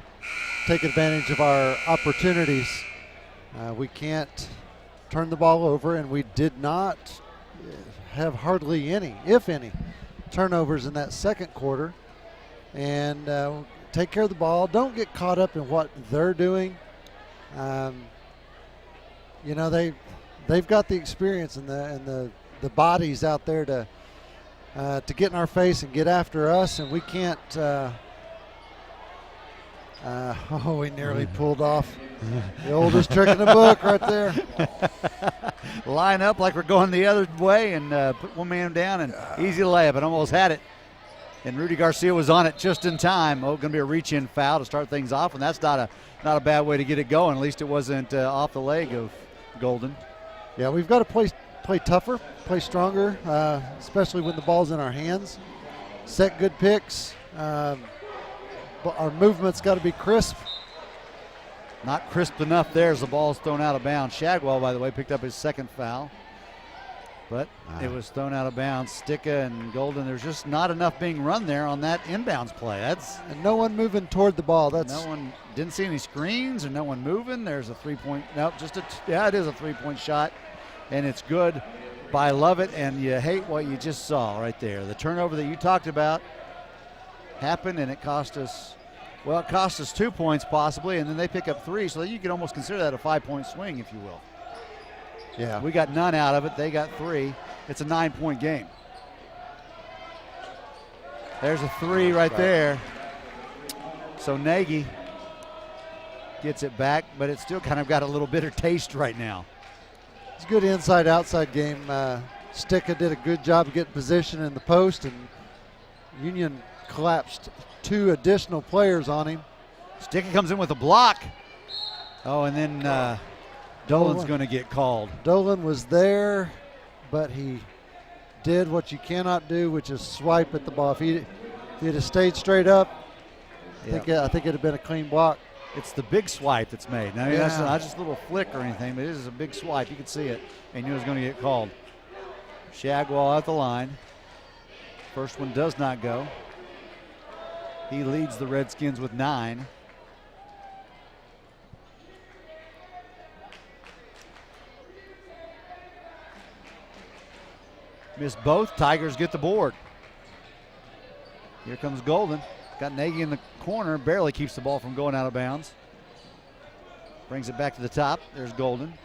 take advantage of our opportunities. We can't turn the ball over, and we did not have hardly any, if any, turnovers in that second quarter. And take care of the ball. Don't get caught up in what they're doing. They've got the experience and the bodies out there to get in our face and get after us, and we can't. We nearly pulled off the oldest trick in the book right there. Line up like we're going the other way and put one man down and easy layup. It almost had it. And Rudy Garcia was on it just in time. Going to be a reach-in foul to start things off, and that's not a bad way to get it going. At least it wasn't off the leg of Golden. Yeah, we've got to play tougher, play stronger, especially when the ball's in our hands. Set good picks. But our movement's got to be crisp. Not crisp enough there as the ball's thrown out of bounds. Shagwell, by the way, picked up his second foul. But it was thrown out of bounds. Sticka and Golden, there's just not enough being run there on that inbounds play. And no one moving toward the ball. No one didn't see any screens or no one moving. There's a three-point. Nope, it is a three-point shot, and it's good by Lovett. And you hate what you just saw right there. The turnover that you talked about happened, and it cost us. Well, it cost us 2 points possibly, and then they pick up 3, so you could almost consider that a 5-point swing, if you will. Yeah. We got none out of it. They got 3. It's a 9-point game. There's a 3 right there. So Nagy gets it back, but it's still kind of got a little bitter taste right now. It's a good inside-outside game. Sticka did a good job of getting position in the post, and Union collapsed 2 additional players on him. Sticka comes in with a block. Oh, and then Dolan's going to get called. Dolan was there, but he did what you cannot do, which is swipe at the ball. If he had stayed straight up, I think it'd have been a clean block. It's the big swipe that's made. Now, that's not just a little flick or anything, but it is a big swipe. You could see it, and you knew it was going to get called. Shagwell at the line. First one does not go. He leads the Redskins with 9. Missed both. Tigers get the board. Here comes Golden. Got Nagy in the corner. Barely keeps the ball from going out of bounds. Brings it back to the top. There's Golden.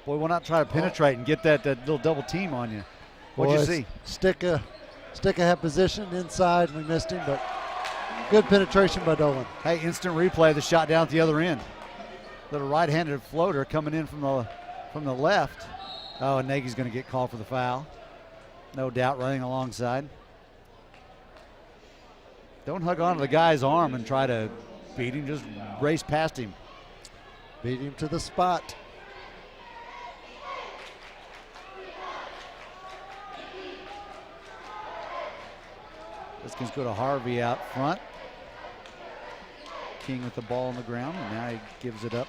Boy, why not try to penetrate and get that little double team on you? What'd you see? Sticka had position inside, and we missed him, but good penetration by Dolan. Hey, instant replay of the shot down at the other end. Little right-handed floater coming in from the left. Oh, and Nagy's going to get called for the foul. No doubt, running alongside. Don't hug onto the guy's arm and try to beat him. Just race past him. Beat him to the spot. Redskins go to Harvey out front. King with the ball on the ground, and now he gives it up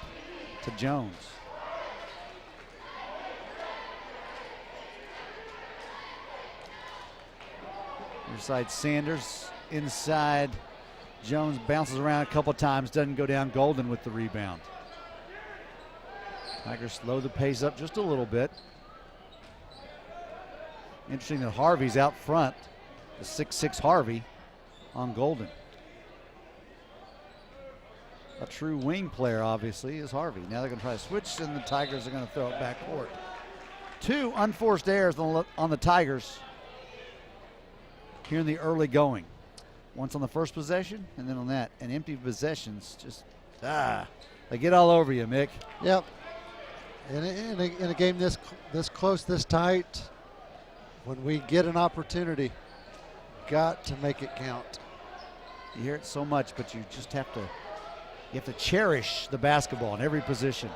to Jones. Inside Sanders, inside Jones, bounces around a couple times, doesn't go down. Golden with the rebound. Tigers slow the pace up just a little bit. Interesting that Harvey's out front, the 6'6" Harvey on Golden. A true wing player, obviously, is Harvey. Now they're going to try to switch, and the Tigers are going to throw it back court. 2 unforced errors on the Tigers here in the early going. Once on the first possession, and then on that. And empty possessions, just, they get all over you, Mick. Yep. In a game this close, this tight, when we get an opportunity, got to make it count. You hear it so much, but you just have to cherish the basketball in every possession.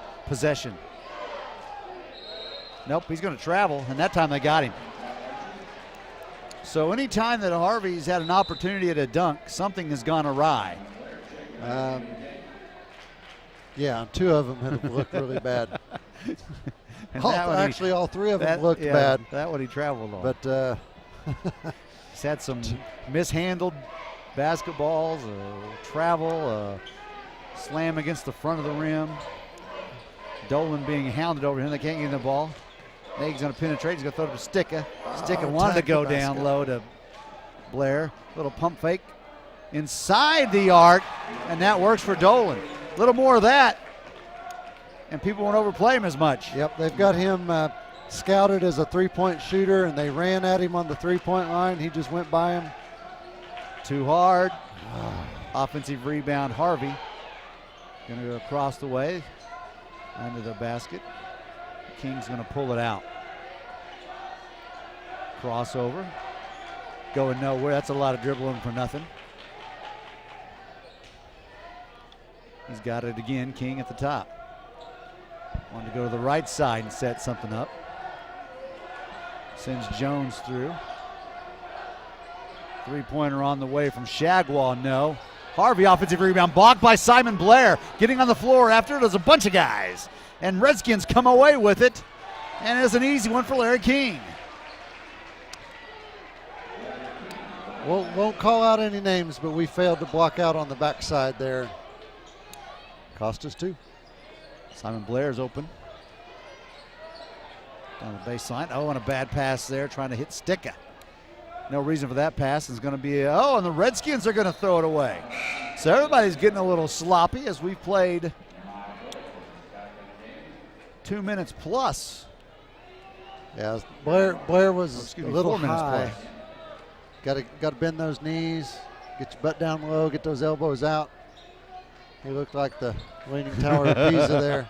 Nope, he's going to travel, and that time they got him. So anytime that Harvey's had an opportunity at a dunk, something has gone awry. Yeah, 2 of them have looked really bad. Actually, all 3 of them looked bad. That one he traveled on. But he's had some mishandled basketballs, travel, slam against the front of the rim. Dolan being hounded over him. They can't get the ball. Nagy's going to penetrate. He's going to throw it to Sticka. Sticka wanted to go down low to Blair. Little pump fake inside the arc, and that works for Dolan. A little more of that, and people won't overplay him as much. Yep, they've got him scouted as a 3-point shooter, and they ran at him on the 3-point line. He just went by him. Too hard. Offensive rebound, Harvey. Going to go across the way under the basket. King's going to pull it out. Crossover. Going nowhere. That's a lot of dribbling for nothing. He's got it again, King at the top. Wanted to go to the right side and set something up. Sends Jones through. 3-pointer on the way from Shagwell, no. Harvey, offensive rebound, blocked by Simon Blair. Getting on the floor after it, there's a bunch of guys. And Redskins come away with it. And it's an easy one for Larry King. Won't call out any names, but we failed to block out on the backside there. Cost us 2. Simon Blair's open. Down the baseline. Oh, and a bad pass there, trying to hit Sticka. No reason for that pass. It's going to be, and the Redskins are going to throw it away. So everybody's getting a little sloppy as we've played 2 minutes plus. Yeah, Blair was a little 4 minutes high. plus. Got to bend those knees, get your butt down low, get those elbows out. He looked like the Leaning Tower of Pisa there.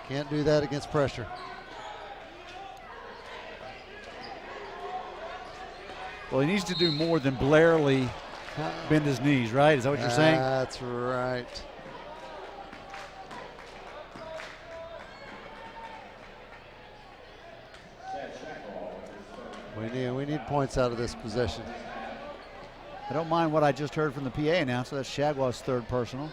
Can't do that against pressure. Well, he needs to do more than Blairley bend his knees, right? Is that what you're saying? That's right. We need points out of this possession. I don't mind what I just heard from the PA announcer. That's Shagwell's 3rd personal.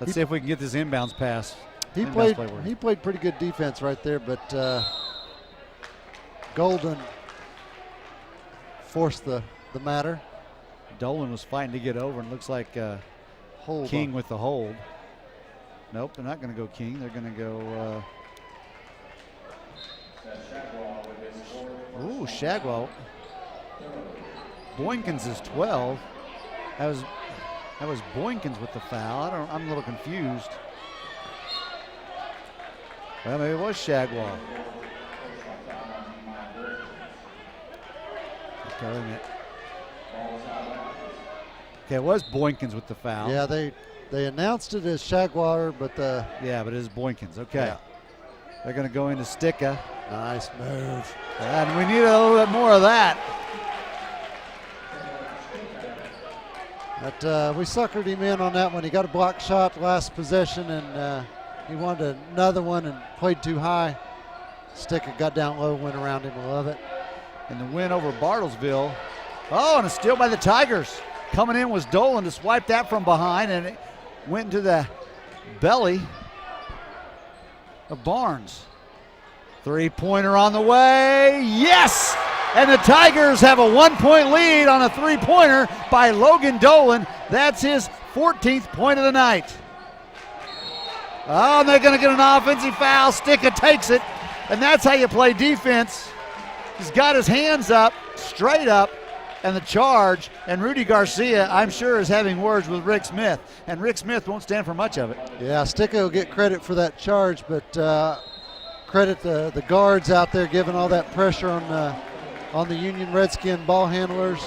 Let's see if we can get this inbounds pass. He played pretty good defense right there, but Golden forced the matter. Dolan was fighting to get over, and looks like King with the hold. Nope, they're not going to go King. They're going to go. Ooh, Shagwell. Boykins is 12. That was Boykins with the foul. I'm a little confused. Well, maybe it was Shagwell. Okay, wait a minute. Okay, it was Boykins with the foul. Yeah, they announced it as Shagwater, but yeah, but it is Boykins. Okay. Yeah. They're going to go into Sticka. Nice move. And we need a little bit more of that. But we suckered him in on that one. He got a block shot last possession, and he wanted another one and played too high. Sticka got down low, went around him. I love it. And the win over Bartlesville. Oh, and a steal by the Tigers. Coming in was Dolan to swipe that from behind, and it went into the belly of Barnes. Three-pointer on the way. Yes! And the Tigers have a 1-point lead on a three-pointer by Logan Dolan. That's his 14th point of the night. Oh, and they're going to get an offensive foul. Sticka takes it, and that's how you play defense. He's got his hands up, straight up, and the charge. And Rudy Garcia, I'm sure, is having words with Rick Smith. And Rick Smith won't stand for much of it. Yeah, Sticka will get credit for that charge, but credit the guards out there giving all that pressure on the Union Redskin ball handlers,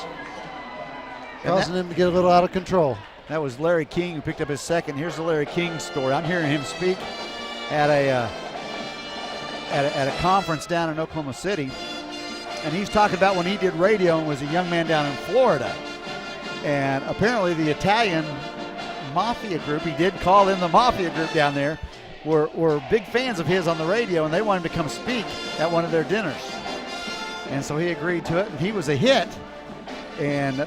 causing them to get a little out of control. That was Larry King who picked up his second. Here's the Larry King story. I'm hearing him speak at a conference down in Oklahoma City. And he's talking about when he did radio and was a young man down in Florida. And apparently the Italian mafia group, he did call in the mafia group down there, were big fans of his on the radio, and they wanted him to come speak at one of their dinners. And so he agreed to it, and he was a hit. And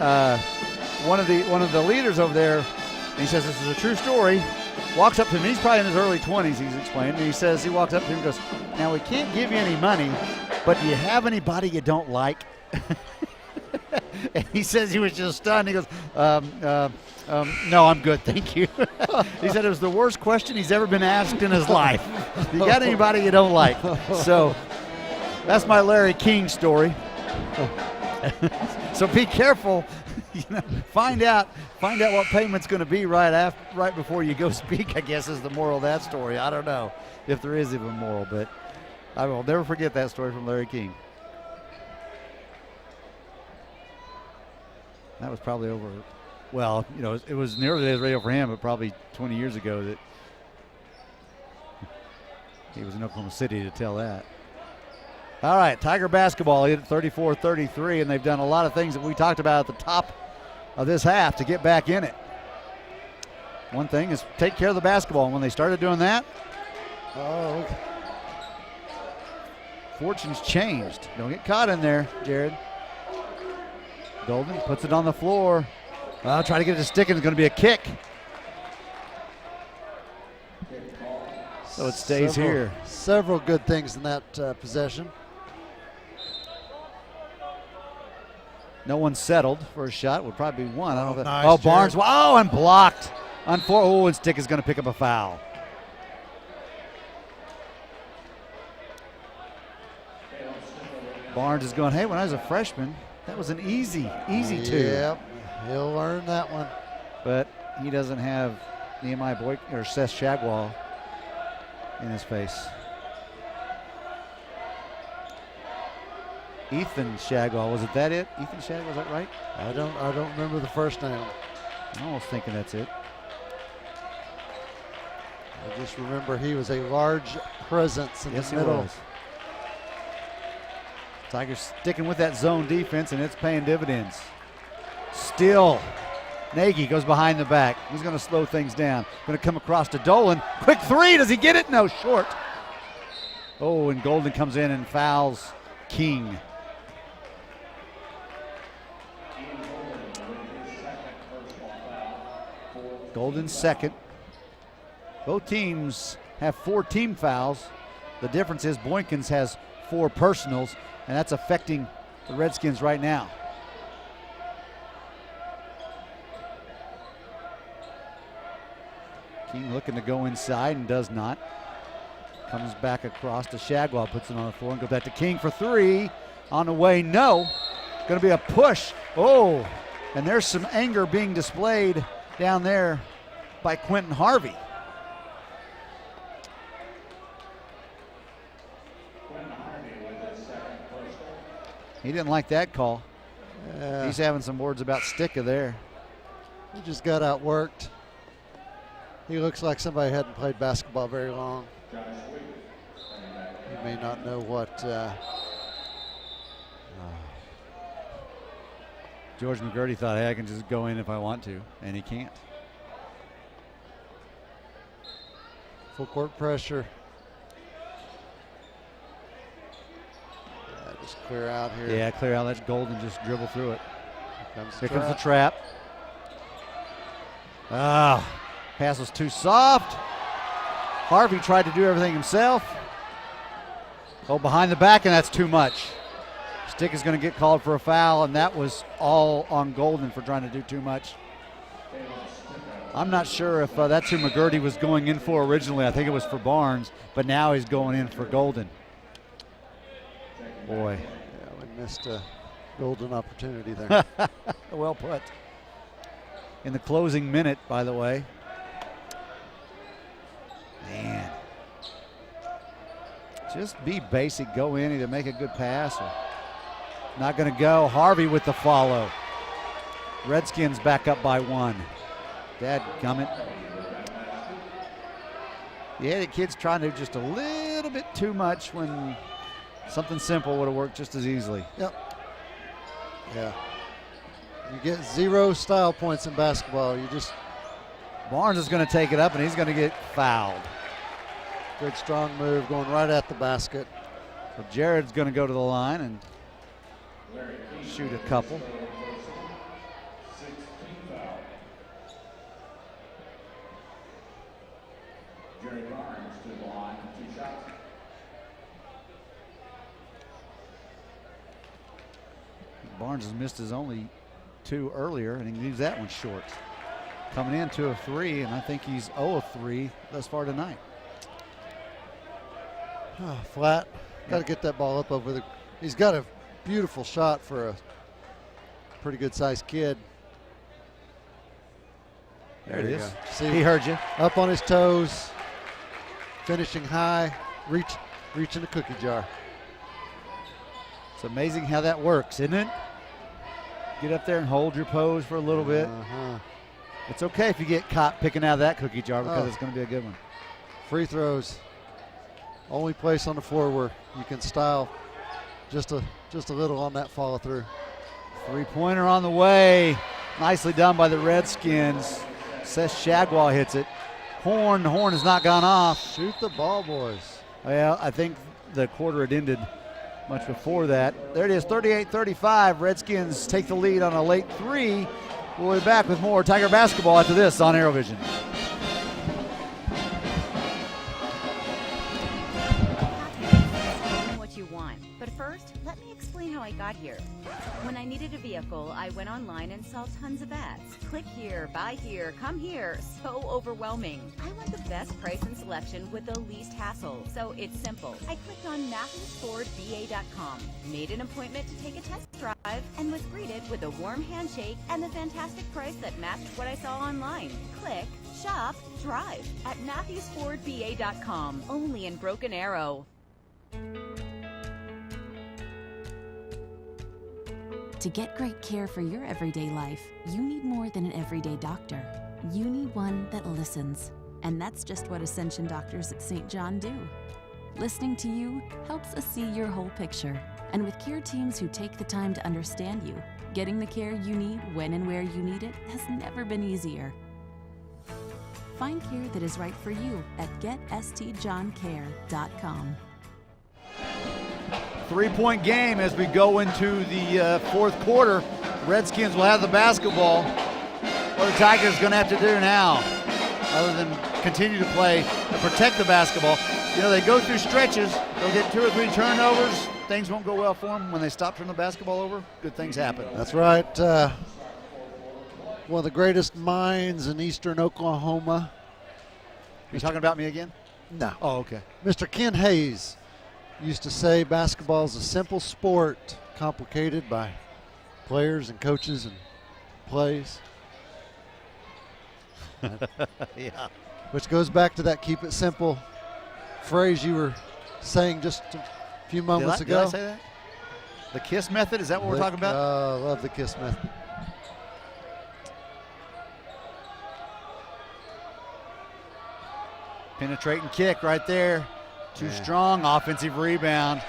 one of the leaders over there, and he says this is a true story, walks up to him. He's probably in his early 20s, he's explained. And he says, he walks up to him and goes, now we can't give you any money, but do you have anybody you don't like? And he says he was just stunned. He goes, no, I'm good, thank you. He said it was the worst question he's ever been asked in his life. You got anybody you don't like? So that's my Larry King story. So be careful. Find out what payment's going to be right before you go speak, I guess, is the moral of that story. I don't know if there is even a moral, but I will never forget that story from Larry King. That was probably over, well, it was in the early days radio for him, but probably 20 years ago that he was in Oklahoma City to tell that. All right, Tiger basketball lead at 34-33, and they've done a lot of things that we talked about at the top of this half to get back in it. One thing is take care of the basketball, and when they started doing that, fortunes changed. Don't get caught in there, Jared. Golden puts it on the floor. Try to get it to stick, and it's going to be a kick. So it stays here. Several good things in that possession. No one settled for a shot. Would probably be one. I don't know if nice, Barnes. Jared. Oh, and blocked. And Stick is going to pick up a foul. Barnes is going, hey, when I was a freshman, that was an easy two. Yep, he'll learn that one. But he doesn't have Nehemiah Boyk or Seth Shagwell in his face. Ethan Shagwell, was it it? Ethan Shagwell, is that right? I don't remember the first name. I'm almost thinking that's it. I just remember he was a large presence in the middle. He was. Tigers sticking with that zone defense, and it's paying dividends. Still, Nagy goes behind the back. He's going to slow things down. Going to come across to Dolan. Quick three. Does he get it? No, short. Oh, and Golden comes in and fouls King. Golden's second. Both teams have 4 team fouls. The difference is Boykins has 4 personals, and that's affecting the Redskins right now. King looking to go inside and does not. Comes back across to Shagwell, puts it on the floor and goes back to King for 3. On the way, no. Going to be a push. Oh, and there's some anger being displayed down there by Quentin Harvey. He didn't like that call. He's having some words about Sticka there. He just got outworked. He looks like somebody hadn't played basketball very long. He may not know what. George McGurty thought, hey, I can just go in if I want to, and he can't. Full court pressure. Just clear out here. Yeah, clear out. Let Golden just dribble through it. Here comes the trap. Ah, pass was too soft. Harvey tried to do everything himself. Oh, behind the back, and that's too much. Stick is going to get called for a foul, and that was all on Golden for trying to do too much. I'm not sure if that's who McGurty was going in for originally. I think it was for Barnes, but now he's going in for Golden. Boy. Yeah, we missed a golden opportunity there. Well put. In the closing minute, by the way. Man. Just be basic. Go in, either make a good pass or not going to go. Harvey with the follow. Redskins back up by 1. Dadgummit. Yeah, the kid's trying to do just a little bit too much when something simple would have worked just as easily. Yep. Yeah. You get 0 style points in basketball. You just. Barnes is going to take it up, and he's going to get fouled. Good strong move going right at the basket. So Jared's going to go to the line and shoot a couple. Jared Barnes to the line, 2 shots. Barnes has missed his only 2 earlier, and he leaves that one short. Coming in 2 of 3, and I think he's 0 of 3 thus far tonight. Flat. Got to get that ball up over the. He's got a beautiful shot for a pretty good sized kid. There it is. Go. See, he heard you. Up on his toes, finishing high, reaching the cookie jar. It's amazing how that works, isn't it? Get up there and hold your pose for a little bit. It's okay if you get caught picking out of that cookie jar because it's going to be a good one. Free throws. Only place on the floor where you can style just a little on that follow through. 3-pointer on the way. Nicely done by the Redskins. Seth Shagwell hits it. The horn has not gone off. Shoot the ball, boys. Well, I think the quarter had ended much before that. There it is, 38-35. Redskins take the lead on a late 3. We'll be back with more Tiger basketball after this on Aerovision. What you want. But first, let me explain how I got here. When I needed a vehicle, I went online and saw tons of ads. Click here, buy here, come here. So overwhelming. I want the best price and selection with the least hassle. So it's simple. I clicked on MatthewsFordBA.com, made an appointment to take a test drive, and was greeted with a warm handshake and the fantastic price that matched what I saw online. Click, shop, drive at MatthewsFordBA.com. Only in Broken Arrow. To get great care for your everyday life, you need more than an everyday doctor. You need one that listens. And that's just what Ascension doctors at St. John do. Listening to you helps us see your whole picture. And with care teams who take the time to understand you, getting the care you need when and where you need it has never been easier. Find care that is right for you at getstjohncare.com. 3-point game as we go into the fourth quarter. Redskins will have the basketball. What are the Tigers going to have to do now, other than continue to play and protect the basketball? You know, they go through stretches. They'll get 2 or 3 turnovers. Things won't go well for them. When they stop turning the basketball over, good things happen. That's right. One of the greatest minds in eastern Oklahoma. You talking about me again? No. Oh, okay. Mr. Ken Hayes used to say basketball is a simple sport, complicated by players and coaches and plays. Yeah. Which goes back to that keep it simple phrase you were saying just a few moments ago. Did I say that? The KISS method, is that what we're talking about? I love the KISS method. Penetrating kick right there. Too strong. Offensive rebound.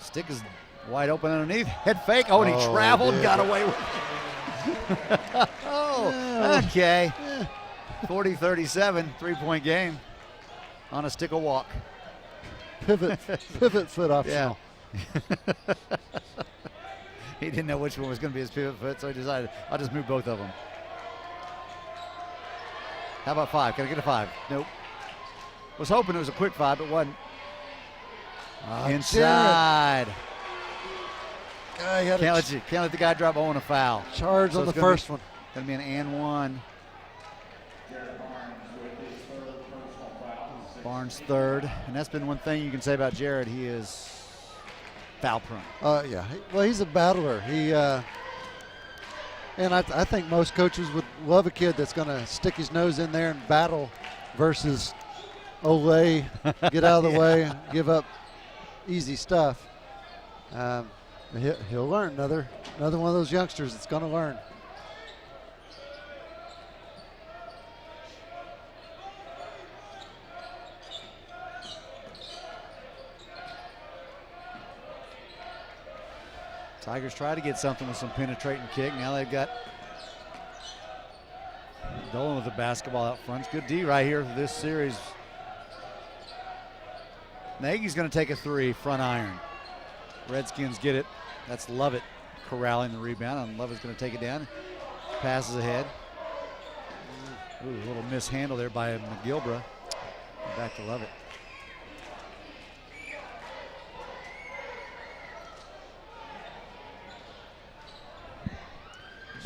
Stick is wide open underneath. Head fake. Oh, and he traveled and got away with it. Oh, okay. 40-37, 3-point game on a stick of walk. Pivot foot optional. Yeah. He didn't know which one was going to be his pivot foot, so he decided, I'll just move both of them. How about 5? Can I get a 5? Nope. Was hoping it was a quick 5, but wasn't. Inside. Can't let the guy drop on a foul. Charge on the first one. Going to be an and 1. Barnes third, and that's been one thing you can say about Jared. He is foul prone. Yeah. Well, he's a battler. And I think most coaches would love a kid that's going to stick his nose in there and battle versus Olay, get out of the way, and give up easy stuff. He'll learn. Another one of those youngsters that's going to learn. Tigers try to get something with some penetrating kick. Now they've got Dolan with the basketball out front. It's good D right here for this series. Nagy's going to take a 3, front iron. Redskins get it. That's Lovett corralling the rebound, and Lovett's going to take it down. Passes ahead. Ooh, a little mishandle there by McGilbra. Back to Lovett.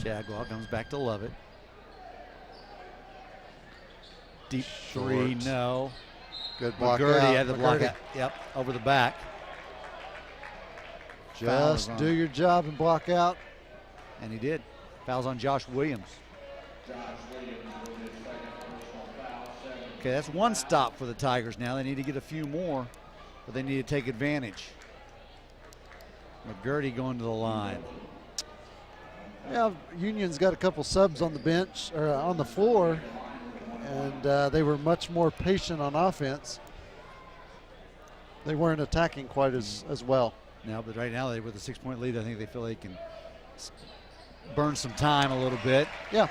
Shadwell comes back to Lovett. Deep 3, no. Good block McGurdy out. had the block out. Yep, over the back. Just do your job and block out. And he did. Fouls on Josh Williams. Okay, that's one stop for the Tigers now. They need to get a few more, but they need to take advantage. McGurdy going to the line. Yeah, Union's got a couple subs on the bench or on the floor, and they were much more patient on offense. They weren't attacking quite as well. No, but right now, with a 6-point lead, I think they feel they can burn some time a little bit. Yeah,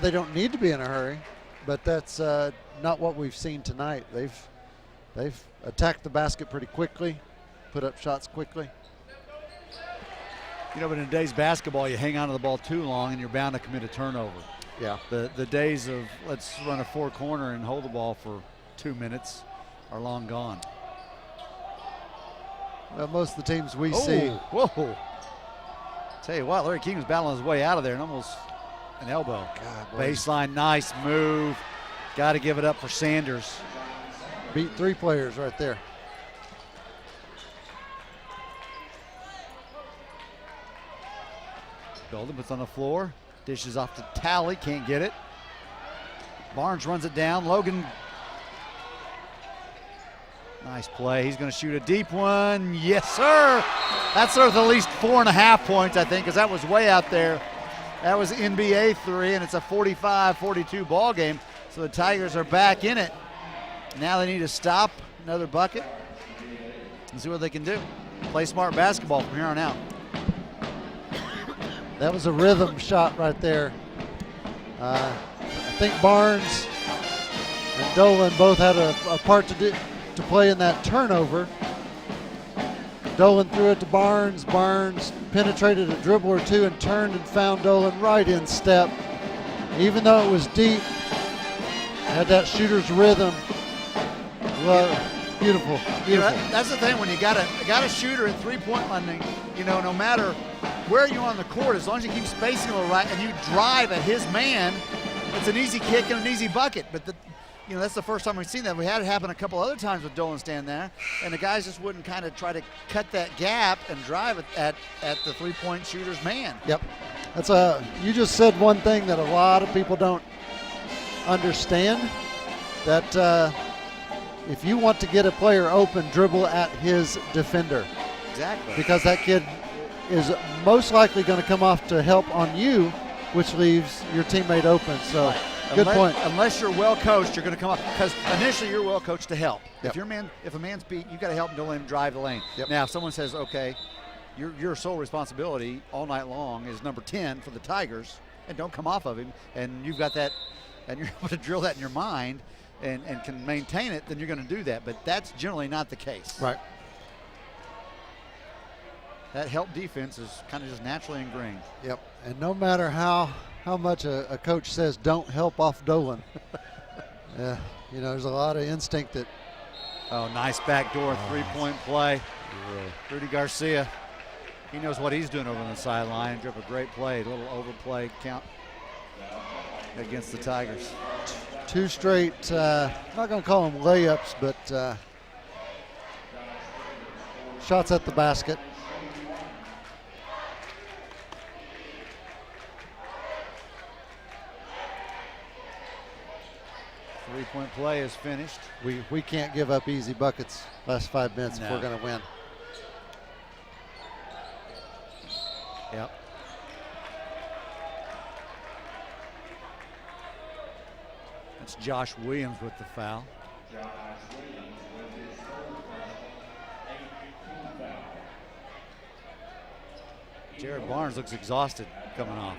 they don't need to be in a hurry, but that's not what we've seen tonight. They've attacked the basket pretty quickly, put up shots quickly. You know, but in today's basketball, you hang on to the ball too long and you're bound to commit a turnover. Yeah. The days of let's run a 4-corner and hold the ball for 2 minutes are long gone. Well, most of the teams we see. Whoa. Tell you what, Larry King was battling his way out of there and almost an elbow. God, baseline, nice move. Got to give it up for Sanders. Beat 3 players right there. Golden puts on the floor, dishes off to Talley, can't get it. Barnes runs it down. Logan, nice play. He's going to shoot a deep one. Yes, sir. That's worth at least 4.5 points, I think, because that was way out there. That was NBA 3, and it's a 45-42 ball game. So the Tigers are back in it. Now they need to stop another bucket and see what they can do. Play smart basketball from here on out. That was a rhythm shot right there. I think Barnes and Dolan both had a part to play in that turnover. Dolan threw it to Barnes. Barnes penetrated a dribble or two and turned and found Dolan right in step. Even though it was deep, had that shooter's rhythm. Beautiful. That's the thing when you got a shooter at 3-point line. You know, no matter where you're on the court, as long as you keep spacing a little right and you drive at his man, it's an easy kick and an easy bucket. But that's the first time we've seen that. We had it happen a couple other times with Dolan standing there, and the guys just wouldn't kind of try to cut that gap and drive it at the 3-point shooter's man. Yep. You just said one thing that a lot of people don't understand, that if you want to get a player open, dribble at his defender. Exactly. Because that kid is most likely going to come off to help on you, which leaves your teammate open. So good point. Unless you're well coached, you're going to come up, because initially you're well coached to help. Yep. If a man's beat, you got to help him, don't let him drive the lane. Yep. Now, if someone says, okay, your sole responsibility all night long is number 10 for the Tigers, and don't come off of him, and you've got that, and you're able to drill that in your mind and can maintain it, then you're going to do that. But that's generally not the case. Right. That help defense is kind of just naturally ingrained. Yep. And no matter how much a coach says don't help off Dolan, there's a lot of instinct that. Oh, nice backdoor three-point play. Rudy Garcia, he knows what he's doing over on the sideline. Drew up a great play, a little overplay count against the Tigers. Two straight, I'm not going to call them layups, but shots at the basket. Three-point play is finished. We can't give up easy buckets last 5 minutes if we're going to win. Yep. That's Josh Williams with the foul. Jared Barnes looks exhausted coming off.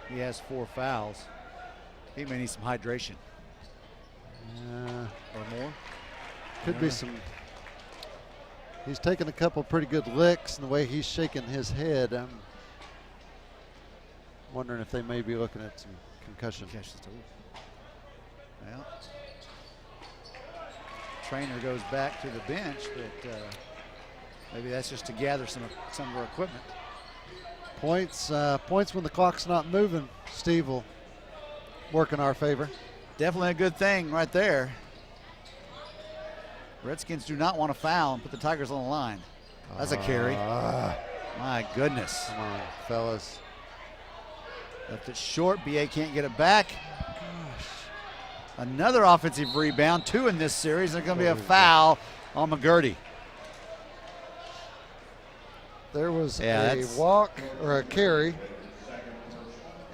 He has 4 fouls. He may need some hydration. Or more. Could be some. He's taken a couple pretty good licks, and the way he's shaking his head, I'm wondering if they may be looking at some concussion. Well, trainer goes back to the bench, but maybe that's just to gather some of her equipment. Points when the clock's not moving, Steve, will work in our favor. Definitely a good thing right there. Redskins do not want to foul and put the Tigers on the line. That's a carry. My goodness. Come on, fellas. Left it short. BA can't get it back. Gosh. Another offensive rebound. 2 in this series. There's going to be a foul on McGurdy. There was a walk or a carry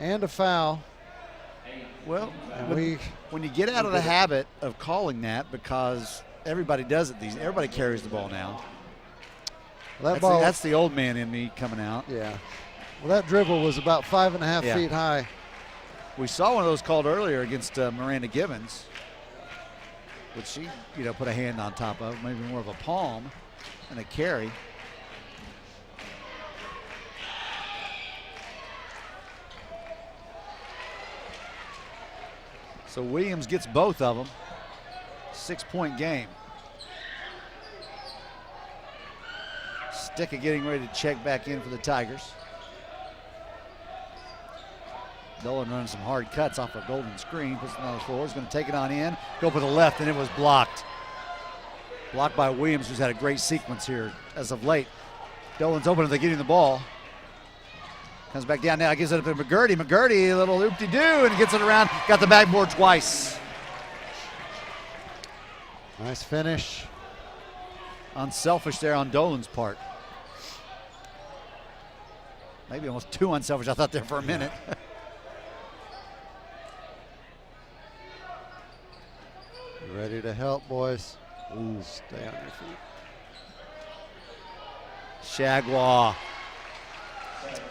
and a foul. Well, and when you get out of the habit of calling that, because everybody does it, everybody carries the ball now. Well, that's the old man in me coming out. Yeah. Well, that dribble was about 5.5 feet high. We saw one of those called earlier against Miranda Gibbons, which she, put a hand on top of, maybe more of a palm and a carry. So Williams gets both of them. 6-point game. Sticka getting ready to check back in for the Tigers. Dolan running some hard cuts off a golden screen. Puts it on the floor. He's going to take it on in. Go for the left, and it was blocked. Blocked by Williams, who's had a great sequence here as of late. Dolan's open if they get him the ball. Comes back down now, gives it up to McGurdy. McGurdy, a little oop-de-doo, and gets it around. Got the backboard twice. Nice finish. Unselfish there on Dolan's part. Maybe almost too unselfish, I thought there for a minute. You ready to help, boys? Ooh, stay on your feet. Shagwa.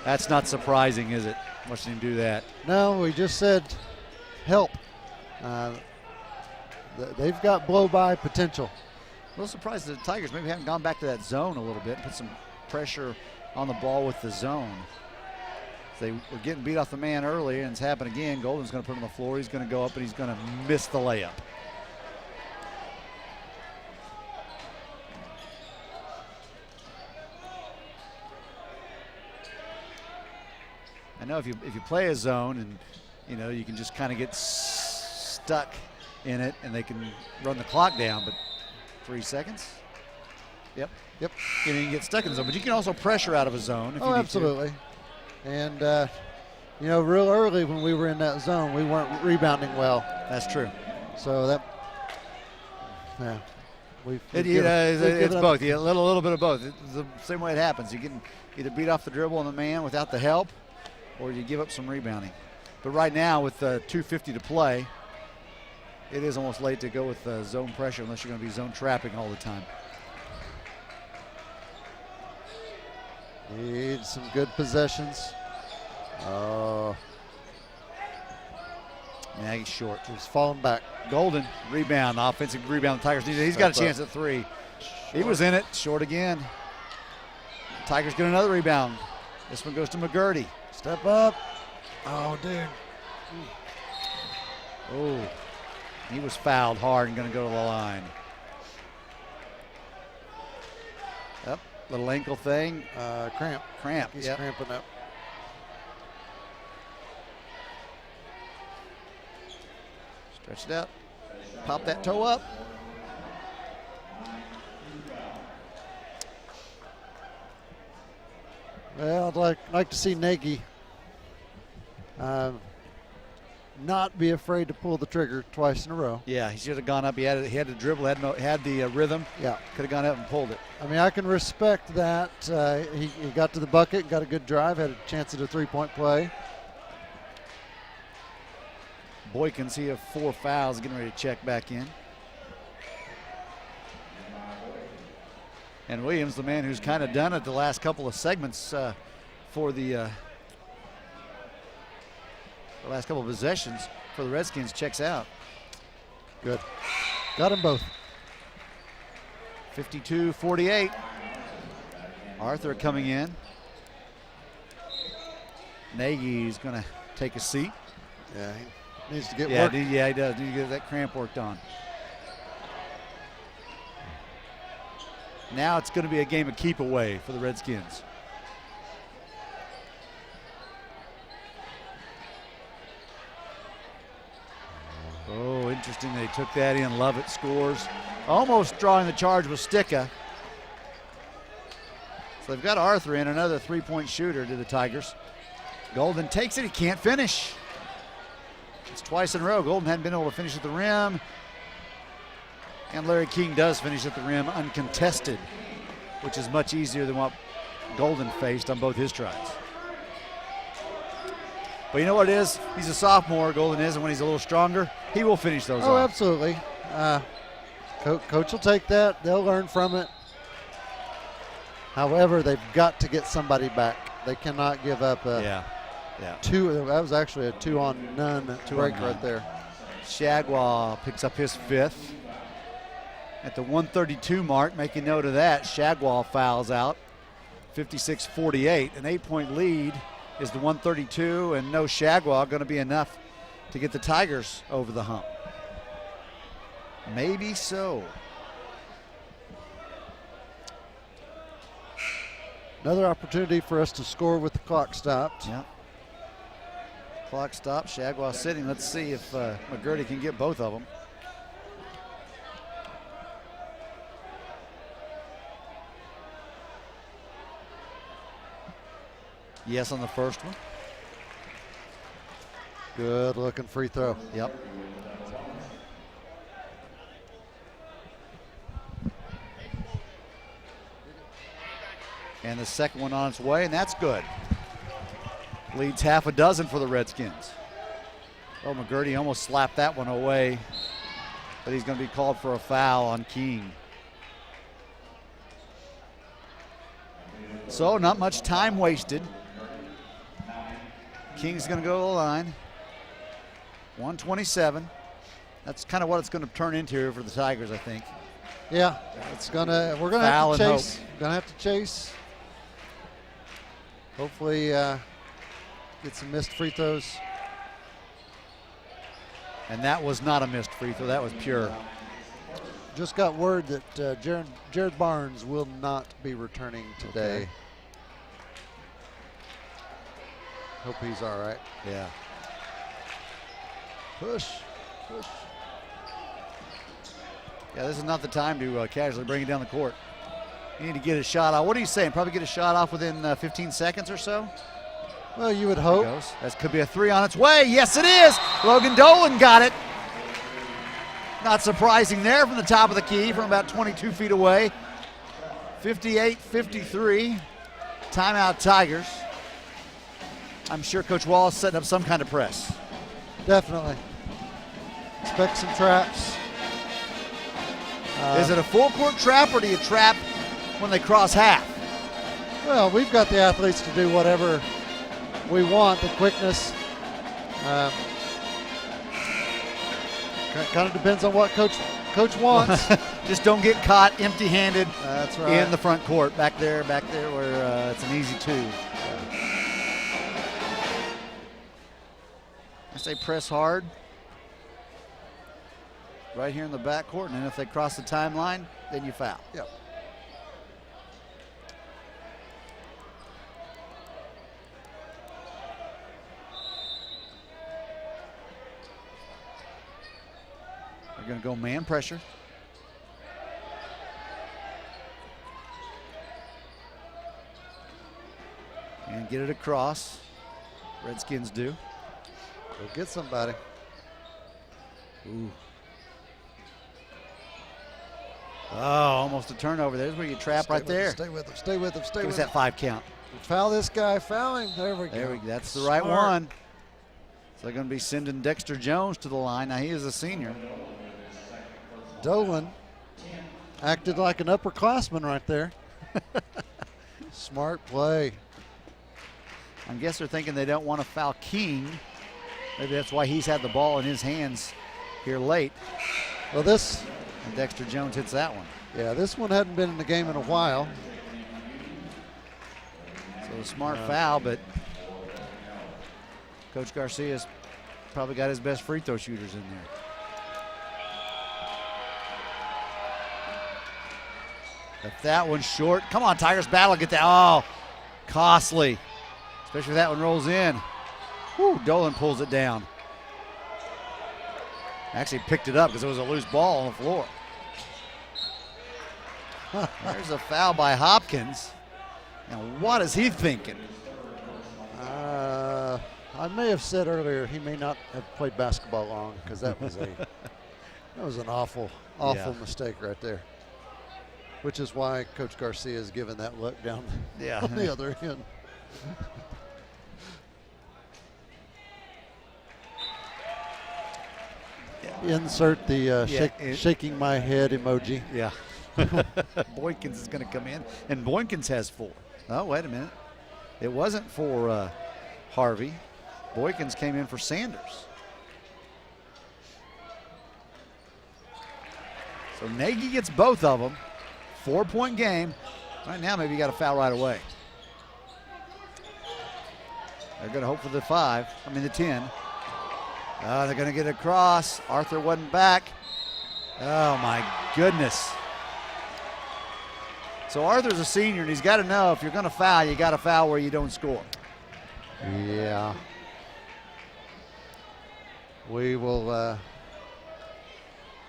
That's not surprising, is it? Watching him do that. No, we just said help. They've got blow-by potential. A little surprised that the Tigers maybe haven't gone back to that zone a little bit and put some pressure on the ball with the zone. They were getting beat off the man earlier, and it's happened again. Golden's going to put him on the floor. He's going to go up, and he's going to miss the layup. I know if you play a zone and you can just kind of get stuck in it and they can run the clock down, but 3 seconds. Yep. You can get stuck in the zone, but you can also pressure out of a zone if you need absolutely. And real early when we were in that zone, we weren't rebounding well. That's true. So It's both. A little bit of both. It's the same way it happens. You can either beat off the dribble on the man without the help, or you give up some rebounding. But right now, with 2:50 to play, it is almost late to go with zone pressure unless you're going to be zone trapping all the time. Need some good possessions. Oh. Yeah, he's short. He's falling back. Golden rebound, offensive rebound. The Tigers need it. He's got a chance at 3. He was in it. Short again. Tigers get another rebound. This one goes to McGurty. Step up. Oh, dude. Oh, he was fouled hard and going to go to the line. Yep, little ankle thing. Cramp. He's cramping up. Stretch it out. Pop that toe up. Well, I'd like to see Nagy not be afraid to pull the trigger twice in a row. Yeah, he should have gone up. He had to dribble, had the rhythm. Yeah. Could have gone up and pulled it. I mean, I can respect that. He got to the bucket, got a good drive, had a chance at a three-point play. Boykins, he have 4 fouls, getting ready to check back in. And Williams, the man who's kind of done it the last couple of segments for the last couple of possessions for the Redskins, checks out. Good. Got them both. 52-48. Arthur coming in. Nagy's going to take a seat. Yeah, he needs to get work. Yeah, he does. Need to get that cramp worked on. Now it's going to be a game of keep away for the Redskins. Oh, interesting. They took that in. Lovett scores. Almost drawing the charge with Sticka. So they've got Arthur in, another three-point shooter to the Tigers. Golden takes it. He can't finish. It's twice in a row. Golden hadn't been able to finish at the rim. And Larry King does finish at the rim uncontested, which is much easier than what Golden faced on both his tries. But you know what it is? He's a sophomore, Golden is, and when he's a little stronger, he will finish those off. Absolutely. Coach will take that. They'll learn from it. However, they've got to get somebody back. They cannot give up a two. That was actually a 2-on-none break right there. Shagwell picks up his 5th. At the 132 mark, making note of that, Shagwell fouls out. 56-48. An 8-point lead is the 132, and no Shagwell going to be enough to get the Tigers over the hump. Maybe so. Another opportunity for us to score with the clock stopped. Yeah. Clock stopped. Shagwell sitting. Let's see if McGurty can get both of them. Yes on the first one. Good looking free throw. Yep. And the second one on its way, and that's good. Leads half a dozen for the Redskins. Oh, McGurty almost slapped that one away, but he's going to be called for a foul on King. So not much time wasted. King's going to go to the line. 127. That's kind of what it's going to turn into here for the Tigers, I think. Yeah, we're gonna have to chase. Gonna have to chase. Hopefully get some missed free throws. And that was not a missed free throw. That was pure. Just got word that Jared Barnes will not be returning today. Okay. Hope he's all right. Yeah. Push. Yeah, this is not the time to casually bring it down the court. You need to get a shot off. What are you saying? Probably get a shot off within 15 seconds or so? Well, you would hope. That could be a 3 on its way. Yes, it is. Logan Dolan got it. Not surprising there from the top of the key from about 22 feet away. 58-53. Timeout Tigers. I'm sure Coach Wallace setting up some kind of press. Definitely. Expect some traps. Is it a full court trap, or do you trap when they cross half? Well, we've got the athletes to do whatever we want. The quickness kind of depends on what coach wants. Just don't get caught empty-handed. That's right. In the front court, back there where it's an easy two. I say press hard. Right here in the backcourt, and then if they cross the timeline, then you foul. Yep. They're going to go man pressure. And get it across. Redskins do. Go get somebody. Ooh. Oh, almost a turnover. There's where you trap right there. Stay with him. Stay with him. Stay Give with us him. that 5 count. Foul this guy. Foul him. There we go. There we go. That's the right one. So they're going to be sending Dexter Jones to the line. Now he is a senior. Dolan acted like an upperclassman right there. Smart play. I guess they're thinking they don't want to foul King. Maybe that's why he's had the ball in his hands here late. Well, this. And Dexter Jones hits that one. Yeah, this one hadn't been in the game in a while. So a smart foul, but Coach Garcia's probably got his best free throw shooters in there. If that one's short, come on, Tigers battle, get that. Oh, costly, especially if that one rolls in. Whew, Dolan pulls it down. Actually picked it up because it was a loose ball on the floor. There's a foul by Hopkins. And what is he thinking? I may have said earlier he may not have played basketball long, because that was an awful mistake right there. Which is why Coach Garcia is giving that look down on the other end. Insert the shaking my head emoji. Yeah. Boykins is going to come in, and Boykins has 4. Oh, wait a minute. It wasn't for Harvey. Boykins came in for Sanders. So Nagy gets both of them. 4-point game. Right now, maybe you got to foul right away. They're going to hope for the 10. They're going to get across. Arthur wasn't back. Oh, my goodness. So Arthur's a senior, and he's got to know if you're going to foul, you got to foul where you don't score. Yeah. We will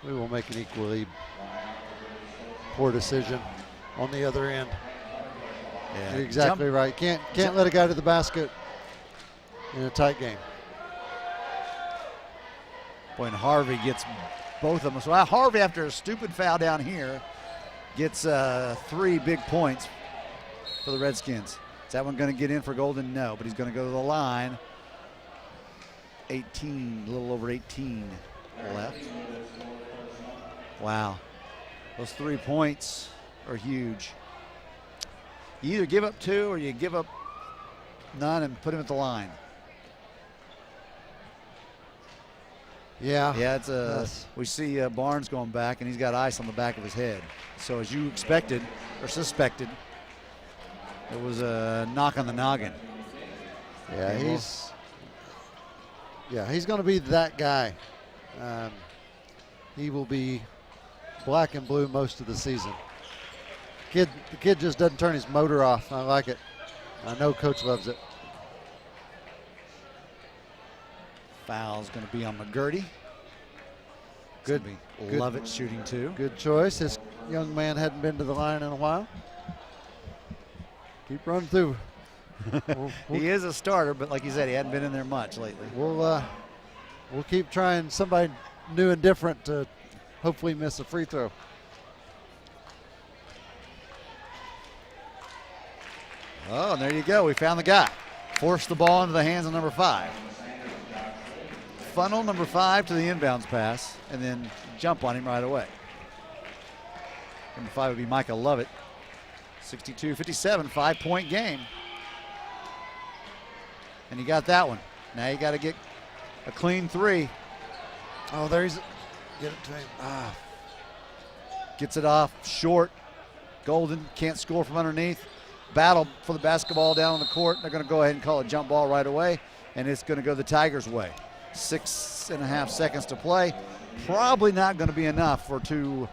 make an equally poor decision on the other end. Yeah, You're exactly right. Can't let a guy to the basket in a tight game. Boy, and Harvey gets both of them. So Harvey, after a stupid foul down here, gets 3 big points for the Redskins. Is that one going to get in for Golden? No, but he's going to go to the line. 18, a little over 18 left. Wow. Those 3 points are huge. You either give up 2 or you give up none and put him at the line. Yeah. Yeah, it's we see Barnes going back, and he's got ice on the back of his head. So as you expected or suspected, it was a knock on the noggin. Yeah, he's going to be that guy. He will be black and blue most of the season. The kid just doesn't turn his motor off. I like it. I know Coach loves it. Foul's going to be on McGurty. Good. Love it shooting 2. Good choice. This young man hadn't been to the line in a while. Keep running through. He is a starter, but like you said, he hadn't been in there much lately. We'll keep trying somebody new and different to hopefully miss a free throw. Oh, and there you go. We found the guy. Force the ball into the hands of number 5. Funnel number 5 to the inbounds pass, and then jump on him right away. Number 5 would be Micah Lovett. 62-57, 5-point game. And you got that one. Now you got to get a clean 3. Oh, there he's. Get it to him. Gets it off short. Golden can't score from underneath. Battle for the basketball down on the court. They're going to go ahead and call a jump ball right away, and it's going to go the Tigers' way. 6.5 seconds to play. Probably not going to be enough for 2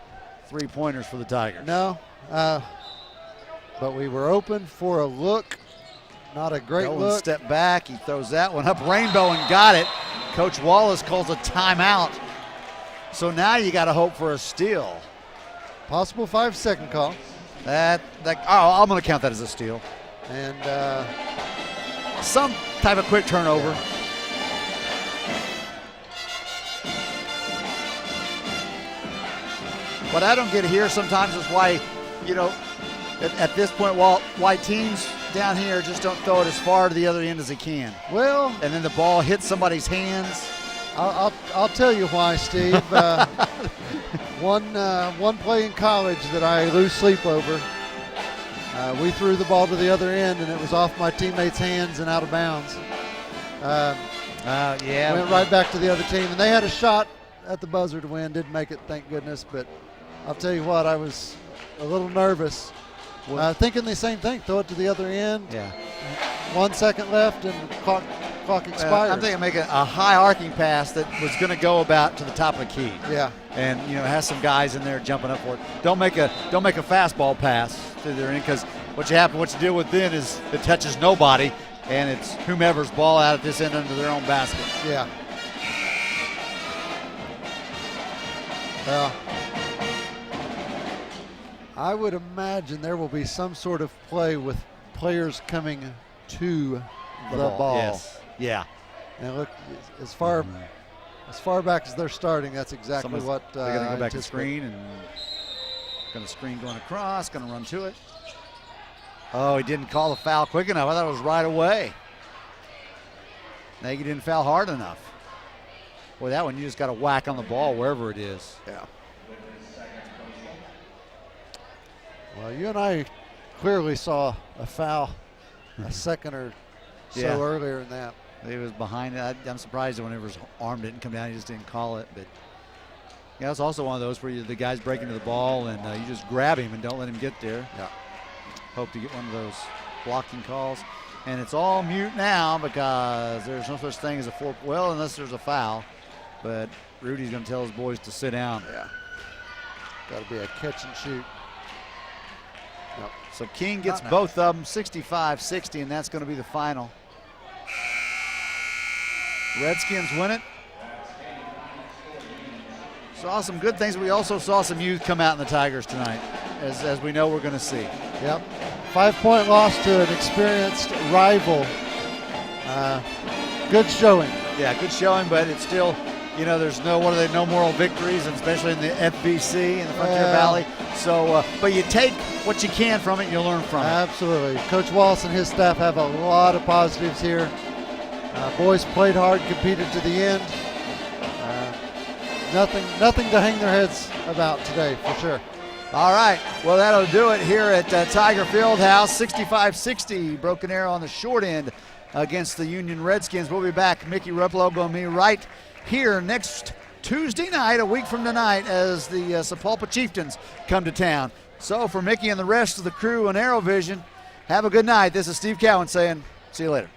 3-pointers for the Tigers. No, but we were open for a look. Not a great Going look. Step back. He throws that one up. Rainbow and got it. Coach Wallace calls a timeout. So now you got to hope for a steal. Possible 5-second call. I'm going to count that as a steal. And some type of quick turnover. What I don't get here sometimes is why, at this point, why teams down here just don't throw it as far to the other end as they can. Well, and then the ball hits somebody's hands. I'll tell you why, Steve. One play in college that I lose sleep over. We threw the ball to the other end, and it was off my teammate's hands and out of bounds. Went right back to the other team, and they had a shot at the buzzer to win. Didn't make it, thank goodness. But I'll tell you what, I was a little nervous. Thinking the same thing, throw it to the other end. Yeah. 1 second left, and clock expires. I'm thinking make a high arcing pass that was going to go about to the top of the key. Yeah. And has some guys in there jumping up for it. Don't make a fastball pass to their end, because what you deal with then is it touches nobody, and it's whomever's ball out at this end under their own basket. Yeah. Well, I would imagine there will be some sort of play with players coming to the ball. Yes. Yeah. And look, as far back as they're starting, that's exactly what they're going to go back and screen, and going to screen going across, going to run to it. Oh, he didn't call the foul quick enough. I thought it was right away. Nagy didn't foul hard enough. Boy, that one you just got to whack on the ball wherever it is. Yeah. Well, you and I clearly saw a foul a second or so earlier in that. He was behind it. I'm surprised that whenever his arm didn't come down, he just didn't call it. But yeah, it's also one of those where the guy's breaking to the ball and you just grab him and don't let him get there. Yeah. Hope to get one of those blocking calls. And it's all mute now because there's no such thing as a unless there's a foul. But Rudy's going to tell his boys to sit down. Yeah. Got to be a catch and shoot. Yep. So King gets both of them, 65-60, and that's going to be the final. Redskins win it. Saw some good things. We also saw some youth come out in the Tigers tonight, as we know we're going to see. Yep. 5-point loss to an experienced rival. Good showing. Yeah, good showing, but it's still, there's no moral victories, and especially in the FBC in the Frontier Valley. So, but you take what you can from it, you'll learn from it. Absolutely. Coach Wallace and his staff have a lot of positives here. Boys played hard, competed to the end. Nothing to hang their heads about today, for sure. All right, well, that'll do it here at Tiger Fieldhouse. 65-60, Broken Arrow on the short end against the Union Redskins. We'll be back, Mickey Replogo and me, right here next Tuesday night, a week from tonight, as the Sapulpa Chieftains come to town. So for Mickey and the rest of the crew on Arrow Vision, have a good night. This is Steve Cowan saying, see you later.